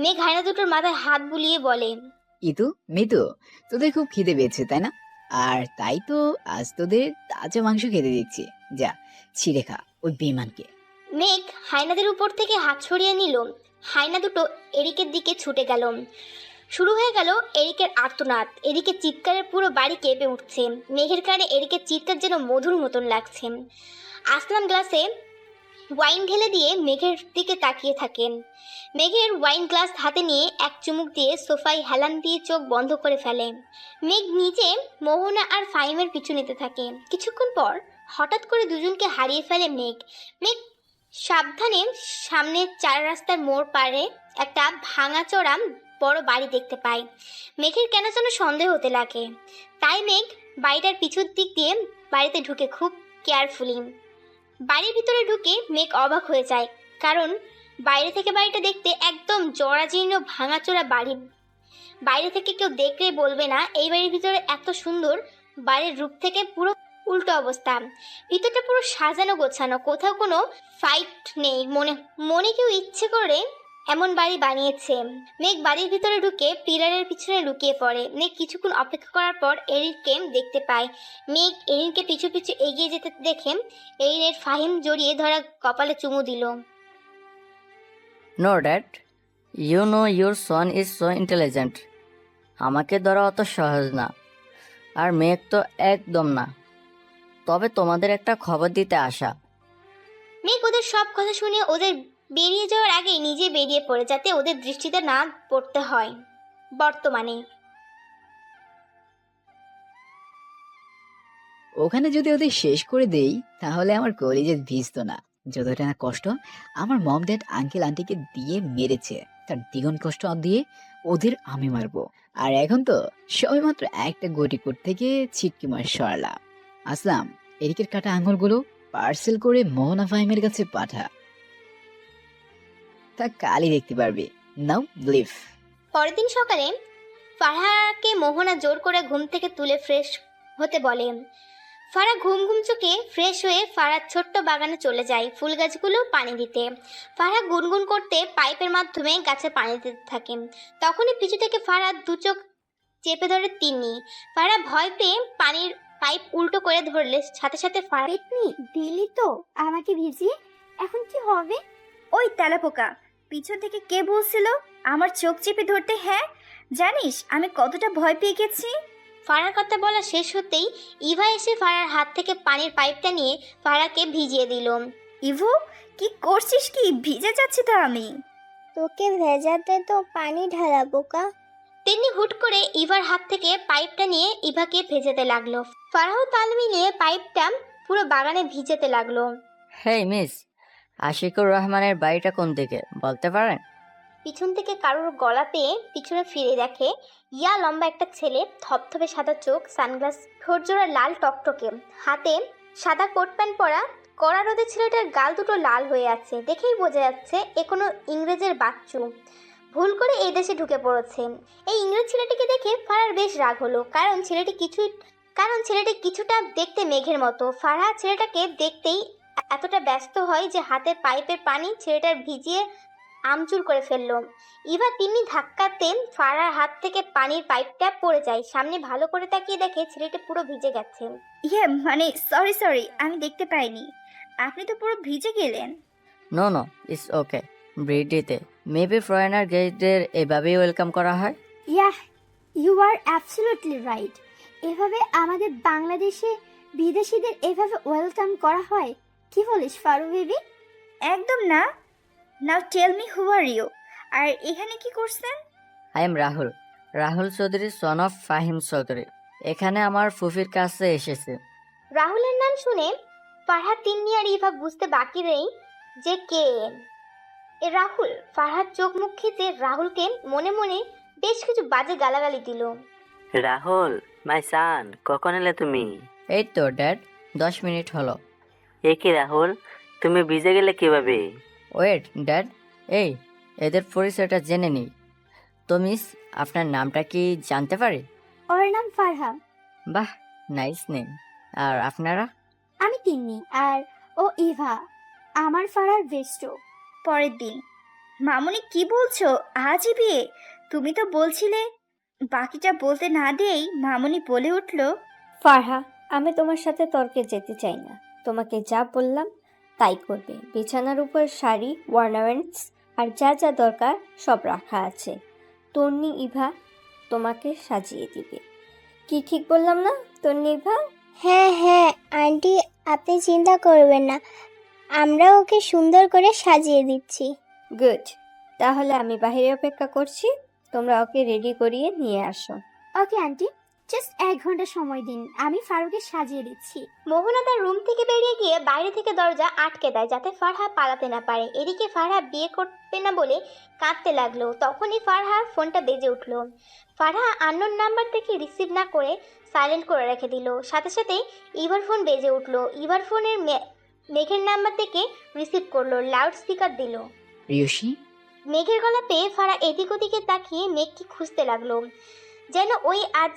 মেঘ হায়না দুটোর মাথায় হাত বুলিয়ে বলে, ইতু, মিতু, তোদের খুব খিদে পেয়েছে তাই না? আর তাই তো আজ তোদের তাজা মাংস খেতে দিচ্ছি, যা ছিঁড়ে খা ওই বেইমানকে। মেঘ হায়নাদের উপর থেকে হাত সরিয়ে নিল। হায়না দুটো এরিকের দিকে ছুটে গেল। শুরু হয়ে গেল এরিকের আর্তনাদ। এরিকের চিৎকারের পুরো বাড়ি কেঁপে উঠছে। মেঘের কানে এরিকের চিৎকার যেন মধুর মতন লাগছে। আসলাম গ্লাসে ওয়াইন ঢেলে দিয়ে মেঘের দিকে তাকিয়ে থাকেন। মেঘের ওয়াইন গ্লাস হাতে নিয়ে এক চুমুক দিয়ে সোফায় হেলান দিয়ে চোখ বন্ধ করে ফেলে। মেঘ নিজে মোহনা আর ফাহিমের পিছু নিতে থাকে। কিছুক্ষণ পর হঠাৎ করে দুজনকে হারিয়ে ফেলে মেঘ। মেঘ সাবধানে সামনে 4 রাস্তার মোড় পাড়ে একটা ভাঙাচোরা বড় বাড়ি দেখতে পায়। মেঘের কেন যেন সন্দেহ হতে লাগে। তাই মেঘ বাড়িটার পিছুর দিক দিয়ে বাড়িতে ঢুকে খুব কেয়ারফুলি। বাড়ির ভিতরে ঢুকে মেঘ অবাক হয়ে যায়, কারণ বাইরে থেকে বাড়িটা দেখতে একদম জরাজীর্ণ ভাঙাচোরা বাড়ি। বাইরে থেকে কেউ দেখলে বলবে না এই বাড়ির ভিতরে এত সুন্দর। বাড়ির রূপ থেকে পুরো উল্টো অবস্থা। ভিতরটা পুরো সাজানো গোছানো, কোথাও কোনো ফাইট নেই। মনে কেউ ইচ্ছে করে এমন বাড়ি বানিয়েছে। মেঘ বাড়ির ভিতরে ঢুকে পিলারের পিছনে লুকিয়ে পড়ে। মেঘ কিছুক্ষণ অপেক্ষা করার পর এরিনকে দেখতে পায়। মেঘ এরিনকে পিছু পিছু এগিয়ে যেতে দেখে এরিনের ফাহিম জড়িয়ে ধরা কপালে চুমু দিল। No dad, you know your son is so intelligent. আমাকে ধরা অত সহজ না, আর মেঘ তো একদম না। তবে তোমাদের একটা খবর দিতে আসা। মেঘ ওদের সব কথা শুনে ওদের বেরিয়ে যাওয়ার আগেই নিজে বেরিয়ে পড়ে, যাতে ওদের দৃষ্টিতে না পড়তে হয়। বর্তমানে ওখানে যদি ওদের শেষ করে দেই তাহলে আমার কলেজে ভিজতো না। যতটা না কষ্ট আমার মম ড্যাড আঙ্কেল আন্টিকে দিয়ে মেরেছে, তার দ্বিগুণ কষ্ট দিয়ে ওদের আমি মারবো। আর এখন তো সবেমাত্র একটা গটি করতে গিয়ে ছিটকি মার সরালা। আসলাম, এদিকের কাটা আঙুলগুলো পার্সেল করে মোহনা ফাহিমের কাছে পাঠা। তা কালই দেখতে পারবি। নাও লিভ। পরের দিন সকালে ফারহাকে মোহনা জোর করে ঘুম থেকে তুলে ফ্রেশ হতে বলে। ফারহা ঘুম ঘুম চোখে ফ্রেশ হয়ে ফারহার ছোট্ট বাগানে চলে যায় ফুল গাছগুলো পানি দিতে। ফারহা গুনগুন করতে পাইপের মাধ্যমে গাছে পানি দিতে থাকে। তখনই পিছু থেকে ফারহা দু চোখ চেপে ধরে তিন্নি। ফারহা ভয় পেয়ে পানির পাইপ উল্টো করে ধরলে সাথে সাথে ফারহা দিলি তো আমাকে ভিজিয়ে, এখন কি হবে? ওই তেলাপোকা, পিছন থেকে কে বলছিল আমার চোখ চেপে ধরতে? হ্যাঁ, জানিস আমি কতটা ভয় পেয়ে গেছি। ফারহার কথা বলা শেষ হতেই ইভা এসে ফারহার হাত থেকে পানির পাইপটা নিয়ে ফারহাকে ভিজিয়ে দিল। ইভু, কি করছিস? কি ভিজে যাচ্ছি তো আমি। তোকে ভেজাতে তো পানি ঢালাবো কা। তিনি হুট করে ইভার হাত থেকে পাইপটা নিয়ে ইভাকে ভেজাতে লাগলো। ফারহাও তাল মিলিয়ে পাইপটা পুরো বাগানে ভিজাতে লাগলো। হেই মিস, আশিকুর রহমানের বাড়িটা কোন দিকে বলতে পারেন? পিছন থেকে কারোর গলা পেয়ে পিছনে ফিরে দেখে ইয়া লম্বা একটা ছেলে, থপথপে সাদা চোখ, সানগ্লাস, ঠোঁট জোড়া লাল টকটকে, হাতে সাদা কোট প্যান্ট পরা। কড়া রোদে ছেলেটার গাল দুটো লাল হয়ে আছে, দেখেই বোঝা যাচ্ছে এ কোনো ইংরেজের বাচ্চু, ভুল করে এই দেশে ঢুকে পড়েছে। এই ইংরেজ ছেলেটিকে দেখে ফারহার বেশ রাগ হলো, কারণ ছেলেটি কিছুটা দেখতে মেঘের মতো। ফারহা ছেলেটাকে দেখতেই এতটা ব্যস্ত হয় যে হাতের পাইপের পানি ছেলেটার ভিজিয়ে আমচুর করে ফেললো। ইভা তিনি ধাক্কাতে ফারহার হাত থেকে পানির পাইপটা পড়ে যায়। সামনে ভালো করে তাকিয়ে দেখে ছেলেটা পুরো ভিজে গেছে। মানে সরি, আমি দেখতে পাইনি। আপনি তো পুরো ভিজে গেলেন। No no, it's okay. ব্রিটিতে মেবি ফরেনার গেস্টদের এভাবেই ওয়েলকাম করা হয়। Yeah, you are absolutely right. এভাবে আমাদের বাংলাদেশে বিদেশিদের এভাবে ওয়েলকাম করা হয়? কি বলিস ফারু বেবি? একদম না। নাও tell me who are you, আর এখানে কি করছেন? I am Rahul Chowdhury, son of Fahim Chowdhury. এখানে আমার ফুফির কাছে এসেছে। রাহুলের নাম শুনে ফারহা, তিন্নি আর ইভা বুঝতে বাকি নেই যে কে এ রাহুল। ফারহার চোখ মুখ খিচে রাহুলকে মনে মনে বেশ কিছু বাজে গালাগালি দিল। রাহুল মাই সান, কখন এলে তুমি? এই তো ড্যাড, 10 মিনিট হলো। এ কি রাহুল, তুমি ভিজে গেলে কিভাবে? ওয়েট ড্যাড, এই এদের পরিচয়টা জেনে নিই তো। মিস, আপনার নামটা কি জানতে পারি? ওর নাম ফারহা। বাহ, নাইস নেম। আর আপনারা? আমি তিন্নি, আর ও ইভা, আমার ফারহার বেস্ট। পরের দিন। মামুনি, কি বলছো? আজই বিয়ে? তুমি তো বলছিলে। বাকিটা বলতে না দিয়েই মামুনি বলে উঠল, ফারহা, আমি তোমার সাথে তর্কে যেতে চাই না। তোমাকে যা বললাম তাই করবে। বিছানার উপর শাড়ি, অর্নামেন্টস আর যা যা দরকার সব রাখা আছে। তন্নি ইভা তোমাকে সাজিয়ে দিবে। কি ঠিক বললাম না তন্নি ইভা? হ্যাঁ হ্যাঁ আন্টি, আপনি চিন্তা করবেন না, আমরা ওকে সুন্দর করে সাজিয়ে দিচ্ছি। গুড। তাহলে আমি বাইরে অপেক্ষা করছি, তোমরা ওকে রেডি করিয়ে নিয়ে আসো। ওকে আন্টি, জাস্ট 1 ঘন্টা সময় দিন, আমি ফারুকে সাজিয়ে দিচ্ছি। মোহনা তার রুম থেকে বেরিয়ে গিয়ে বাইরে থেকে দরজা আটকে দেয় যাতে ফারহা পালাতে না পারে। এদিকে ফারহা বিয়ে করবে না বলে কাঁদতে লাগলো। তখনই ফারহার ফোনটা বেজে উঠলো। ফারহা আননোন নাম্বার থেকে রিসিভ না করে সাইলেন্ট করে রেখে দিল। সাথে সাথেই ইভার ফোন বেজে উঠলো। ইভার ফোনের মেঘের নাম্বার থেকে রিসিভ করলো, লাউড স্পিকার দিল। প্রিয়সী, মেঘের গলা পেয়ে ফারহা এদিক ওদিকে তাকিয়ে মেঘকে খুঁজতে লাগলো, যেন ওই আজ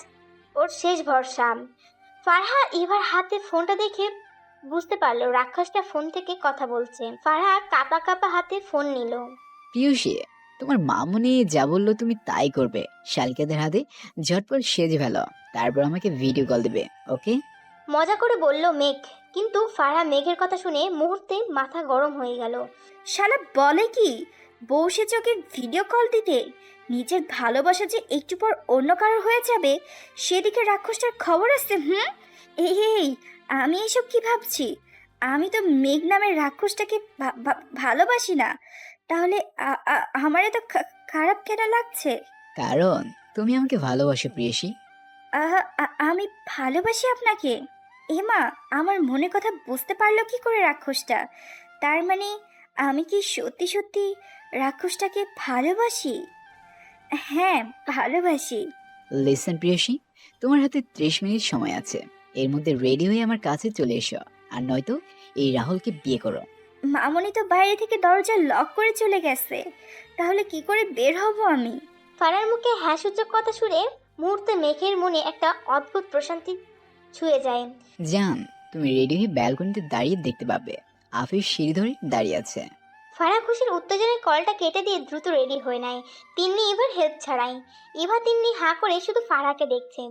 ওর শেষ ভরসা। ফারহা ইভার হাতে ফোনটা দেখে বুঝতে পারলো রাক্ষসটা ফোন থেকে কথা বলছে। ফারহা কাঁপা কাঁপা হাতে ফোন নিল। প্রিয়সী, তোমার মামুনি যা বললো তুমি তাই করবে। শালিকাদের হাতে ঝটপট সেজে ফেলো, তারপর আমাকে ভিডিও কল দিবে, ওকে? মজা করে বলল মেঘ, কিন্তু ফারহা মেঘের কথা শুনে মুহূর্তে মাথা গরম হয়ে গেল। শালা বলে কি, বউ সেজে ওকে ভিডিও কল দিতে? নিজের ভালোবাসা যে একটু পর অন্য কারোর হয়ে যাবে সেদিকে রাক্ষসটার খবর আছে। এই আমি এসব কি ভাবছি? আমি তো মেঘ নামের রাক্ষসটাকে ভালোবাসি না, তাহলে আমার এত খারাপ কেন লাগছে? কারণ তুমি আমাকে ভালোবাসো প্রিয়সী। আমি ভালোবাসি আপনাকে? এমা, আমার মনের কথা বুঝতে পারলো কি করে রাক্ষসটা? তার মানে আমি কি সত্যি সত্যি রাক্ষসটাকে ভালোবাসি? হ্যাঁ, ভালোবাসি। লিসেন প্রিয়সী, তোমার হাতে 30 মিনিট সময় আছে। এর মধ্যে রেডি হয়ে আমার কাছে চলে এসো, আর নয়তো এই রাহুলকে বিয়ে করো। মামনি তো বাইরে থেকে দরজা লক করে চলে গেছে, তাহলে কি করে বের হব আমি? ফারহার মুখে হ্যাঁ সূচক কথা শুনে মুহূর্তে মেঘের মনে একটা অদ্ভুত প্রশান্তি ছুঁয়ে যায়। জান, তুমি রেডি হয়ে ব্যালকনিতে দাঁড়িয়ে দেখতে পাবে আফিফ সিঁড়ি ধরে দাঁড়িয়ে আছে। ফারহা খুশির উত্তেজনায় কলটা কেটে দিয়ে দ্রুত রেডি হয়ে নেয়। তিন্নি ইভার হেল্প ছাড়াই। ইভা তিন্নি হাঁ করে শুধু ফারহাকে দেখছে।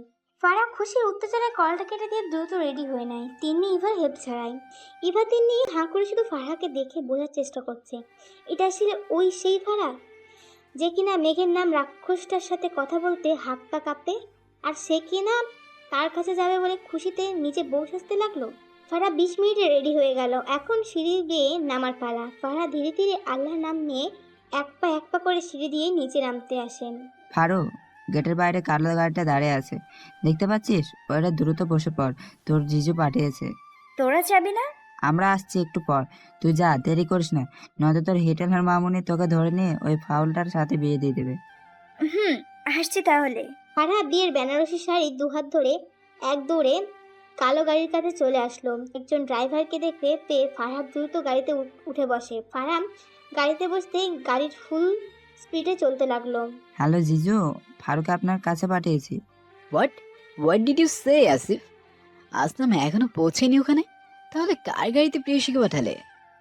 ফারহা খুশির উত্তেজনায় কলটা কেটে দিয়ে দ্রুত রেডি হয়ে নেয়। তিন্নি ইভার হেল্প ছাড়াই। ইভা তিন্নি হাঁ করে শুধু ফারহাকে দেখে বোঝার চেষ্টা করছে এটা আসলে ওই সেই ফারহা যে কিনা মেঘের নাম রাক্ষসটার সাথে কথা বলতে হাত পা কাঁপে, আর সে কিনা তার কাছে যাবে বলে খুশিতে নিচে বউ সাজতে লাগলো। ফারহা 20 মিনিটে রেডি হয়ে গেল। এখন সিঁড়ি দিয়ে নামার পালা। ফারহা ধীরে ধীরে আল্লাহর নাম নিয়ে এক পা করে সিঁড়ি দিয়ে নিচে নামতে আসেন। ফারু, গেটের বাইরে কালো গাড়িটা দাঁড়িয়ে আছে, দেখতে পাচ্ছিস? ওটা দ্রুত বসে পড়, তোর জিজু পাঠিয়েছে। তোরা যাবি না? আমরা আসছি একটু পর, তুই যা, দেরি করিস না, নয়তো তোর হিটেলার মামুনি তোকে ধরে নিয়ে ওই ফাউলটার সাথে বিয়ে দিয়ে দেবে। আসছি তাহলে। ফারহা বিয়ের বেনারসি শাড়ি দুহাত ধরে এক দৌড়ে কালো গাড়ির কাছে চলে আসলো। একজন ড্রাইভারকে দেখতে পেয়ে ফারহা দ্রুত গাড়িতে উঠে বসে। ফারহা গাড়িতে বসতেই গাড়ির ফুল স্পিডে চলতে লাগলো। হ্যালো জিজু, ফারুক আপনার কাছে পাঠিয়েছি। হোয়াট ডিড ইউ সে আসিফ? আসলাম এখনো পৌঁছেনি ওখানে? তাহলে কার গাড়িতে প্রিয়সীকে পাঠালে?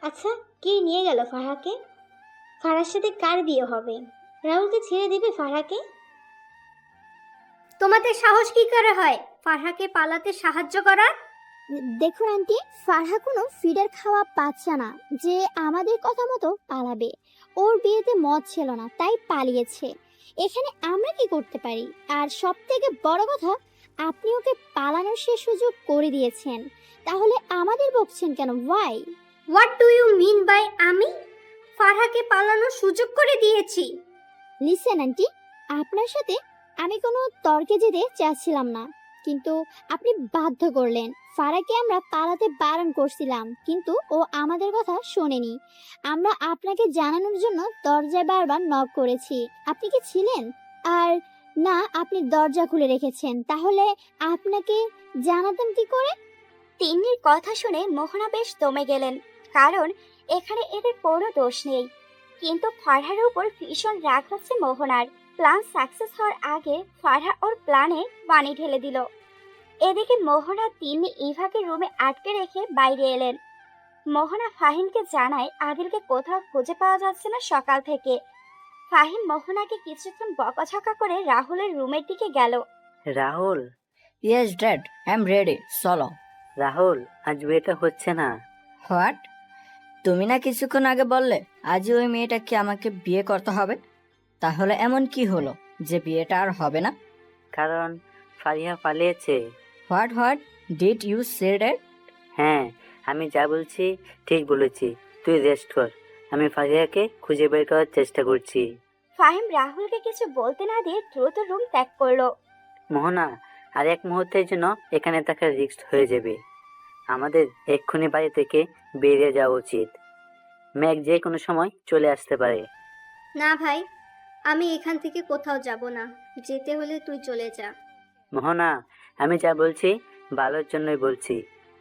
আচ্ছা, কে নিয়ে গেল ফারহাকে? ফারহার সাথে কার বিয়ে হবে? রাহুলকে ছেড়ে দিবে ফারহাকে? তোমাদের সাহস কি করে হয় ফারহাকে পালাতে সাহায্য করার? দেখুন আন্টি, ফারহা কোনো ফিডার খাওয়া বাচ্চা না যে আমাদের কথা মতো পালাবে। ওর বিয়েতে মত ছিল না, তাই পালিয়েছে। এখানে আমরা কি করতে পারি? আর সব থেকে বড় কথা, আপনি ওকে পালানোর সে সুযোগ করে দিয়েছেন, তাহলে আমাদের বকছেন কেন? Why? What do you mean by আমি ফারহাকে পালানোর সুযোগ করে দিয়েছি? লিসেন আন্টি, আপনার সাথে আমি কোনো তর্কে যেতে চাচ্ছিলাম না, কিন্তু আপনি বাধ্য করলেন। ফারাকে আমরা পালাতে বারণ করছিলাম, কিন্তু ও আমাদের কথা শোনেনি। আমরা আপনাকে জানানোর জন্য দরজায় বারবার নক করেছি, আপনি কি ছিলেন? আর না, আপনি দরজা খুলে রেখেছেন, তাহলে আপনাকে জানাতাম কি করে? তিন্নির কথা শুনে মোহনা বেশ দমে গেলেন, কারণ এখানে এদের কোনো দোষ নেই। কিন্তু ফারহার উপর ভীষণ রাগ হচ্ছে মোহনার। প্ল্যান সাকসেস হওয়ার আগে ফারহা ওর প্ল্যানে পানি ঢেলে দিল। এদিকে মোহনা তিন্নি ইভাকে রুমে আটকে রেখে বাইরে এলেন। মোহনা ফাহিমকে জানায় আদিলকে কোথাও খুঁজে পাওয়া যাচ্ছে না সকাল থেকে। ফাহিম মোহনাকে কিছুক্ষণ বকাঝকা করে রাহুলের রুমের দিকে গেল। Rahul, yes dad, I am ready, চলো। রাহুল, আজ বিয়েটা হচ্ছে না। হোয়াট? তুমি না কিছুক্ষণ আগে বললে আজই ওই মেয়েটাকে আমাকে বিয়ে করতে হবে, তাহলে এমন কি হলো যে বিয়েটা আর হবে না? কারণ ফারিহা পালিয়েছে। What did you say that? হ্যাঁ, আমি যা বলছি ঠিক বলেছি। তুই রেস্ট কর, আমি ফারিহাকে খুঁজে বের করার চেষ্টা করছি। ফাহিম রাহুলকে কিছু বলতে না দিয়ে দ্রুত রুম ত্যাগ করলো। মোহনা, আর এক মুহূর্তের জন্য এখানে থাকা রিস্ক হয়ে যাবে। আমাদের এক্ষুনি বাড়ি থেকে বেরিয়ে যাওয়া উচিত। মেঘ যে কোনো সময় চলে আসতে পারে। না ভাই, আমি এখান থেকে কোথাও যাব না। যেতে হলে তুই চলে যা। মোহনা, আমি যা বলছি ভালোর জন্যই বলছি।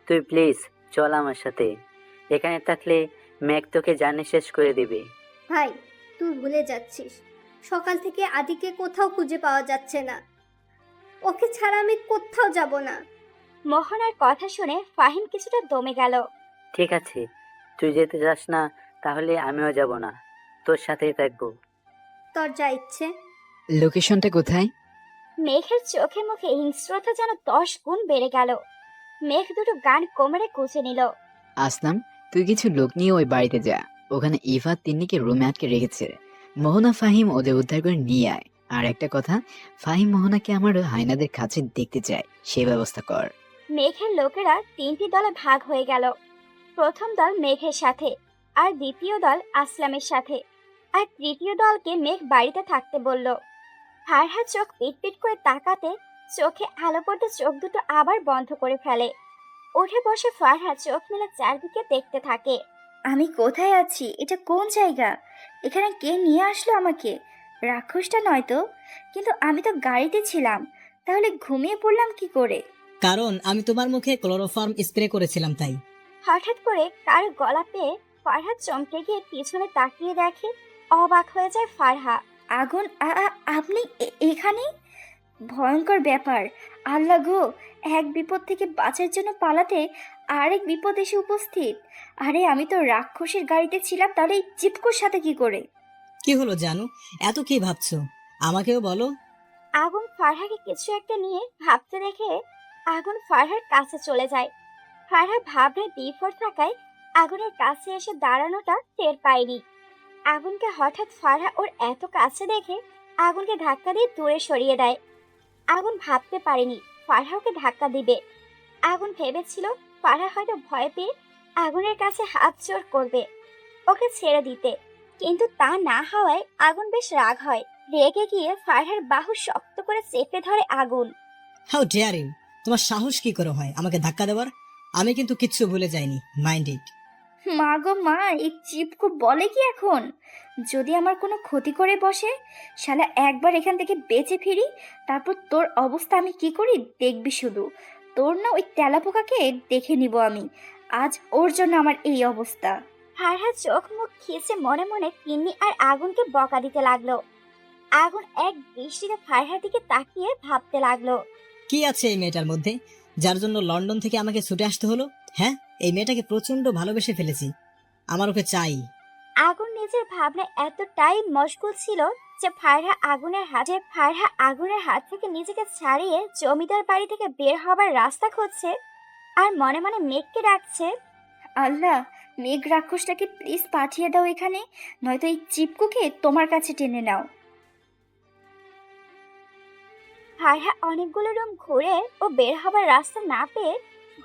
তুই প্লিজ চল আমার সাথে। এখানে থাকলে মেঘ তোকে জানে শেষ করে দিবে। ভাই, তুই ভুলে যাচ্ছিস, সকাল থেকে আদিকে কোথাও খুঁজে পাওয়া যাচ্ছে না। ওকে ছাড়া আমি কোথাও যাব না। মোহনার কথা শুনে ফাহিম কিছুটা দমে গেল। ঠিক আছে, তুই যেতে চাস না তাহলে আমিও যাব না, তোর সাথেই থাকবো। তোর যা ইচ্ছে। লোকেশনটা কোথায়? মেঘের চোখে মুখে হিংস্রতা যেন 10 গুণ বেড়ে গেল। মেঘ দুটো গান কোমরে গুছে নিল। আসলাম, তুই কিছু লোক নিয়ে ওই বাড়িতে যা। ওখানে ইভা তিন্নিকে রুমে আটকে রেখেছে। মোহনা ফাহিম ওদের উদ্ধার করে নিয়ে আয়। আর একটা কথা, ফাহিম মোহনাকে আমার হায়নাদের কাছে দেখতে চায়, সে ব্যবস্থা কর। মেঘের লোকেরা 3টি দলে ভাগ হয়ে গেল। প্রথম দল মেঘের সাথে, আর দ্বিতীয় দল আসলামের সাথে, আর তৃতীয় দলকে মেঘ বাড়িতে থাকতে বলল। ফারহা চোখ পিটপিট করে তাকাতে চোখে আলো পড়তে চোখ দুটো আবার বন্ধ করে ফেলে। উঠে বসে ফারহা চোখ মেলে চারদিকে দেখতে থাকে। আমি কোথায় আছি? এটা কোন জায়গা? এখানে কে নিয়ে আসলো আমাকে? রাক্ষসটা নয় তো? কিন্তু আমি তো গাড়িতে ছিলাম, তাহলে ঘুমিয়ে পড়লাম কি করে? কারণ আমি তোমার মুখে ক্লোরোফর্ম স্প্রে করেছিলাম তাই। হঠাৎ করে কারো গলা পেয়ে ফারহা চমকে গিয়ে পিছনে তাকিয়ে দেখে। অবাক হয়ে যায় ফারহা। আগুন, আপনি এখানে? ভয়ঙ্কর ব্যাপার। আল্লাহ গো, এক বিপদ থেকে বাঁচার জন্য পালাতে আরেক বিপদ এসে উপস্থিত। আরে আমি তো রাক্ষসের গাড়িতে ছিলাম, তাহলে এই চিপকুর সাথে কি করে? কি হলো জানু, এত কি ভাবছো? আমাকেও বলো। আগুন ফারহাকে কিছু একটা নিয়ে ভাবতে দেখে আগুন ফারহার কাছে চলে যায়। ফারহা ভাবলে বিফোর থাকায় আগুনের কাছে এসে দাঁড়ানোটা টের পায়নি। আগুনকে হঠাৎ ফারহা ওর এত কাছে দেখে আগুনকে ধাক্কা দিয়ে দূরে সরিয়ে দেয়। আগুন ভাবতে পারেনি ফারহা ওকে ধাক্কা দিবে। আগুন ভেবেছিল ফারহা হয়তো ভয় পেয়ে আগুনের কাছে হাত জোর করবে, ওকে ছেড়ে দিতে। কিন্তু তা না হওয়ায় আগুন বেশ রাগ হয়। রেগে গিয়ে ফারহার বাহু শক্ত করে চেপে ধরে আগুন। হাউ ডেয়ার ইউ, তোমার সাহস কি করে হয় আমাকে ধাক্কা দেওয়ার? আমি কিন্তু কিচ্ছু ভুলে যাইনি, মাইন্ড ইট। মা গো মা, এই চিপকু বলে কি এখন? যদি আমার কোনো ক্ষতি করে বসে, শালা একবার এখান থেকে বেঁচে ফিরি, তারপর তোর অবস্থা আমি কি করি দেখবি শুধু। তোর না ওই তেলাপোকাকে দেখে নিব আমি। আজ ওর জন্য আমার এই অবস্থা। ফারহা চোখ মুখ খিচে মনে মনে তিন্নি আর আগুনকে বকা দিতে লাগলো। আগুন এক দৃষ্টিতে ফারহার দিকে তাকিয়ে ভাবতে লাগলো, কি আছে এই মেয়েটার মধ্যে যার জন্য লন্ডন থেকে আমাকে ছুটে আসতে হলো? হ্যাঁ, এই মেয়েটাকে প্রচন্ড ভালোবেসে ফেলেছি, আমার ওকে চাই। আগুন নিজের ভাবনায় এতটাই মশগুল ছিল যে ফারহা আগুনের হাত থেকে নিজেকে ছাড়িয়ে জমিদার বাড়ি থেকে বের হবার রাস্তা খুঁজছে আর মনে মনে মেঘকে ডাকছে, আল্লাহ, মেঘ রাক্ষসটাকে প্লিজ পাঠিয়ে দাও এখানে, নয়তো এই চিপকুকে তোমার কাছে টেনে নাও। ফারহা অনেকগুলো রুম ঘুরে ও বের হবার রাস্তা না পেয়ে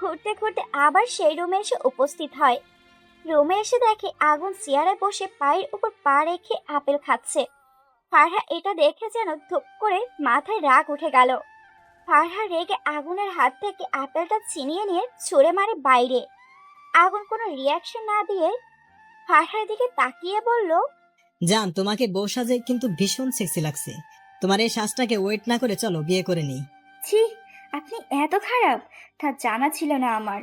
ঘুরতে ঘুরতে আবার সেই রুমে এসে উপস্থিত হয়। রুমে এসে দেখে আগুন চেয়ারে বসে পায়ের উপর পা রেখে আপেল খাচ্ছে। ফারহা এটা দেখে যেন ধুপ করে মাথায় রাগ উঠে গেল। ফারহা রেগে আগুনের হাত থেকে আপেলটা ছিনিয়ে নিয়ে ছুঁড়ে মারে বাইরে। আগুন কোনো রিয়াকশন না দিয়ে ফারহার দিকে তাকিয়ে বলল, জান, তোমাকে বউ সাজে কিন্তু ভীষণ সেক্সি লাগছে। তোমার এই শ্বাসটাকে ওয়েট না করে চলো বিয়ে করে নিই। ছি, আপনি এত খারাপ, তা জানা ছিল না আমার।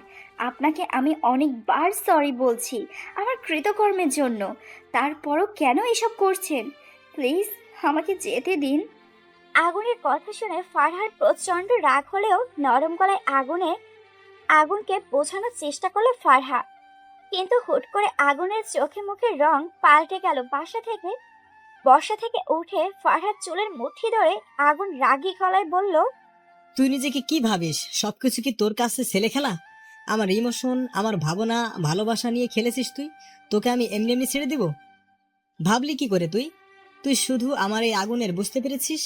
আপনাকে আমি অনেকবার সরি বলছি আমার কৃতকর্মের জন্য, তারপরও কেন এসব করছেন? প্লিজ আমাকে যেতে দিন। আগুনের কথা শুনে ফারহার প্রচন্ড রাগ হলেও নরম গলায় আগুনকে বোঝানোর চেষ্টা করলো ফারহা। কিন্তু হুট করে আগুনের চোখে মুখের রং পাল্টে গেল। বসা থেকে উঠে ফারহার চুলের মুঠি ধরে আগুন রাগী গলায় বলল, তুই নিজেকে কি ভাবিস? সবকিছু কি তোর কাছে ছেলে খেলা? আমার ইমোশন, আমার ভাবনা, ভালোবাসা নিয়ে খেলেছিস তুই। তোকে আমি এমনি এমনি ছেড়ে দিব? ভাবলি কি করে তুই? তুই শুধু আমার এই আগুনের, বুঝতে পেরেছিস?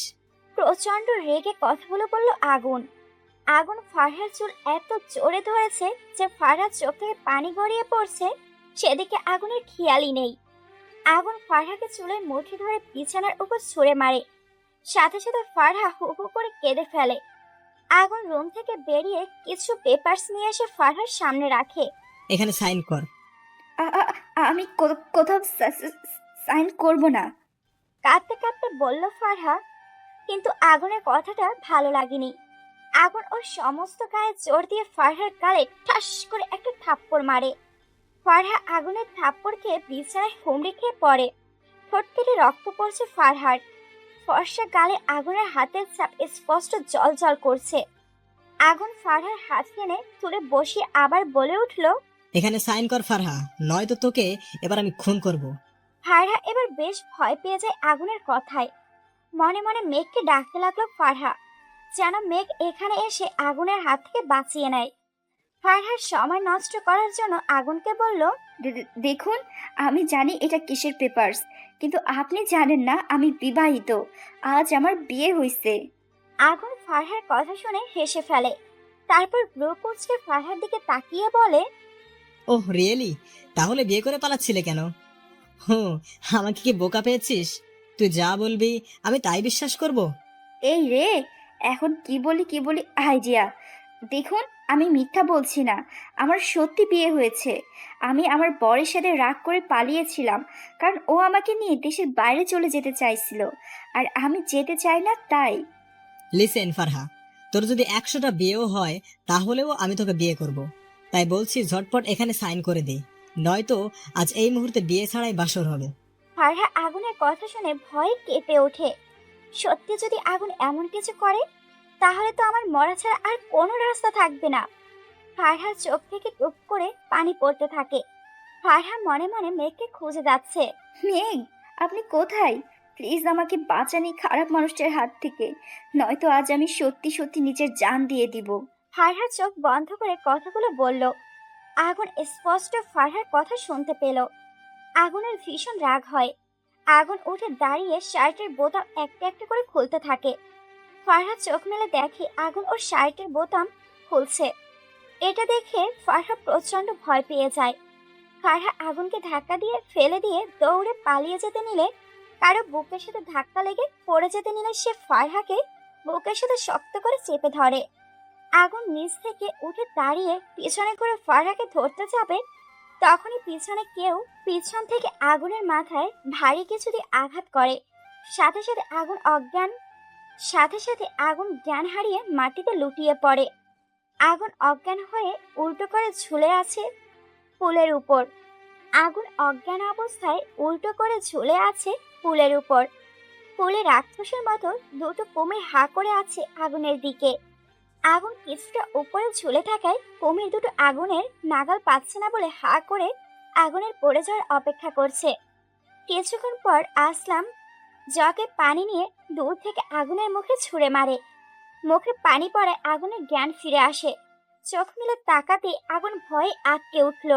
প্রচন্ড রেগে কথাগুলো বলল আগুন। আগুন ফারহার চুল এত জোরে ধরেছে যে ফারহার চোখ থেকে পানি গড়িয়ে পড়ছে, সেদিকে আগুনের খেয়ালই নেই। আগুন ফারহাকে চুলের মুঠি ধরে বিছানার উপর ছুঁড়ে মারে। সাথে সাথে ফারহা হু হু করে কেঁদে ফেলে। আগুন রুম থেকে বেরিয়ে কিছু পেপারস নিয়ে এসে ফারহার সামনে রাখে। এখানে সাইন কর। আমি কোথাও সাইন করব না। কাঁদতে কাঁদতে বলল ফারহা, কিন্তু আগুনের কথাটা ভালো লাগেনি। আগুন ওর সমস্ত গায়ে জোর দিয়ে ফারহার গালে ঠাস করে একটা থাপ্পড় মারে। ফারহা আগুনের থাপ্পড় খেয়ে বিছানায় হুমড়ি খেয়ে পড়ে। ঠোঁট থেকে রক্ত পড়ছে ফারহার। ফর্সা গালে আগুনের হাতের ছাপ স্পষ্ট জল করছে। আগুন ফারহার হাত টেনে তুলে বসিয়ে আবার বলে উঠল, এখানে সাইন কর ফারহা, নয়তো তোকে এবার আমি খুন করব। ফারহা এবার বেশ ভয় পেয়ে যায় আগুনের কথায়। মনে মনে মেঘকে ডাকতে লাগলো ফারহা, যেন মেঘ এখানে এসে আগুনের হাত থেকে বাঁচিয়ে নেয়। ফারহার সময় নষ্ট করার জন্য আগুনকে বলল, দেখুন, আমি জানি এটা কিসের পেপারস, কিন্তু আপনি জানেন না আমি বিবাহিত। আজ আমার বিয়ে হয়েছে। আগুন ফারহার কথা শুনে হেসে ফেলে। তারপর ব্রু কুঁচকে ফারহার দিকে তাকিয়ে বলে, ওহ রিয়েলি? তাহলে বিয়ে করে পালাচ্ছিলে কেন? আমাকে কি বোকা পেয়েছিস? তুই যা বলবি আমি তাই বিশ্বাস করব? এই রে, এখন কি বলি আইডিয়া। দেখুন, আমি মিথ্যা বলছি না, আমার সত্যি বিয়ে হয়েছে। আমি আমার বরের সাথে রাগ করে পালিয়েছিলাম, কারণ ও আমাকে নিয়ে দেশের বাইরে চলে যেতে চাইছিল, আর আমি যেতে চাই না তাই। লিসেন ফারহা, তোর যদি 100টা বিয়েও হয় তাহলেও আমি তোকে বিয়ে করব। তাই বলছি ঝটপট এখানে সাইন করে দে, নয়তো আজ এই মুহূর্তে বিয়ে ছাড়াই বাসর হবে। ফারহা আগুনের কথা শুনে ভয়ে কেঁপে ওঠে। সত্যি যদি আগুন এমন কিছু করে, তাহলে তো আমার মরা ছাড়া আর কোনো রাস্তা থাকবে না। ফারহার চোখ থেকে টুপ করে পানি পড়তে থাকে। ফারহা মনে মনে মেঘকে খুঁজে যাচ্ছে। মেঘ, আপনি কোথায়? প্লিজ আমাকে বাঁচান এই খারাপ মানুষটার হাত থেকে, নয়তো আজ আমি সত্যি সত্যি নিজের জান দিয়ে দিব। ফারহার চোখ বন্ধ করে কথাগুলো বলল। আগুন স্পষ্ট ফারহার কথা শুনতে পেল। আগুনের ভীষণ রাগ হয়। আগুন উঠে দাঁড়িয়ে শার্টের বোতাম একটা একটা করে খুলতে থাকে। ফারহা চোখ মেলে দেখে আগুন ওর শার্টের বোতাম খুলছে। এটা দেখে ফারহা প্রচন্ড ভয় পেয়ে যায়। ফারহা আগুনকে ধাক্কা দিয়ে ফেলে দিয়ে দৌড়ে পালিয়ে যেতে নিলে, কারো বুকের সাথে ধাক্কা লেগে পড়ে যেতে নিলে সে ফারহাকে বুকের সাথে শক্ত করে চেপে ধরে। আগুন নিচ থেকে উঠে দাঁড়িয়ে পিছনে করে ফারহাকে ধরতে যাবে, তখনই পিছনে কেউ পিছন থেকে আগুনের মাথায় ভারী কিছু দিয়ে আঘাত করে। সাথে সাথে আগুন জ্ঞান হারিয়ে মাটিতে লুটিয়ে পড়ে। আগুন অজ্ঞান হয়ে উল্টো করে ঝুলে আছে পুলের উপর। আগুন অজ্ঞান অবস্থায় উল্টো করে ঝুলে আছে পুলের উপর। পুলে রাক্ষসের মতো দুটো কুমির হা করে আছে আগুনের দিকে। আগুন কিছুটা উপরে ঝুলে থাকায় কুমির দুটো আগুনের নাগাল পাচ্ছে না বলে হা করে আগুনের পড়ে যাওয়ার অপেক্ষা করছে। কিছুক্ষণ পর আসলাম জগে পানি নিয়ে দূর থেকে আগুনের মুখে ছুঁড়ে মারে। মুখে পানি পড়ায় আগুনের জ্ঞান ফিরে আসে। চোখ মেলে তাকাতে আগুন ভয়ে আটকে উঠল।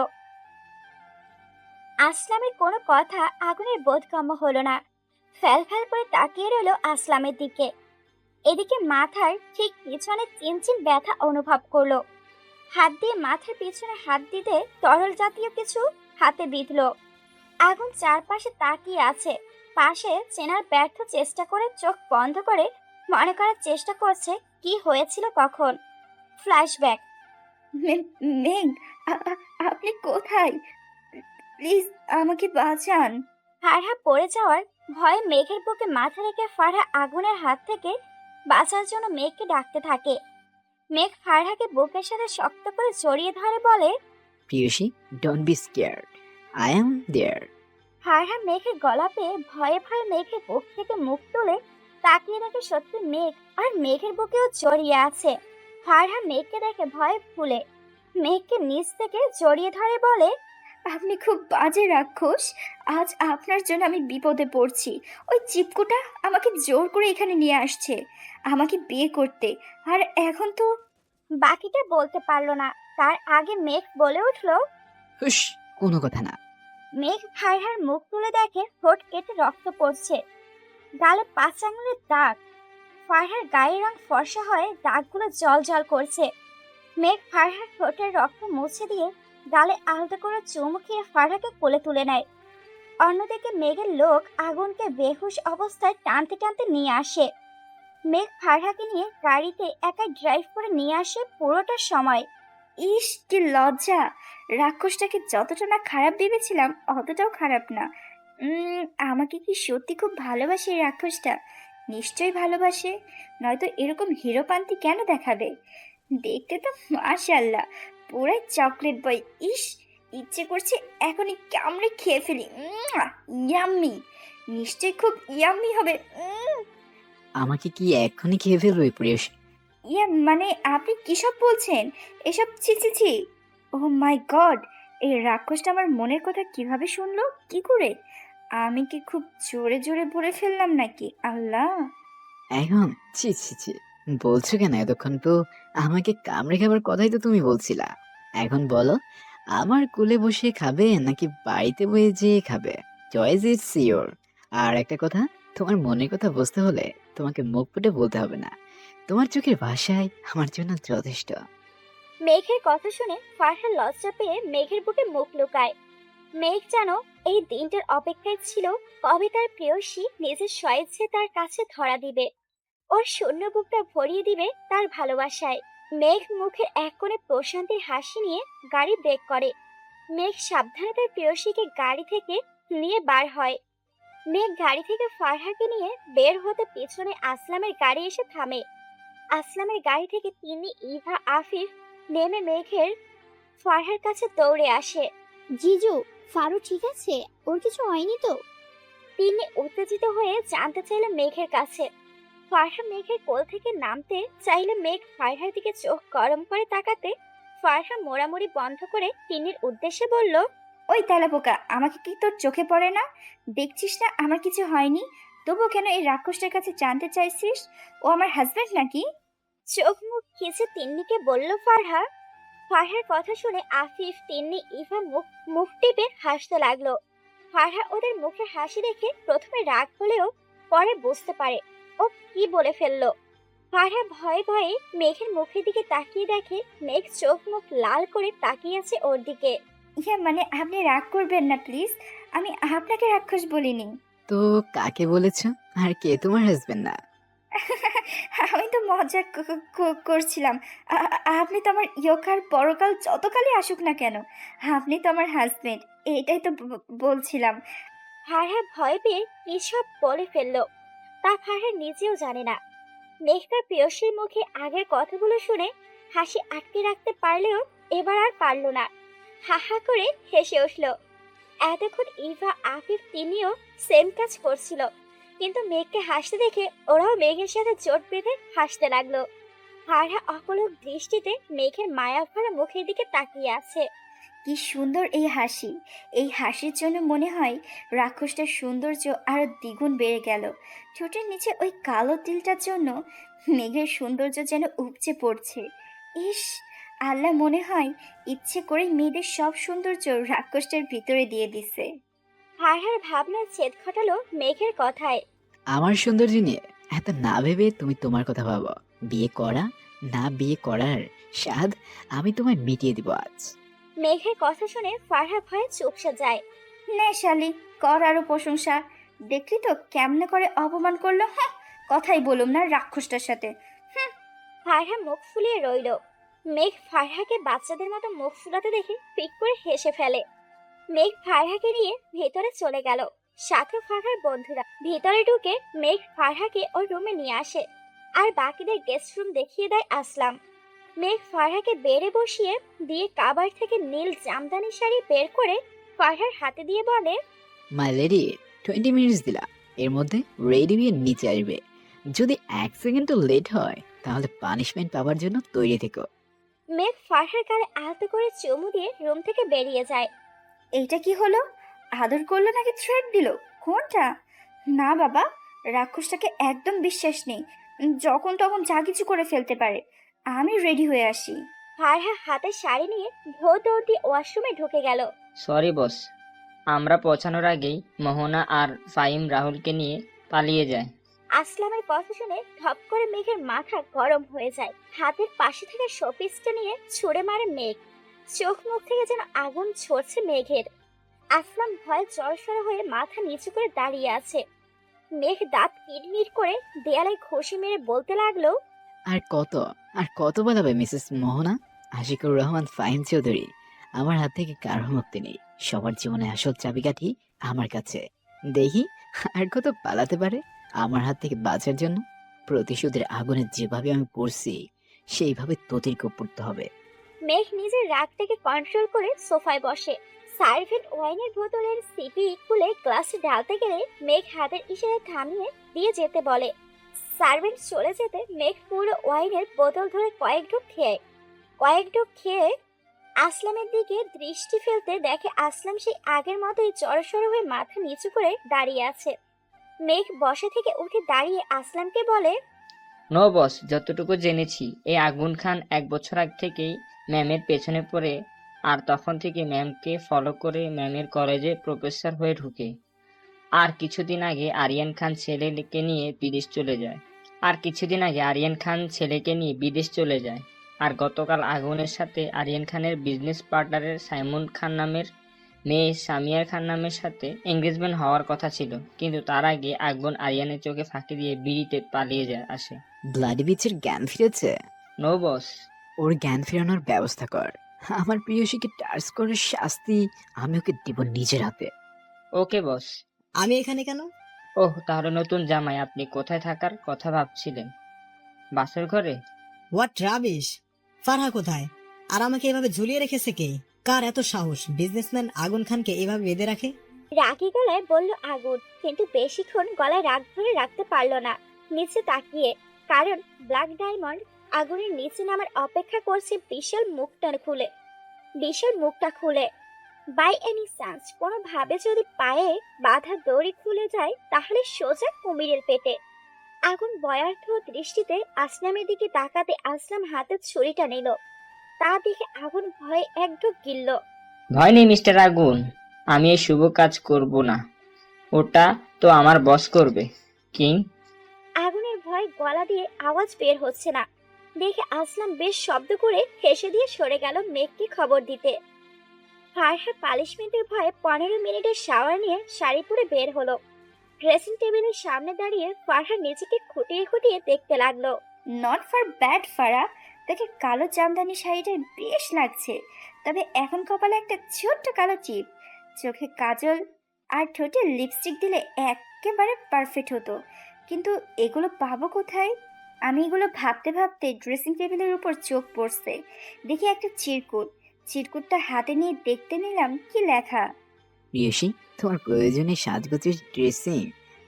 আসলামের কোনো কথা আগুনের বোধগম্য হলো না। ফ্যাল করে তাকিয়ে রইল আসলামের দিকে। এদিকে মাথার ঠিক পিছনে চিনচিন ব্যথা অনুভব করলো। হাত দিয়ে মাথার পিছনে হাত দিতে তরল জাতীয় কিছু হাতে বিঁধল। আগুন চারপাশে তাকিয়ে আছে। পাশে চেনার ব্যর্থ চেষ্টা করে চোখ বন্ধ করে মনে করার চেষ্টা করছে কি হয়েছিল তখন। ফ্ল্যাশব্যাক। মেঘ, আপনি কোথায়? প্লিজ আমাকে বাঁচান। ফারহা পড়ে যাওয়ার ভয়ে মেঘের বুকে মাথা রেখে ফারহা আগুনের হাত থেকে বাঁচার জন্য মেঘকে ডাকতে থাকে। মেঘ ফারহাকে বুকের সাথে শক্ত করে জড়িয়ে ধরে বলে, প্রিয়সী, don't be scared, I am there. Farha মেঘের গলা পেয়ে ভয়ে ভয়ে মেঘের বুক থেকে মুখ তুলে তাকিয়ে দেখে সত্যি মেঘ, আর মেঘের বুকেও জড়িয়ে আছে। ফারহা মেঘকে দেখে ভয়ে ভুলে মেঘকে নিচ থেকে জড়িয়ে ধরে বলে, আপনি খুব বাজে রাক্ষস। আজ আপনার জন্য আমি বিপদে পড়ছি। ওই চিপকুটা আমাকে জোর করে এখানে নিয়ে আসছে আমাকে বিয়ে করতে, আর এখন তো। বাকিটা বলতে পারলো না। তার আগে মেঘ বলে উঠল। হুস, কোনো কথা না। মেঘ ফারহার মুখ তুলে দেখে ঠোঁট কেটে রক্ত পড়ছে, গালে 5 আঙুলের দাগ। ফারহার গায়ের রং ফর্সা হয়ে দাগগুলো জল জল করছে। মেঘ ফারহার ঠোঁটের রক্ত মুছে দিয়ে গালে আলতো করে চুমু খেয়ে ফারহাকে কোলে তুলে নেয়। অন্যদিকে মেঘের লোক আগুনকে বেহুশ অবস্থায় টানতে টানতে নিয়ে আসে। মেঘ ফারহাকে নিয়ে গাড়িতে একাই ড্রাইভ করে নিয়ে আসে পুরোটা সময়। ইস কি লজ্জা! রাক্ষসটাকে যতটা না খারাপ ভেবেছিলাম অতটাও খারাপ না। আমাকে কি সত্যি খুব ভালোবাসে এই রাক্ষসটা? নিশ্চয়ই ভালোবাসে, নয়তো এরকম হিরোপান্তি কেন দেখাবে? দেখতে তো মাশাআল্লাহ পুরাই চকলেট বয়। ইস, ইচ্ছে করছে এখনই কামড়ে খেয়ে ফেলি। ইয়াম্মি, নিশ্চয়ই খুব ইয়াম্মি হবে। আমাকে কি এক্ষুনি খেয়ে ফেলবে প্রিয়স? মানে আপনি কিসব বলছেন? এসব ছি ছি ছি! ও মাই গড, এই রাক্ষসটা আমার মনের কথা কিভাবে শুনলো? কি করে? আমি কি খুব জোরে জোরে বলে ফেললাম নাকি? আল্লাহ! এখন ছি ছি ছি বলছো কেন? এতক্ষণ তো আমাকে কামড়ে খাবার কথাই তো তুমি বলছিলা। এখন বলো, আমার কোলে বসে খাবে নাকি বাড়িতে বয়ে যেয়ে খাবে? Choice is sure. আর একটা কথা, তোমার মনের কথা বুঝতে হলে তোমাকে মুখ ফুটে বলতে হবে না, তোমার চোখের ভাষায় আমার জন্য যথেষ্ট। মেঘের কথা শুনে ফারহা লজ্জা পেয়ে মেঘের বুকে মুখ লুকায়। মেঘ যেন এই দিনটার অপেক্ষায় ছিল, কবে তার প্রেয়সী নিজের স্বইচ্ছে তার কাছে ধরা দিবে, ওর শূন্য বুকটা ভরিয়ে দিবে তার ভালোবাসায়। মেঘ মুখের এক কোণে প্রশান্তির হাসি নিয়ে গাড়ি ব্রেক করে। মেঘ সাবধানে তার প্রেয়সীকে গাড়ি থেকে নিয়ে বার হয়। মেঘ গাড়ি থেকে ফারহাকে নিয়ে বের হতে পেছনে আসলামের গাড়ি এসে থামে। আসলামের গাড়ি থেকে তিনি, ইভা, আফিফ নেমে মেঘের ফারহার কাছে দৌড়ে আসে। জিজু, ফারু ঠিক আছে? ওর কিছু হয়নি তো? তিনি উত্তেজিত হয়ে জানতে চাইলে মেঘের কাছে। ফারহা মেঘের কোল থেকে নামতে চাইলে মেঘ ফারহার দিকে চোখ গরম করে তাকাতে ফারহা মোড়ামুড়ি বন্ধ করে তিন্নির উদ্দেশ্যে বলল, ওই তেলাপোকা, আমাকে কি তোর চোখে পড়ে না? দেখছিস না আমার কিছু হয়নি, তবু কেন এই রাক্ষসটার কাছে জানতে চাইছিস? ও আমার হাজব্যান্ড নাকি? চোখ মুখ খিচে তিন্নিকে বলল ফারহা। ফারহার কথা শুনে আফিফ, তিন্নি, ইভা মুখ মুখ টিপে হাসতে লাগলো। ফারহা ওদের মুখে হাসি দেখে প্রথমে রাগ হলেও পরে বুঝতে পারে ও কি বলে ফেললো। ফারহা ভয়ে ভয়ে মেঘের মুখের দিকে তাকিয়ে দেখে মেঘ চোখ মুখ লাল করে তাকিয়ে আছে ওর দিকে। মানে আপনি রাগ করবেন না প্লিজ, আমি আপনাকে রাক্ষস বলিনি। তো কাকে বলেছো? আর কে তোমার হাজবেন্ড না? আমি তো মজা করছিলাম। আপনি তো আমার ইয়কার পরকাল যতকালই আসুক না কেন, আপনি তো আমার হাজবেন্ড, এটাই তো বলছিলাম। ফারহা ভয় পেয়ে কি সব বলে ফেললো তা ফারহা নিজেও জানে না। মেঘ তার প্রেয়সীর মুখে আগের কথাগুলো শুনে হাসি আটকে রাখতে পারলেও এবার আর পারল না, হা হা করে হেসে উঠল। এতক্ষণ ইভা, আফিফ তিনিও সেম কাজ করছিল, কিন্তু মেঘকে হাসতে দেখে ওরাও মেঘের সাথে জোট বেঁধে হাসতে লাগলো। ফারহা অপলক দৃষ্টিতে মেঘের মায়া ভরা মুখের দিকে তাকিয়ে আছে। কি সুন্দর এই হাসি! এই হাসির জন্য মনে হয় রাক্ষসটার সৌন্দর্য আরো দ্বিগুণ বেড়ে গেল। ঠোঁটের নিচে ওই কালো তিলটার জন্য মেঘের সৌন্দর্য যেন উপচে পড়ছে। ইস, আল্লাহ মনে হয় ইচ্ছে করে মেয়েদের সব সৌন্দর্য রাক্ষসটার ভিতরে দিয়ে দিছে। ফারহার ভাবনার ছেদ ঘটালো মেঘের কথায়। আমার সৌন্দর্য নিয়ে এত না ভেবে তুমি তোমার কথা ভাবো। বিয়ে করা না বিয়ে করার স্বাদ আমি তোমায় মিটিয়ে দিব আজ। মেঘের কথা শুনে ফারহা ভয়ে চুপসে যায়। নে শালি, কর আরো প্রশংসা। দেখলি তো কেমনে করে অপমান করলো। হ্যাঁ, কথাই বলুম না রাক্ষসটার সাথে। ফারহা মুখ ফুলিয়ে রইল। মেঘ ফারহাকে বাচ্চাদের মতো মুখ ফুলাতে দেখে পিক করে হেসে ফেলে। মেঘ ফারহাকে নিয়ে ভেতরে চলে গেল, সাথে ফারহার বন্ধুরা। ভেতরে ঢুকে মেঘ ফারহাকে ওর রুমে নিয়ে আসে আর বাকিদের গেস্ট রুম দেখিয়ে দেয় আসলাম। মেঘ ফারহাকে বেড়ে বসিয়ে দিয়ে কাবার থেকে নীল জামদানি শাড়ি বের করে ফারহার হাতে দিয়ে বলে, মাই লেডি, 20 মিনিটস দিলা, এর মধ্যে রেডি হয়ে নিচে আসবে। যদি 1 সেকেন্ডও লেট হয় তাহলে পানিশমেন্ট পাওয়ার জন্য তৈরি থেকো। মেঘ ফারহার গালে আলতো করে চুমু দিয়ে রুম থেকে বেরিয়ে যায়। এইটা কি হলো? আদর করলো নাকি থ্রেট দিল? কোনটা? না বাবা, রাক্ষসটাকে একদম বিশ্বাস নেই, যখন তখন যা কিছু করে ফেলতে পারে। আমি রেডি হয়ে আসি। ফারহা হাতে শাড়ি নিয়ে ভোর দৌড় দিয়ে ওয়াশরুমে ঢুকে গেল। সরি বস, আমরা পৌঁছানোর আগেই মোহনা আর ফাহিম রাহুলকে নিয়ে পালিয়ে যায়। আসলামের কথা শুনে ধপ করে মেঘের মাথা গরম হয়ে যায়। হাতের পাশে থাকা শোপিসটা নিয়ে ছুঁড়ে মারে মেঘ। চোখ মুখ থেকে যেন আগুন ঝরছে মেঘের। আসলাম ভয়ে জড়সড় হয়ে মাথা নিচু করে দাঁড়িয়ে আছে। মেঘ দাঁত কিরমির করে দেয়ালে ঘষে মেরে বলতে লাগলো, আর কত বলাবে মিসেস মোহনা? আশিকুর রহমান ফাহিম চৌধুরী, আমার হাত থেকে কারো মুক্তি নেই। সবার জীবনে আসল চাবিকাঠি আমার কাছে। দেখি আর কত পালাতে পারে আমার হাত থেকে বাঁচার জন্য। প্রতিশোধের আগুনে যেভাবে আমি পড়ছি সেইভাবে তোদেরকেও পড়তে হবে। মেঘ নিজের রাগটাকে কন্ট্রোল করে সোফায় বসে। সার্ভেন্ট ওয়াইনের বোতলের সিপি খুলে গ্লাসে ঢালতে গেলে মেঘ হাতের ইশারায় থামিয়ে দিয়ে যেতে বলে। সার্ভেন্ট চলে যেতে মেঘ পুরো ওয়াইনের বোতল ধরে কয়েক ঢোক খেয়ে আসলামের দিকে দৃষ্টি ফেলতে দেখে আসলাম সেই আগের মতোই জড়সড় হয়ে মাথা নিচু করে দাঁড়িয়ে আছে। মেঘ বসা থেকে উঠে দাঁড়িয়ে আসলামকে বলে, নো বস, যতটুকু জেনেছি এই আগুন খান 1 বছর আগ থেকেই ম্যামের পেছনে পড়ে, আর তখন থেকে ম্যামকে ফলো করে ম্যামের কলেজে প্রফেসর হয়ে ঢুকে। আর কিছুদিন আগে আরিয়ান খান ছেলেকে নিয়ে বিদেশ চলে যায়। আর গতকাল আগুনের সাথে আরিয়ান খানের বিজনেস পার্টনারের সাইমন খান নামের মেয়ে সামিয়ার খান নামের সাথে এঙ্গেজমেন্ট হওয়ার কথা ছিল, কিন্তু তার আগে আগুন আরিয়ানের চোখে ফাঁকি দিয়ে বিড়িতে পালিয়ে আসে। ব্লাডি বিচের জ্ঞান ফিরেছে? নো বস। ওর জ্ঞান ফেরানোর ব্যবস্থা কর। আমার প্রিয়সীকে টাচ করার শাস্তি আমি ওকে দিব নিজের হাতে। ওকে বস। আমি এখানে কেন? ওহ, তাহলে নতুন জামাই আপনি কোথায় থাকার কথা ভাবছিলেন? বাসের ঘরে? What rubbish! ফারহা কোথায়? আর আমাকে এভাবে ঝুলিয়ে রেখেছে কে? কার এত সাহস বিজনেসম্যান আগুন খানকে এভাবে বেঁধে রাখে? রাগী গলায় বলল আগুন, কিন্তু বেশিক্ষণ গলায় রাগ ধরে রাখতে পারলো না। নিচে তাকিয়ে, কারণ ব্ল্যাক ডায়মন্ড আগুনের নিচে নামার অপেক্ষা করছে বিশাল মুখটা খুলে। বাই এনি চান্স কোনোভাবে যদি পায়ে বাঁধা দড়ি খুলে যায় তাহলে সোজা কুমিরের পেটে। আগুন ভয়ার্থ দৃষ্টিতে আসলামের দিকে তাকাতে আসলাম হাতে ছুরিটা নিল। তা দেখে আগুন ভয়ে এক ঢোক গিলল। ভয় নেই মিস্টার আগুন, আমি এই শুভ কাজ করব না, ওটা তো আমার বস করবে। কিং। আগুনের ভয় গলা দিয়ে আওয়াজ বের হচ্ছে না দেখে আসলাম বেশ শব্দ করে হেসে দিয়ে সরে গেল মেঘকে খবর দিতে। ফারহা পালিশমেন্টের ভয়ে 15 মিনিটের শাওয়ার নিয়ে শাড়ি পরে বের হলো। ড্রেসিং টেবিলের সামনে দাঁড়িয়ে ফারহা নিজেকে খুঁটিয়ে খুঁটিয়ে দেখতে লাগলো। নট ফর ব্যাড ফারা, তাকে কালো জামদানি শাড়িটা বেশ লাগছে, তবে এখন কপালে একটা ছোট্ট কালো টিপ, চোখে কাজল আর ঠোঁটে লিপস্টিক দিলে একেবারে পারফেক্ট হতো। কিন্তু এগুলো পাবো কোথায়? আমি এগুলো ভাবতে ভাবতে ড্রেসিং টেবিলের উপর চোখ পড়ছে। দেখি একটা চিরকুটটা হাতে নিয়ে দেখতে নিলাম কি লেখা। প্রিয়সী, তোমার প্রয়োজনে সাজগোজের ড্রেসিং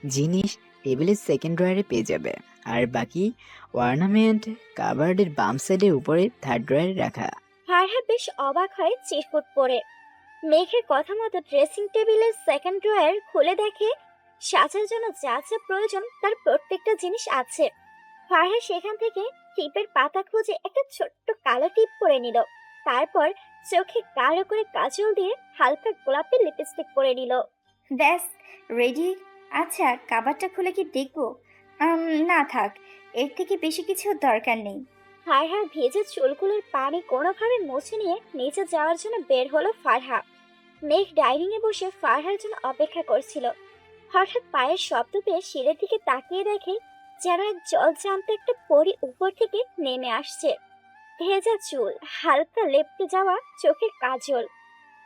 জিনিস টেবিলের সেকেন্ড ড্রয়ারে পেয়ে যাবে, আর বাকি অর্নামেন্ট কাভার্ডের বাম সাইডের উপরে থার্ড ড্রয়ারে রাখা। ফারহা বেশ অবাক হয় চিরকুট পরে। মেঘের কথা মতো ড্রেসিং টেবিলের সেকেন্ড ড্রয়ার খুলে দেখে সাজার জন্য যা যা প্রয়োজন তার প্রত্যেকটা জিনিস আছে। ফারহা সেখান থেকে টিপের পাতা খুঁজে একটা ছোট্ট কালো টিপ পরে নিল। তারপর চোখে গাঢ় করে কাজল দিয়ে হালকা গোলাপি লিপস্টিক পরে নিল। ব্যাস রেডি। আচ্ছা, কাবারটা খুলে কি দেখবো? না থাক, এর থেকে বেশি কিছু দরকার নেই। ফারহার ভেজে চুলগুলোর পানি কোনোভাবে মুছে নিয়ে নিচে যাওয়ার জন্য বের হলো ফারহা। মেঘ ডাইনিং এ বসে ফারহার জন্য অপেক্ষা করছিল। হঠাৎ পায়ের শব্দ পেয়ে সিঁড়ির দিকে তাকিয়ে দেখে যেন এক জলজান্ত একটা পরী উপর থেকে নেমে আসছে। ভেজা চুল, হালকা লেপটে যাওয়া চোখের কাজল,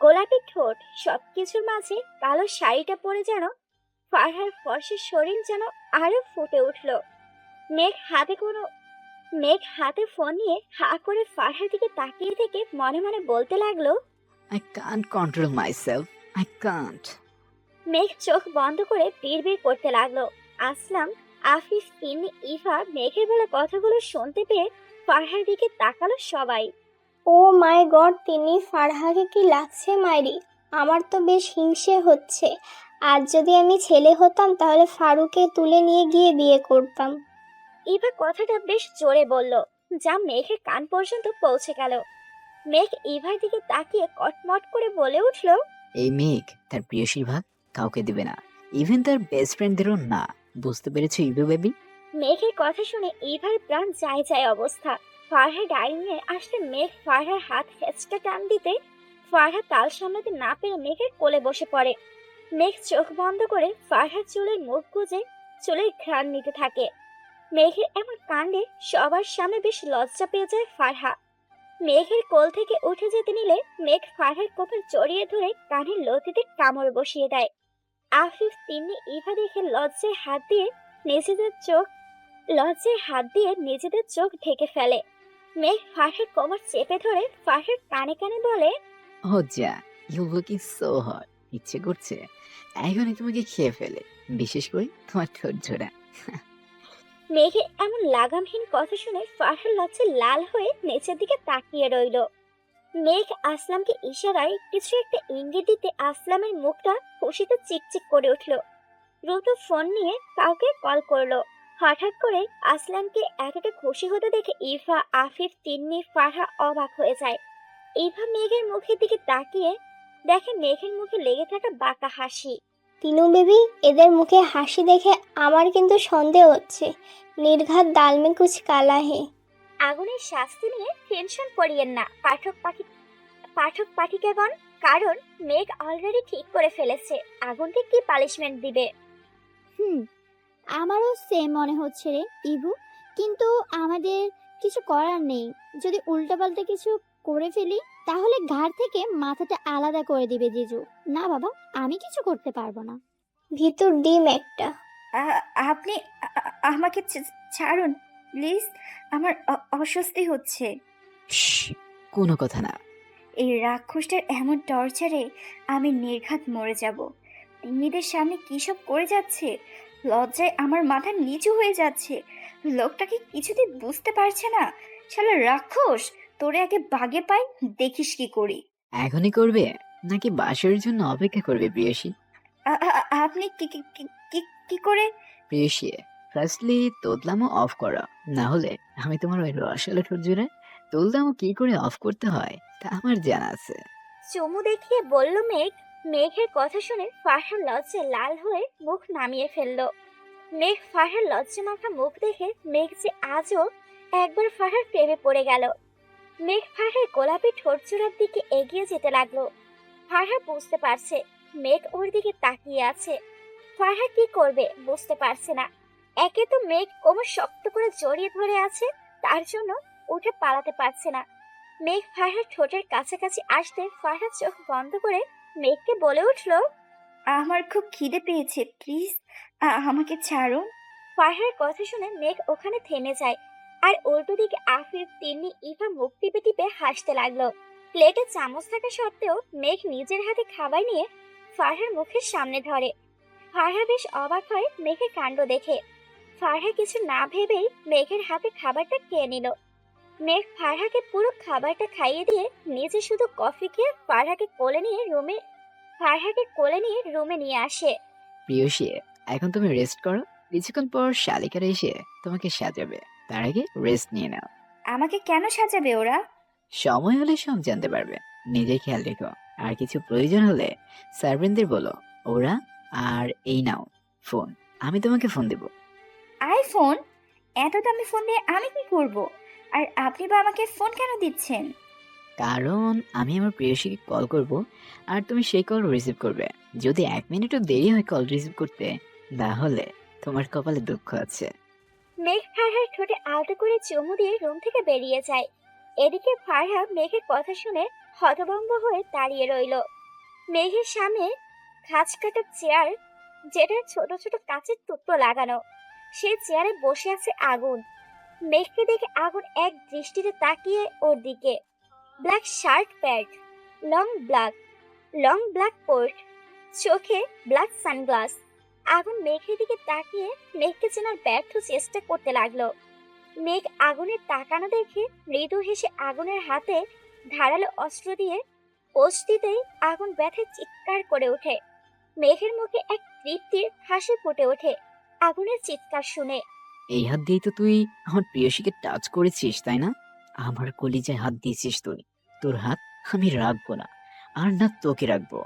গোলাপি ঠোঁট, সবকিছুর মাঝে কালো শাড়িটা পরে যেন ফারহার ফর্সা শরীর যেন আরো ফুটে উঠল। মেঘ হাতে ফোন নিয়ে হা করে ফারহার দিকে তাকিয়ে থেকে মনে মনে বলতে লাগলো, I can't control myself. I can't. মেঘ চোখ বন্ধ করে বিড়বিড় করতে লাগলো। আসলাম, আফিফ, তিন্নি, ইভা মেঘের বলে কথাগুলো শুনতে পেয়ে ফারহার দিকে তাকালো সবাই। ও মাই গড, তিনি ফারহাকে কি লাগছে মাইরি? আমার তো বেশ হিংসে হচ্ছে। আজ যদি আমি ছেলে হতাম তাহলে ফারুকে তুলে নিয়ে গিয়ে বিয়ে করতাম। ইভা কথাটা বেশ জোরে বলল। যা মেঘের কান পর্যন্ত পৌঁছে গেল। মেঘ ইভার দিকে তাকিয়ে কটমট করে বলে উঠল, এই মেঘ তার প্রিয়সীর ভাগ কাউকে দিবে না, ইভেন তার বেস্ট ফ্রেন্ডদেরও না। বুঝতে পেরেছো ইভু বেবি? মেঘের কথা শুনে ইভার প্রাণ যায় যায় অবস্থা। ফারহা ডাইনিংয়ে আসলে মেঘ ফারহার হাত হেঁচড়ে টান দিতে ফারহা তাল সামলাতে না পেরে মেঘের কোলে বসে পড়ে। মেঘ চোখ বন্ধ করে ফারহার চুলের মুখ গুজে চুলের ঘ্রাণ নিতে থাকে। মেঘের এমন কাণ্ডে সবার সামনে বেশ লজ্জা পেয়ে যায় ফারহা। মেঘের কোল থেকে উঠে যেতে নিলে মেঘ ফারহার কপাল জড়িয়ে ধরে কানের লতিতে কামড় বসিয়ে দেয়। আফিফ তিন্নি ইভা দেখে লজ্জায় হাত দিয়ে নিজেদের চোখ ঢেকে ফেলে। মেঘ ফারহার কোমর চেপে ধরে ফারহার কানে কানে বলে, ও যা, ইউ লুকিং সো হট। ইচ্ছে করছে এখনই তোমাকে খেয়ে ফেলে, বিশেষ করে তোমার ঠোঁট ঝোড়া। মেঘের এমন লাগামহীন কথা শুনে ফারহার লজ্জায় লাল হয়ে নিচের দিকে তাকিয়ে রইল। মেঘ আসলামকে ইশারায় কিছু একটা ইঙ্গিত দিতে আসলামের মুখটা খুশিতে চিকচিক করে উঠল। দ্রুত ফোন নিয়ে কাউকে কল করলো। হঠাৎ করে আসলামকে এতটা খুশি হতে দেখে ইভা, আফিফ, তিন্নি, ফারহা অবাক হয়ে যায়। ইভা মেঘের মুখের দিকে তাকিয়ে দেখে মেঘের মুখে লেগে থাকা বাঁকা হাসি। তিনু বেবি, এদের মুখে হাসি দেখে আমার কিন্তু সন্দেহ হচ্ছে। নির্ঘাত দাল মে কুছ কালা হে। আগুনের শাস্তি নিয়ে টেনশন করিয়েন না পাঠক পাঠিকাগণ, কারণ মেঘ অলরেডি ঠিক করে ফেলেছে আগুনকে কি পানিশমেন্ট দিবে। আমারও সেম মনে হচ্ছে রে ইবু, কিন্তু আমাদের কিছু করার নেই। যদি উল্টাপাল্টা কিছু করে ফেলি তাহলে ঘাড় থেকে মাথাটা আলাদা করে দিবে জিজু। না বাবা, আমি কিছু করতে পারবো না। ভিতর ডিম একটা। আপনি আমাকে ছাড়ুন প্লিজ, আমার অস্বস্তি হচ্ছে। কোনো কথা না। এই রাক্ষসটার এমন টর্চারে আমি নির্ঘাত মরে যাব। তিন্নিদের সামনে কী সব করে যাচ্ছে, লজ্জায় আমার মাথা নিচু হয়ে যাচ্ছে। লোকটাকে কিছুতেই বুঝতে পারছে না। শালা রাক্ষস, তোরে আগে বাগে পাই, দেখিস কি করি। এখনই করবে নাকি বাসের জন্য অপেক্ষা করবে প্রিয়সী? আপনি কি করে? প্রিয়সী, ফার্স্টলি তোদলামো অফ করো, না হলে আমি তোমার ওই রসালো ঠোঁট জুড়ে তোদলামো কি করে অফ করতে হয় তা আমার জানা আছে। চুমু দেখিয়ে বলল মেঘ। মেঘের কথা শুনে ফারহার লজ্জায় লাল হয়ে মুখ নামিয়ে ফেলল। মেঘ ফারহার লজ্জা মাখা মুখ দেখে মেঘ যে আজও একবার ফারহার প্রেমে পড়ে গেল। মেঘ ফারহার গোলাপি ঠোঁট জোড়ার দিকে এগিয়ে যেতে লাগলো। ফারহা বুঝতে পারছে মেঘ ওর দিকে তাকিয়ে আছে। ফারহা কি করবে বুঝতে পারছে না। একে তো মেঘ কোমর শক্ত করে জড়িয়ে ধরে আছে, তার জন্য উঠে পালাতে পারছে না। মেঘ ফারহার ঠোঁটের কাছাকাছি আসতে ফারহা চোখ বন্ধ করে মেঘকে বলে উঠল, আমার খুব খিদে পেয়েছে, প্লিজ আমাকে ছাড়ুন। ফারহার কথা শুনে মেঘ ওখানে থেমে যায়। আর উল্টো দিকে আফিফ, তিন্নি, ইভা মুখ টিপে টিপে হাসতে লাগলো। প্লেটে চামচ থাকা সত্ত্বেও মেঘ নিজের হাতে খাবার নিয়ে ফারহার মুখের সামনে ধরে। ফারহা বেশ অবাক হয় মেঘের কাণ্ড দেখে। ফারহা কিছু না ভেবেই মেঘের হাতে খাবারটা খেয়ে নিল। মেঘ ফারহাকে পুরো খাবারটা খাইয়ে দিয়ে নিজে শুধু কফি খেয়ে ফারহাকে কোলে নিয়ে রুমে নিয়ে আসে। প্রিয়সী, এখন তুমি রেস্ট করো, কিছুক্ষণ পর শালিকারা এসে তোমাকে সাজাবে, তার আগে রেস্ট নিয়ে নাও। আমাকে কেন সাজাবে ওরা? সময় হলে সব জানতে পারবে। নিজে খেয়াল রেখো, আর কিছু প্রয়োজন হলে সার্ভেন্টদের বলো, ওরা। আর এই নাও ফোন, আমি তোমাকে ফোন দেব। আইফোন? এত দামি ফোন দিয়ে আমি কি করব? আর আপনি বা আমাকে ফোন কেন দিচ্ছেন? কারণ আমি আমার প্রিয়সীকে কল করব, আর তুমি সেই কল রিসিভ করবে। যদি 1 মিনিটও দেরি হয় কল রিসিভ করতে, তাহলে তোমার কপালে দুঃখ আছে। মেঘ ফারহার ঠোঁটে আলতো করে চুমু দিয়ে রুম থেকে বেরিয়ে যায়। এদিকে ফারহা মেঘের কথা শুনে হতভম্ব হয়ে দাঁড়িয়ে রইল। মেঘের সামনে খাঁজ কাটা চেয়ার, যেটা ছোট ছোট কাচের টুকরো লাগানো, সেই চেয়ারে বসে আছে আগুন। মেঘকে দেখে আগুন এক দৃষ্টিতে তাকিয়ে ওর দিকে। Black shirt, pant, long black coat, চোখে ব্ল্যাক সানগ্লাস। আগুন মেঘের দিকে তাকিয়ে মেঘকে চেনার ব্যর্থ চেষ্টা করতে লাগলো। মেঘ আগুনের তাকানো দেখে মৃদু হেসে আগুনের হাতে ধারালো অস্ত্র দিয়ে পোস্ট দিতেই আগুন ব্যথায় চিৎকার করে ওঠে। মেঘের মুখে এক তৃপ্তির হাসি ফুটে ওঠে আগুনের চিৎকার শুনে। এই হাত দিয়েই তো তুই আমার প্রিয়সীকে টাচ করেছিস, তাই না? আমার কলিজায় হাত দিয়েছিস তুই। তোর হাত আমি রাখবো না, আর না তোকে রাখবো।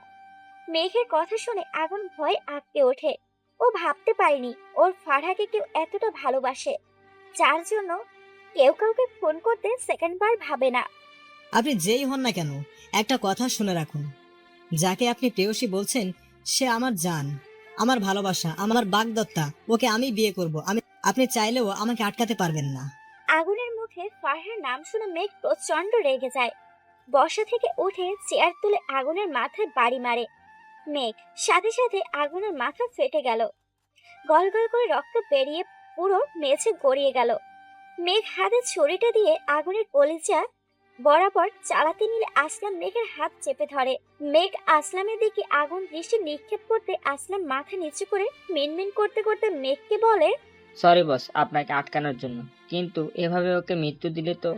মেঘের কথা শুনে আগুন ভয় আঁতকে ওঠে। ও ভাবতে পারেনি ওর ফারহাকে কেউ এতটা ভালোবাসে, যার জন্য কেউ কাউকে ফোন করতে সেকেন্ড বার ভাবে না। আপনি যেই হন না কেন, একটা কথা শুনে রাখুন, যাকে আপনি প্রেয়সী বলছেন সে আমার জান, আমার ভালোবাসা, আমার বাগদত্তা। ওকে আমি বিয়ে করব। আপনি চাইলেও আমাকে আটকাতে পারবেন না। আগুনের মুখে ফারহার নাম শুনে মেঘ প্রচন্ড রেগে যায়। বসা থেকে উঠে চেয়ার তুলে আগুনের মাথায় বাড়ি মারে। মেঘ সাথে সাথে আগুনের মাথা ফেটে গেল, গল গল করে রক্ত বেরিয়ে পুরো মেঝে গড়িয়ে গেল। মেঘ হাতে ছুরিটা দিয়ে আগুনের কলিজা বরাবর চালাতে নিলে আসলাম মেঘের হাত চেপে ধরে। মেঘ আসলামের দিকে আগুন দৃষ্টি নিক্ষেপ করতে আসলাম মাথা নিচু করে মিনমিন করতে করতে মেঘকে বলে, সরি বস আপনাকে আটকানোর জন্য, কিন্তু এভাবে ওকে মৃত্যু দিলে তো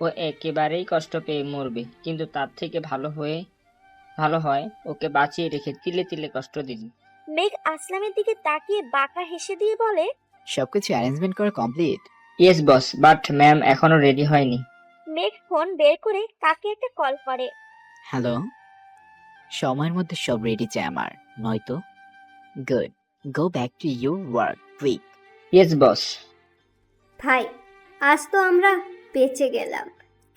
ও একেবারেই কষ্ট পেয়ে মরবে। কিন্তু তার থেকে ভালো হয় ওকে বাঁচিয়ে রেখে তিলে তিলে কষ্ট দিন। মেঘ আসলামের দিকে তাকিয়ে বাঁকা হেসে দিয়ে বলে, সবকিছু অ্যারেঞ্জমেন্ট করা complete? Yes boss, but ma'am এখনো রেডি হয়নি। মেঘ ফোন বের করে কাকে একটা কল করে। হ্যালো, সময়ের মধ্যে সব রেডি চাই আমার, নয়তো good, go back to your work quick. Yes boss. ভাই, আজ তো আমরা বেঁচে গেলাম,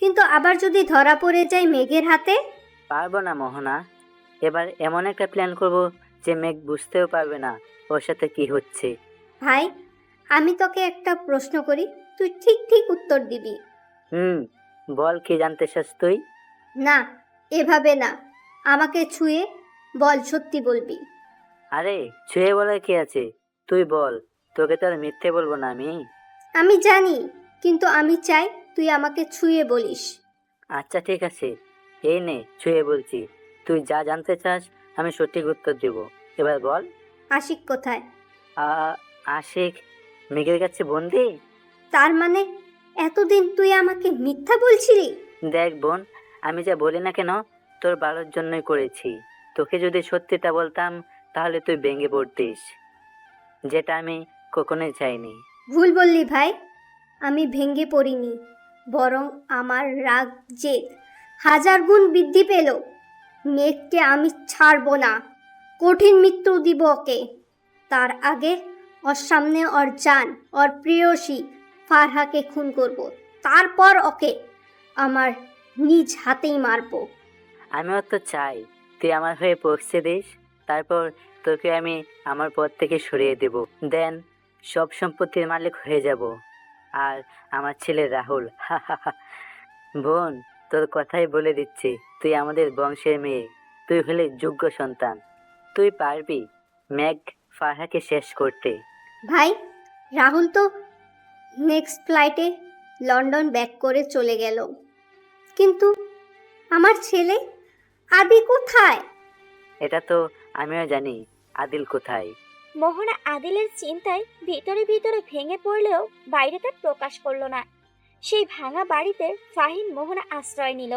কিন্তু আবার যদি ধরা পড়ে যায় মেঘের হাতে? পারবো না মোহনা, এবার এমন একটা প্ল্যান করব যে মেঘ বুঝতেও পারবে না ওর সাথে কি হচ্ছে। ভাই, আমি তোকে একটা প্রশ্ন করি, তুই ঠিক ঠিক উত্তর দিবি। বল, কি জানতে চাস তুই? না, এভাবে না, আমাকে ছুঁয়ে বল, সত্যি বলবি। আরে ছুঁয়ে বলার কি আছে, তুই বল, তোকে তো আর মিথ্যে বলবো না আমি। আমি জানি, কিন্তু আমি চাই তুই আমাকে ছুঁয়ে বলিস। আচ্ছা ঠিক আছে, এই নে ছুঁয়ে বলছি। তুই যা জানতে চাস আমি সঠিক উত্তর দেব। এবার বল। আশিক কোথায়? আশিক মেঘের কাছে বন্দি। তার মানে এতদিন তুই আমাকে মিথ্যা বলছিলি? দেখ বোন, আমি যা বলি না কেন তোর ভালোর জন্যই করেছি। তোকে যদি সত্যিটা বলতাম তাহলে তুই ভেঙে পড়তিস, যেটা আমি কখনোই চাইনি। ভুল বললি ভাই, আমি ভেঙে পড়িনি, বরং আমার রাগ জেদ হাজার গুণ বৃদ্ধি পেল। মেঘকে আমি ছাড়বো না, কঠিন মৃত্যু দিব ওকে। তার আগে ওর সামনে ওর জান, ওর প্রেয়সী ফারহাকে খুন করব, তারপর ওকে আমার নিজ হাতেই মারবো। আমিও তো চাই তুই আমার হয়ে পৌঁছে দিস, তারপর তোকে আমি আমার পথ থেকে সরিয়ে দেব। দেন সব সম্পত্তির মালিক হয়ে যাব, আর আমার ছেলে রাহুল বোন, তোর কথাই বলে দিচ্ছি, তুই আমাদের বংশের মেয়ে, তুই হলে যোগ্য সন্তান। তুই পারবি মেঘ ফারহাকে শেষ করতে। ভাই, রাহুল তো নেক্সট ফ্লাইটে লন্ডন ব্যাক করে চলে গেল, কিন্তু আমার ছেলে আদি কোথায়? এটা তো আমিও জানি, আদিল কোথায়। মোহনা আদিলের চিন্তায় ভিতরে ভিতরে ভেঙে পড়লেও বাইরেটা প্রকাশ করলো না। সেই ভাঙা বাড়িতে ফাহিম মোহনা আশ্রয় নিল,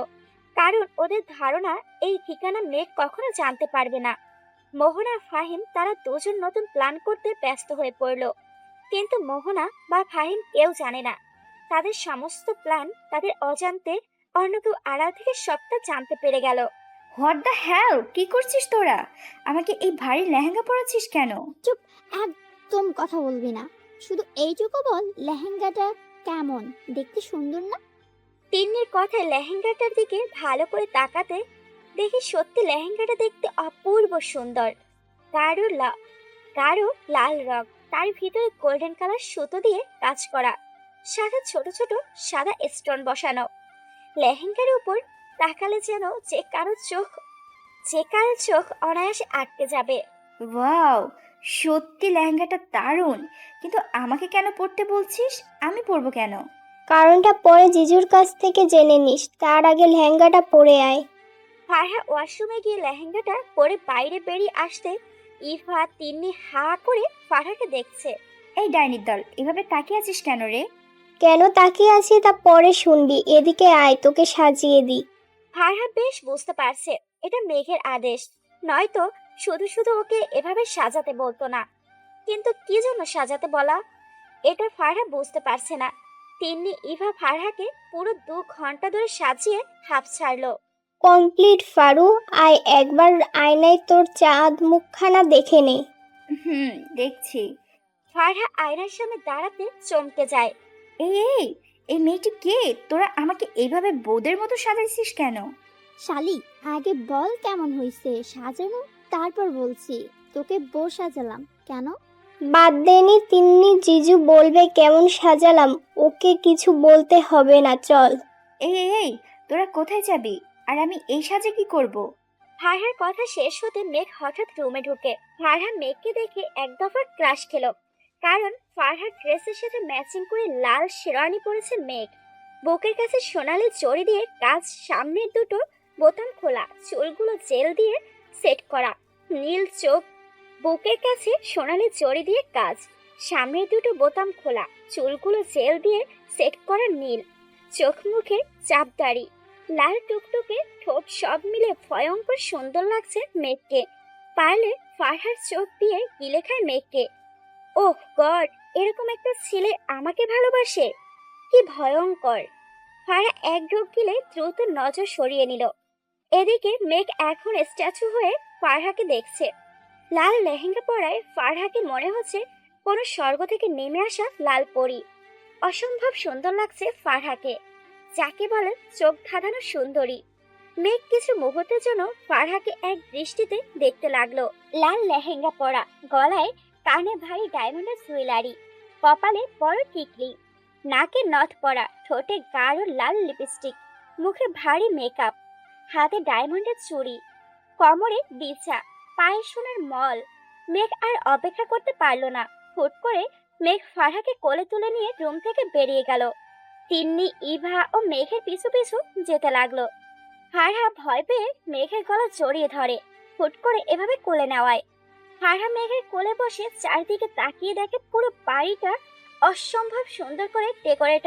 কারণ ওদের ধারণা এই ঠিকানা মেঘ কখনো জানতে পারবে না। মোহনা ফাহিম তারা দুজন নতুন প্ল্যান করতে ব্যস্ত হয়ে পড়ল, কিন্তু মোহনা বা ফাহিম কেউ জানে না তাদের সমস্ত প্ল্যান তাদের অজান্তে অন্য কেউ আড়াল থেকে সবটা জানতে পেরে গেল। হোয়াট দ্য হেল, কি করছিস তোরা? আমাকে এই ভারী লেহেঙ্গা পরাচ্ছিস কেন? চুপ, একদম কথা বলবি না। শুধু এইটুকু বল, লেহেঙ্গাটা কেমন দেখতে? সুন্দর না? তিন্নির কথায় লেহেঙ্গাটার দিকে ভালো করে তাকাতে দেখি সত্যি লেহেঙ্গাটা দেখতে অপূর্ব সুন্দর। গাঢ় লাল রং, তার ভিতরে গোল্ডেন কালার সুতো দিয়ে কাজ করা, সাদা ছোট ছোট সাদা স্টোন বসানো। লেহেঙ্গার উপর তাকালে যেন যে কারো চোখ অনায়াসে আটকে যাবে। ওয়াও, সত্যি লেহেঙ্গাটা দারুণ, কিন্তু আমাকে কেন পরতে বলছিস? আমি পরবো কেন? কারণটা পরে জিজুর কাছ থেকে জেনে নিস, তার আগে লেহেঙ্গাটা পরে আয়। ফারহা ওয়াশরুমে গিয়ে লেহেঙ্গাটা পরে বাইরে বেরিয়ে আসতে ইভা তিন্নি হা করে ফারহাকে দেখছে। এই ডাইনির দল, এভাবে তাকিয়ে আছিস কেন রে? কেন তাকিয়ে আছি তা পরে শুনবি, এদিকে আয়, তোকে সাজিয়ে দি। ফারহা বেশ বুঝতে পারছে এটা মেঘের আদেশ, নয়তো শুধু শুধু ওকে এভাবে সাজাতে বলতো না। কিন্তু কি জন্য সাজাতে বলা? এটা ফারহা বুঝতে পারছে না। তিন্নি ইভা ফারহাকে পুরো 2 ঘন্টা ধরে সাজিয়ে হাঁপ ছাড়লো। কমপ্লিট ফারু, আয় একবার আয়নায় তোর চাঁদ মুখখানা দেখে নে। দেখছি। ফারহা আয়নার সামনে দাঁড়াতে চমকে যায়। এই এই এই মেয়েটি কে? তোরা আমাকে এইভাবে বোদের মতো সাজাইছিস কেন? শালি, আগে বল কেমন হইছে সাজানো, তারপর বলছি। তোকে বউ সাজালাম কেন? বাদ দেনি তিন্নি, জিজু বলবে কেমন সাজালাম, ওকে কিছু বলতে হবে না, চল। এই তোরা কোথায় যাবি? আর আমি এই সাজে কি করব? ফারহার কথা শেষ হতে মেঘ হঠাৎ রুমে ঢুকে। ফারহা মেঘকে দেখে এক দফা ক্রাশ খেলো, কারণ ফারহার ড্রেসের সাথে ম্যাচিং করে লাল শেরওয়ানি পরেছে মেঘ। বুকের কাছে সোনালি জড়ি দিয়ে কাজ, সামনের দুটো বোতাম খোলা, চুলগুলো জেল দিয়ে সেট করা, নীল চোখ। বুকের কাছে সোনালি জড়ি দিয়ে কাজ, সামনের দুটো বোতাম খোলা, চুলগুলো জেল দিয়ে সেট করা, নীল চোখ, মুখে চাপদাড়ি, লাল টুকটুকে ঠোঁট, সব মিলে ভয়ঙ্কর সুন্দর লাগছে মেঘকে। পারলে ফারহার চোখ দিয়ে গিলে খায় মেঘকে। ওহ গড, এরকম একটা ছেলে আমাকে ভালোবাসে, কি ভয়ঙ্কর। ফারহা এক ঢোক গিলে দ্রুত নজর সরিয়ে নিল। এদিকে মেঘ এখন স্ট্যাচু হয়ে ফারহাকে দেখছে। লাল লেহেঙ্গা পরায় ফারহাকে মনে হচ্ছে কোনো স্বর্গ থেকে নেমে আসা লাল পরী। অসম্ভব সুন্দর লাগছে ফারহাকে, যাকে বলে চোখ ধাঁধানো সুন্দরী। মেঘ কিছু মুহূর্তের জন্য ফারহাকে এক দৃষ্টিতে দেখতে লাগলো। লাল লেহেঙ্গা পরা, গলায় কানে ভারী ডায়মন্ডের জুয়েলারি, কপালে বড় টিকলি, নাকে নথ পরা, ঠোঁটে গাঢ় লাল লিপস্টিক, মুখে ভারী মেকআপ, হাতে ডায়মন্ডের চুড়ি, কোমরে বিচা, পায়ে সোনার মল। মেঘ আর অপেক্ষা করতে পারলো না। হুট করে মেঘ ফারহাকে কোলে তুলে নিয়ে রুম থেকে বেরিয়ে গেল। তিন্নি, ইভা ও মেঘের পিছু পিছু যেতে লাগলো। ফারহা ভয় পেয়ে মেঘের গলা জড়িয়ে ধরে। হুট করে এভাবে কোলে নেওয়ায় ফারহা মেঘের কোলে বসে চারদিকে তাকিয়ে দেখে পুরো বাড়িটা অসম্ভব সুন্দর করে ডেকোরেট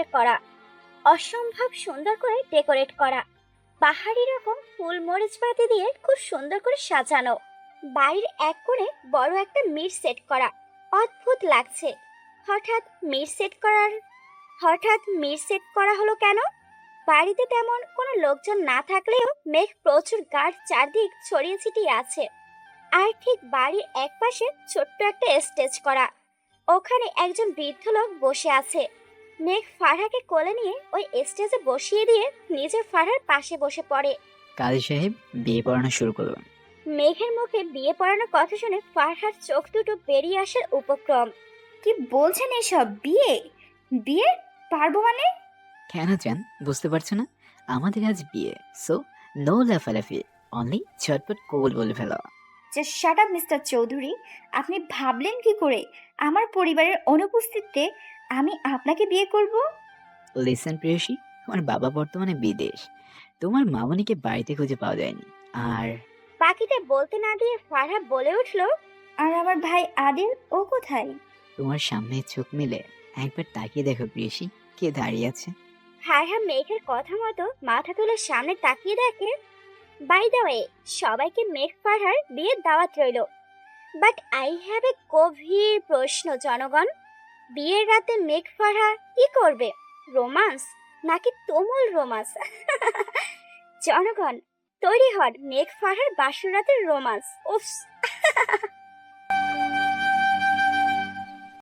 করা, পাহাড়ি রকম ফুল মরিচ পাতি দিয়ে খুব সুন্দর করে সাজানো। বাড়ির এক কোণে বড় একটা মিট সেট করা, অদ্ভুত লাগছে। হঠাৎ মিট সেট করা হলো কেন? বাড়িতে তেমন কোনো লোকজন না থাকলেও মেঘ প্রচুর গার্ড চারদিক ছড়িয়ে ছিটিয়ে আছে। আর ঠিক বাড়ির এক পাশে ছোট্ট একটা স্টেজ করা, ওখানে একজন বৃদ্ধ লোক বসে আছে। মেঘ ফারহাকে কোলে নিয়ে ওই স্টেজে বসিয়ে দিয়ে নিজের ফারহার পাশে বসে পড়ে। কাজী সাহেব, বিয়ে পড়ানো শুরু করুন। মেঘের মুখে বিয়ে পড়ানোর কথা শুনে ফারহার চোখ দুটো বেরিয়ে আসার উপক্রম। কি বলছেন এসব? বিয়ে পারবো মানে? কেন জান বুঝতে পারছো না? আমাদের আজ বিয়ে, সো নো লাফালাফি, অনলি ঝটপট কবুল বলে ফেলো। Just shut up mister Chowdhury. আপনি ভাবলেন কি করে আমার পরিবারের অনুপস্থিতিতে আমি আপনাকে বিয়ে করব? লিসেন প্রেয়সী, তোমার বাবা বর্তমানে বিদেশ, তোমার মামনিকে বাড়িতে খুঁজে পাওয়া যায়নি। আর বাকিটা বলতে না দিয়ে ফারহা বলে উঠলো, আর আমার ভাই আদিল, ও কোথায়? তোমার সামনে চোখ মিলে একবার তাকিয়ে দেখো প্রেয়সী, কে দাঁড়িয়ে আছে। ফারহা মেঘের কথা মতো মাথা তুলে সামনে তাকিয়ে দেখে। বাই দ্য ওয়ে, সবাইকে মেঘ ফারহার বিয়ের দাওয়াত রইল। বাট আই হ্যাভ এ গভীর প্রশ্ন জনগণ, বিয়ের রাতে মেঘ ফারহা কি করবে? রোমান্স নাকি তুমুল রোমান্স? জনগণ তৈরি হন মেঘ ফারহার বাসর রাতের রোমান্স। উফস।